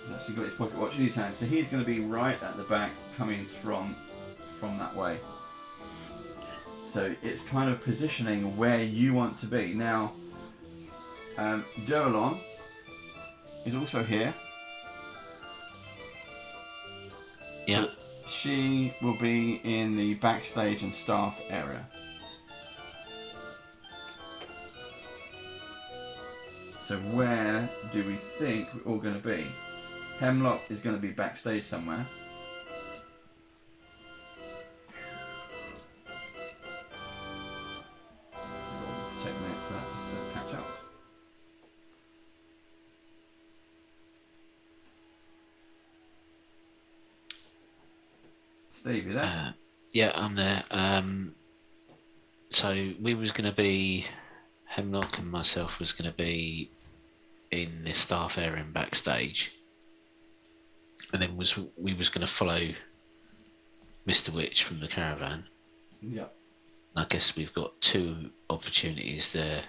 He's actually got his pocket watch in his hand. So he's going to be right at the back, coming from that way. So it's kind of positioning where you want to be. Now, Delagon is also here. Yeah. But she will be in the backstage and staff area. So where do we think we're all going to be? Hemlock is going to be backstage somewhere. Take a minute for that to catch up. Steve, you there? Yeah, I'm there. So we was going to be... Hemlock and myself was going to be in the staff area and backstage. And then we was going to follow Mr. Witch from the caravan. Yep. I guess we've got two opportunities there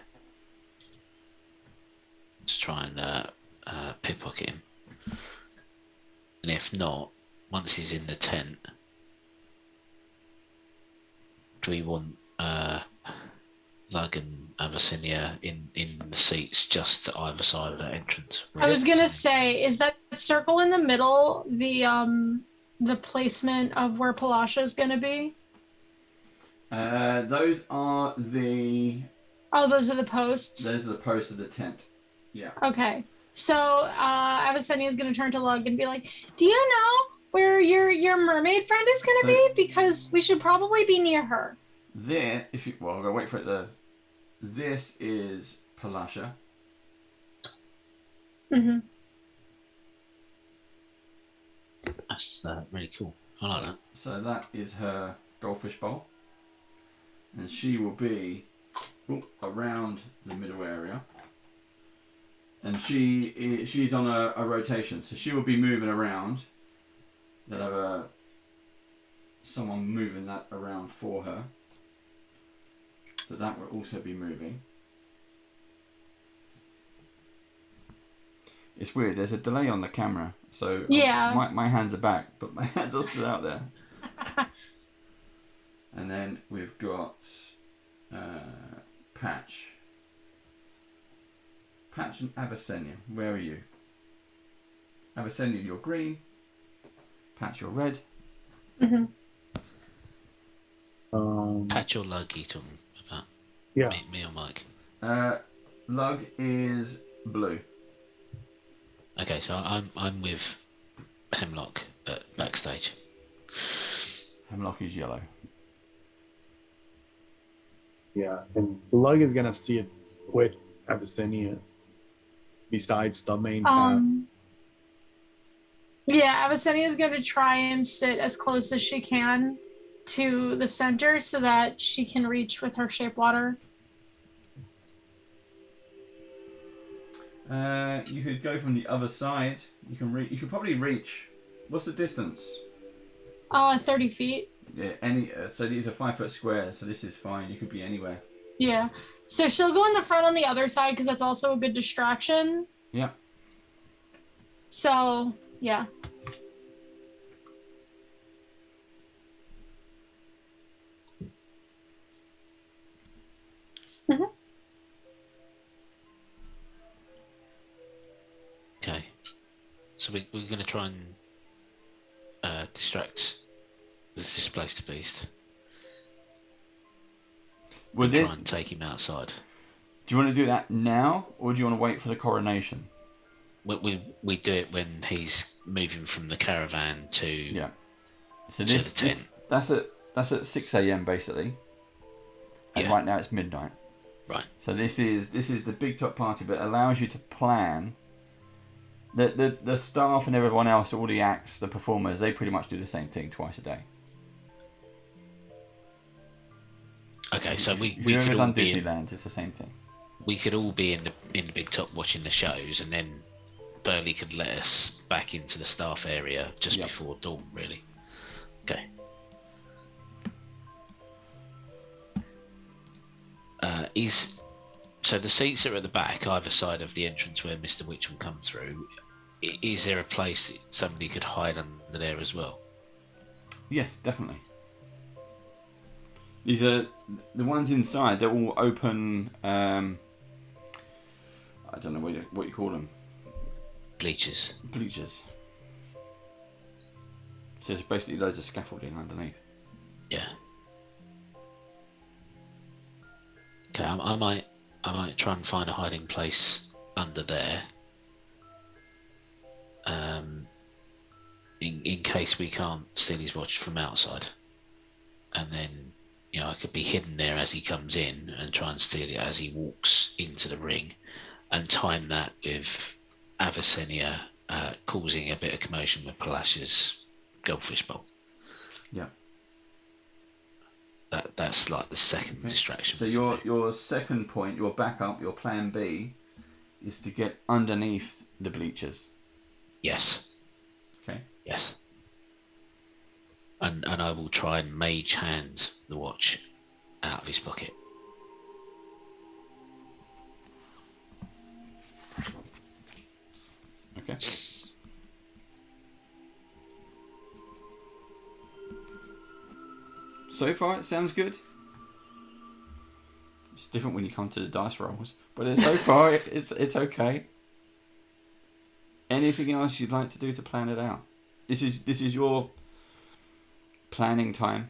to try and pickpocket him. And if not, once he's in the tent, do we want Lug and Abyssinia in the seats just to either side of that entrance? I was gonna say, is that circle in the middle the placement of where Palasha is gonna be? Those are the... Oh, those are the posts? Those are the posts of the tent. Yeah. Okay. So Abyssinia is gonna turn to Lug and be like, do you know where your mermaid friend is gonna be? Because we should probably be near her. There, if you... Well, I'll go wait for it to... This is Palasha. Mm-hmm. That's really cool. I like that. So that is her goldfish bowl. And she will be around the middle area. And she's on a rotation, so she will be moving around. They'll have someone moving that around for her. So that will also be moving. It's weird, there's a delay on the camera, so yeah. my hands are back, but my hands are still out there. And then we've got Patch. Patch and Abyssinia, where are you? Abyssinia, you're green. Patch, you're red. Mm-hmm. Patch or Lug you talking about? Yeah. Me or Mike? Lug is blue. Okay, so I'm with Hemlock at backstage. Hemlock is yellow. Yeah, and Lug is gonna see it with Abyssinia. Besides the main path. Yeah, Abyssinia is going to try and sit as close as she can to the center so that she can reach with her shape water. You could go from the other side. You could probably reach. What's the distance? 30 feet. Yeah, so these are 5 foot squares, so this is fine. You could be anywhere. Yeah. So she'll go in the front on the other side because that's also a good distraction. Yeah. So, yeah. Mm-hmm. Okay. So we're going to try and distract the displaced beast. We'll try and take him outside. Do you want to do that now, or do you want to wait for the coronation? We do it when he's moving from the caravan to So to the tent. that's at 6 a.m. basically, and right now it's midnight. Right. So this is the big top party, but it allows you to plan. The staff and everyone else, all the acts, the performers, they pretty much do the same thing twice a day. Okay, so we if you've could ever all done be Disneyland, it's the same thing. We could all be in the big top watching the shows, and then Burley could let us back into the staff area just before dawn, really. Okay. So the seats are at the back, either side of the entrance where Mr. Witcham come through. Is there a place that somebody could hide under there as well? Yes, definitely. These are the ones inside. They're all open. I don't know what you call them. Bleachers. So it's basically loads of scaffolding underneath. Yeah. Okay, I might try and find a hiding place under there. In case we can't steal his watch from outside, and then I could be hidden there as he comes in and try and steal it as he walks into the ring, and time that with Abyssinia causing a bit of commotion with Palash's goldfish bowl. Yeah. That's like the second distraction. So your second point, your backup, your plan B, is to get underneath the bleachers. Yes. Okay. Yes. And I will try and mage hand the watch out of his pocket. Okay. So far, it sounds good. It's different when you come to the dice rolls, but so far it's okay. Anything else you'd like to do to plan it out? This is your planning time.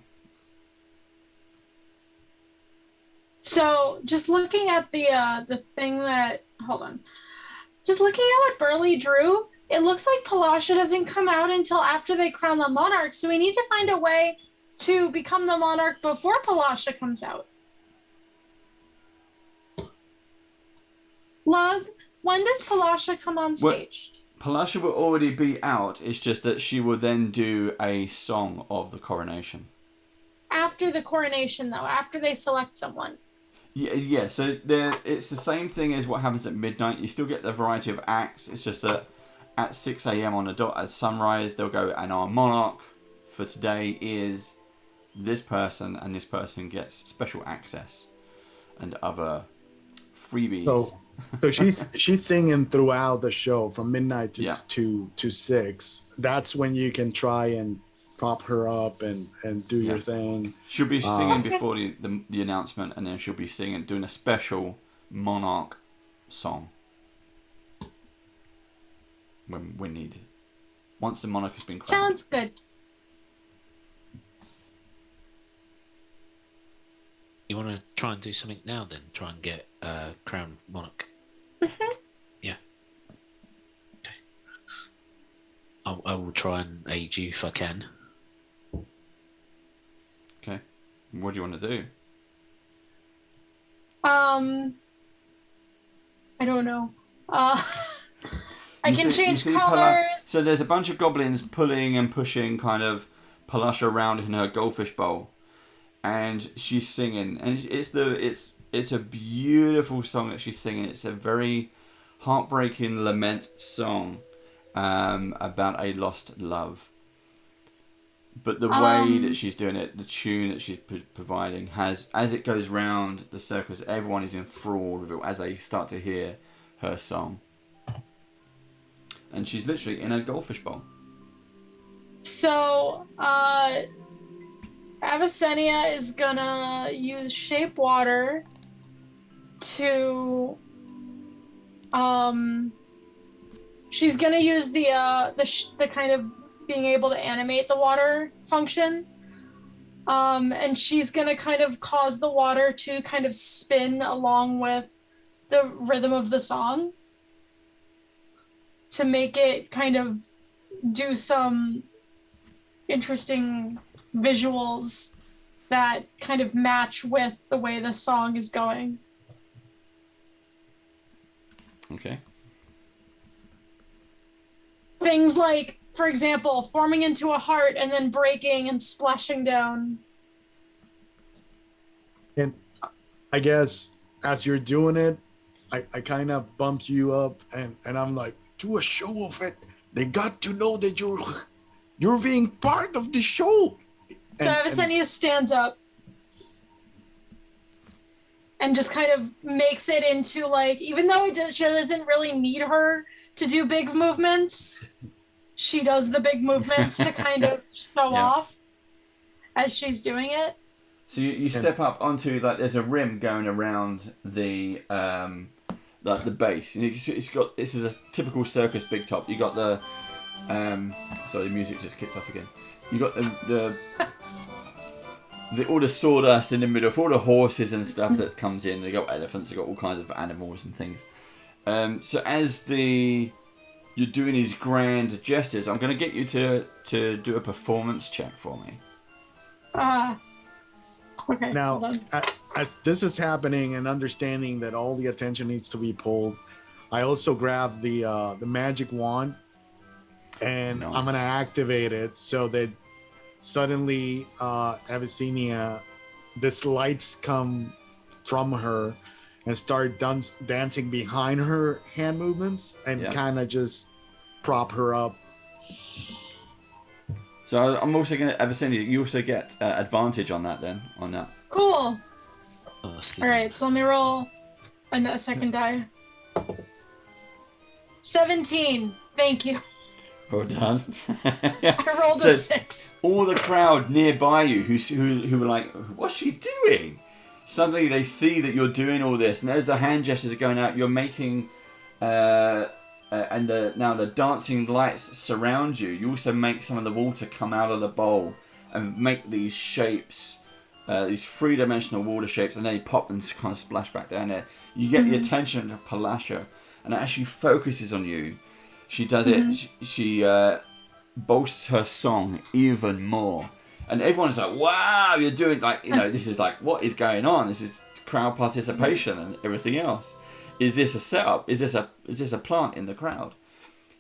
So, just looking at the thing that just looking at what Burley drew, it looks like Palasha doesn't come out until after they crown the monarch. So we need to find a way to become the monarch before Palasha comes out. Lug, when does Palasha come on Well, stage? Palasha will already be out. It's just that she will then do a song of the coronation. After the coronation, though, after they select someone. Yeah. So it's the same thing as what happens at midnight. You still get the variety of acts. It's just that at 6 a.m. on the dot at sunrise, they'll go, and our monarch for today is this person, and this person gets special access and other freebies. So she's singing throughout the show from midnight Yeah. to 6. That's when you can try and prop her up and do your thing. She'll be singing before the announcement, and then she'll be singing, doing a special monarch song when needed. Once the monarch has been crowned. Sounds good. You want to try and do something now then? Try and get crown monarch. Yeah. Okay. I will try and aid you if I can. Okay. What do you want to do? I don't know. I can change colors. So there's a bunch of goblins pulling and pushing kind of Palasha around in her goldfish bowl, and she's singing, and it's a beautiful song that she's singing. It's a very heartbreaking lament song about a lost love. But the way that she's doing it, the tune that she's providing, has, as it goes round the circles, everyone is enthralled with it as they start to hear her song. And she's literally in a goldfish bowl. So, Avicennia is gonna use shape water to, she's gonna use the kind of being able to animate the water function. And she's gonna kind of cause the water to kind of spin along with the rhythm of the song to make it kind of do some interesting visuals that kind of match with the way the song is going. Okay. Things like, for example, forming into a heart and then breaking and splashing down. And I guess as you're doing it, I kind of bump you up and I'm like, do a show of it. They got to know that you're being part of the show. So Avicennia stands up and just kind of makes it into like, even though she doesn't really need her to do big movements, she does the big movements to kind of show off as she's doing it. So you step up onto, like, there's a rim going around the like the base. And it's got, this is a typical circus big top. You got the sorry, the music just kicked off again. You got the all the sawdust in the middle for all the horses and stuff that comes in. They got elephants. They got all kinds of animals and things. So as you're doing these grand gestures, I'm going to get you to do a performance check for me. Okay. Now, as this is happening and understanding that all the attention needs to be pulled, I also grab the magic wand, and Nice. I'm gonna activate it so that suddenly Avicennia, this lights come from her and start dancing behind her hand movements and kind of just prop her up. So I'm also going to, Avicennia, you also get advantage on that then, on that. Cool. Oh, All right, so let me roll a second die. 17. Thank you. Well done. I rolled a 6. All the crowd nearby you who were like, what's she doing? Suddenly they see that you're doing all this, and as the hand gestures are going out, you're making, and now the dancing lights surround you. You also make some of the water come out of the bowl and make these shapes, these three-dimensional water shapes, and then they pop and kind of splash back down there. You get the attention of Palasha, and as she focuses on you, she does it. She boasts her song even more, and everyone's like, "Wow, you're doing like, this is like, what is going on? This is crowd participation and everything else." is this a setup? Is this a plant in the crowd?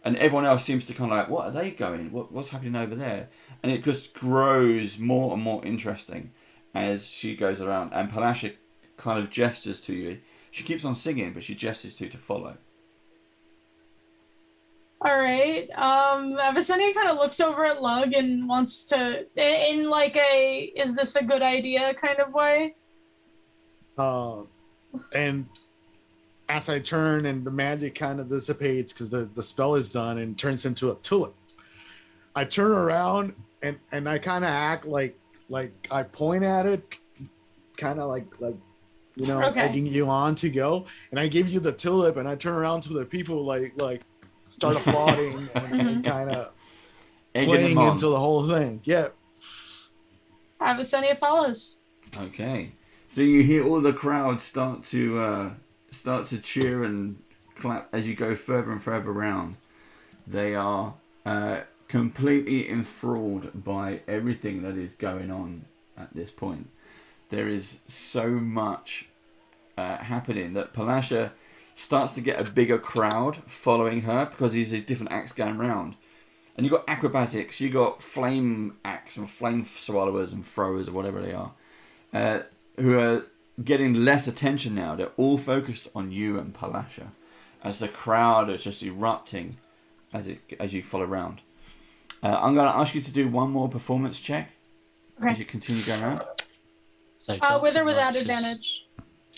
And everyone else seems to kind of like, what are they going? What's happening over there? And it just grows more and more interesting as she goes around. And Palasha kind of gestures to you. She keeps on singing, but she gestures to you to follow. All right. Avicennia kind of looks over at Lug and wants to, in like a, is this a good idea kind of way? And as I turn and the magic kind of dissipates because the spell is done and turns into a tulip, I turn around and I kind of act like I point at it, kind of like you know, Okay. egging you on to go. And I give you the tulip and I turn around to the people like start applauding and kind of playing into the whole thing. Yeah. Avicennia follows. Okay. So you hear all the crowd start to cheer and clap as you go further and further around. They are completely enthralled by everything that is going on at this point. There is so much happening that Palasha starts to get a bigger crowd following her because there's different acts going around. And you've got acrobatics, you've got flame acts and flame swallowers and throwers or whatever they are, who are getting less attention now. They're all focused on you and Palasha as the crowd is just erupting as you follow around. I'm going to ask you to do one more performance check as you continue going around. So With or Dancing without Lights advantage?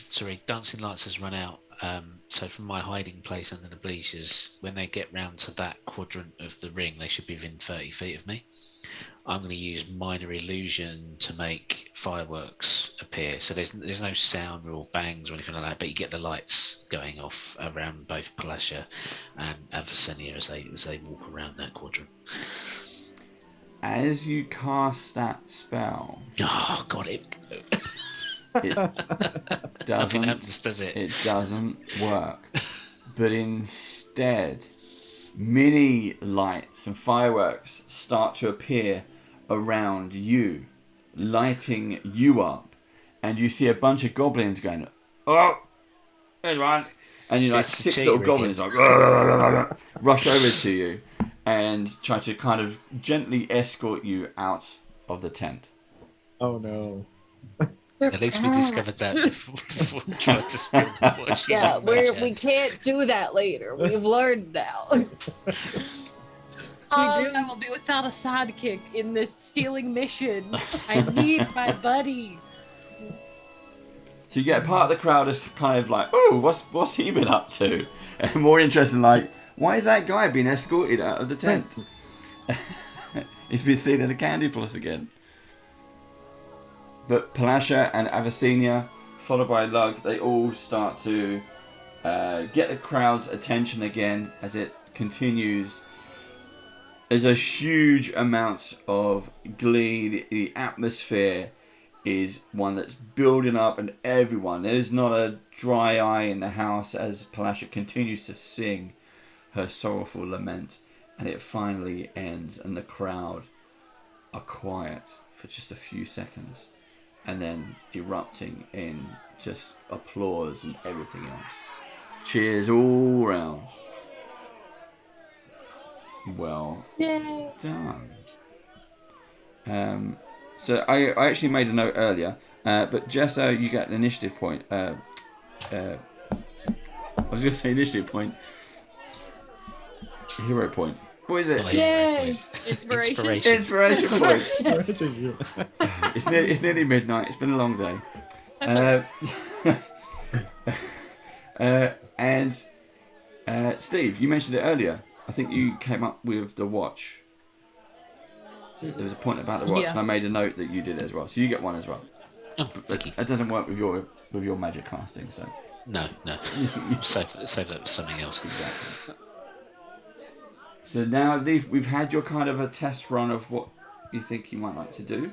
Sorry, Dancing Lights has run out. So from my hiding place under the bleachers, when they get round to that quadrant of the ring, they should be within 30 feet of me. I'm going to use minor illusion to make fireworks appear. So there's no sound or bangs or anything like that, but you get the lights going off around both Palasha and Avicennia as they walk around that quadrant. As you cast that spell, Oh, got it. it Nothing doesn't. happens, does it? It doesn't work. But instead, mini lights and fireworks start to appear around you, lighting you up, and you see a bunch of goblins going, "Oh, there's one!" And you like It's six cheating little goblins like rush over to you and try to kind of gently escort you out of the tent. Oh no. At least we discovered that before we tried to steal the watch. Yeah, using we magic. can't do that later. We've learned now. We will be without a sidekick in this stealing mission. I need my buddy. So you get a part of the crowd is kind of like, "Oh, what's he been up to?" And more interesting, like, why is that guy being escorted out of the tent? He's been stealing the candy floss again. But Palasha and Avicennia, followed by Lug, they all start to get the crowd's attention again as it continues. There's a huge amount of glee. The atmosphere is one that's building up, and everyone, there's not a dry eye in the house as Palasha continues to sing her sorrowful lament, and it finally ends, and the crowd are quiet for just a few seconds, and then erupting in just applause and everything else. Cheers all round. Well done. So I actually made a note earlier, but Jessa, you get an initiative point. I was going to say initiative point. Hero point. What is it? Oh, Yay. Inspiration. Inspiration point. Inspiration. It's nearly midnight. It's been a long day. And Steve, you mentioned it earlier. I think you came up with the watch. There was a point about the watch, Yeah. and I made a note that you did it as well. So you get one as well. Oh, But lucky. it doesn't work with your magic casting, so No. Save that for something else. exactly. So now we've had your kind of a test run of what you think you might like to do.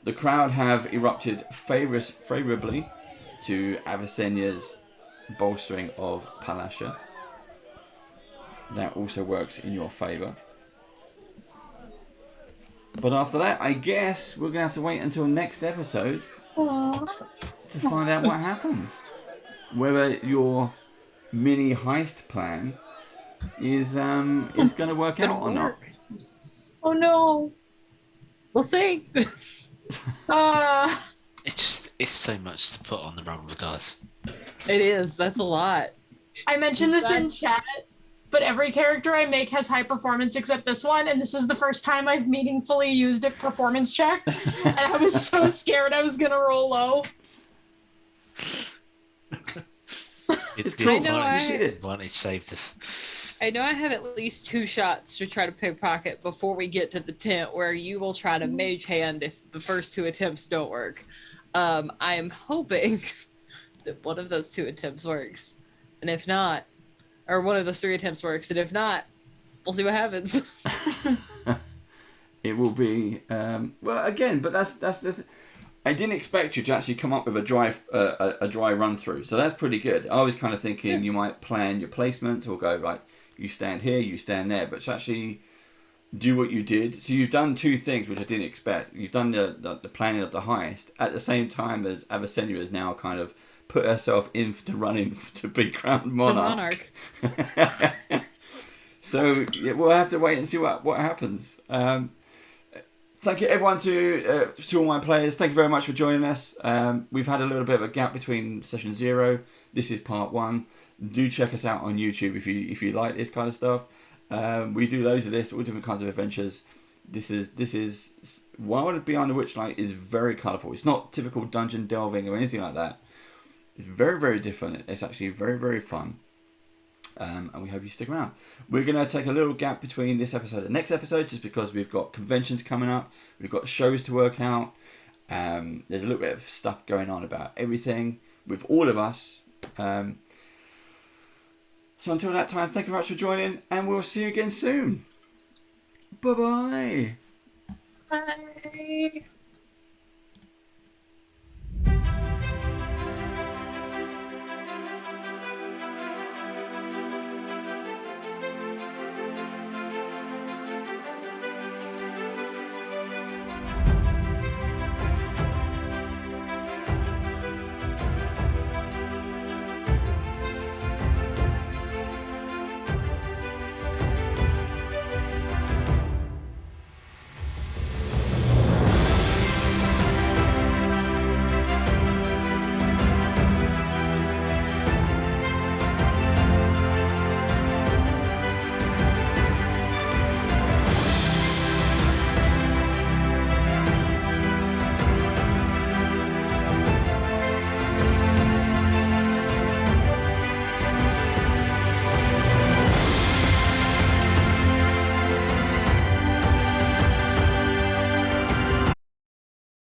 The crowd have erupted favourably to Avicennia's bolstering of Palasha. That also works in your favour. But after that, I guess we're going to have to wait until next episode Aww. to find out what happens. whether your mini heist plan is going to work out or not. Oh no. We'll see. It's so much to put on the roll of the dice. It is. That's a lot. I mentioned this in chat, but every character I make has high performance except this one, and this is the first time I've meaningfully used a performance check, and I was so scared I was gonna roll low. It's cool. good. You did it. Advantage saved us. I know I have at least 2 shots to try to pickpocket before we get to the tent, where you will try to mage hand if the first 2 attempts don't work. I am hoping that one of those 2 attempts works, and if not, or one of those 3 attempts works, and if not, we'll see what happens. It will be well again, but that's the. I didn't expect you to actually come up with a dry run through, so that's pretty good. I was kind of thinking you might plan your placement or go right. You stand here, you stand there, but to actually do what you did. So you've done 2 things which I didn't expect. You've done the planning of the heist at the same time as Avicenna has now kind of put herself in to run in to be crowned monarch. So yeah, we'll have to wait and see what happens. Thank you everyone to all my players. Thank you very much for joining us. We've had a little bit of a gap between session 0. This is part 1. Do check us out on YouTube if you like this kind of stuff. We do loads of this, all different kinds of adventures. This is Wild Beyond the Witchlight is very colourful. It's not typical dungeon delving or anything like that. It's very, very different. It's actually very, very fun. And we hope you stick around. We're going to take a little gap between this episode and next episode just because we've got conventions coming up. We've got shows to work out. There's a little bit of stuff going on about everything with all of us. So until that time, thank you very much for joining, and we'll see you again soon. Bye-bye. Bye.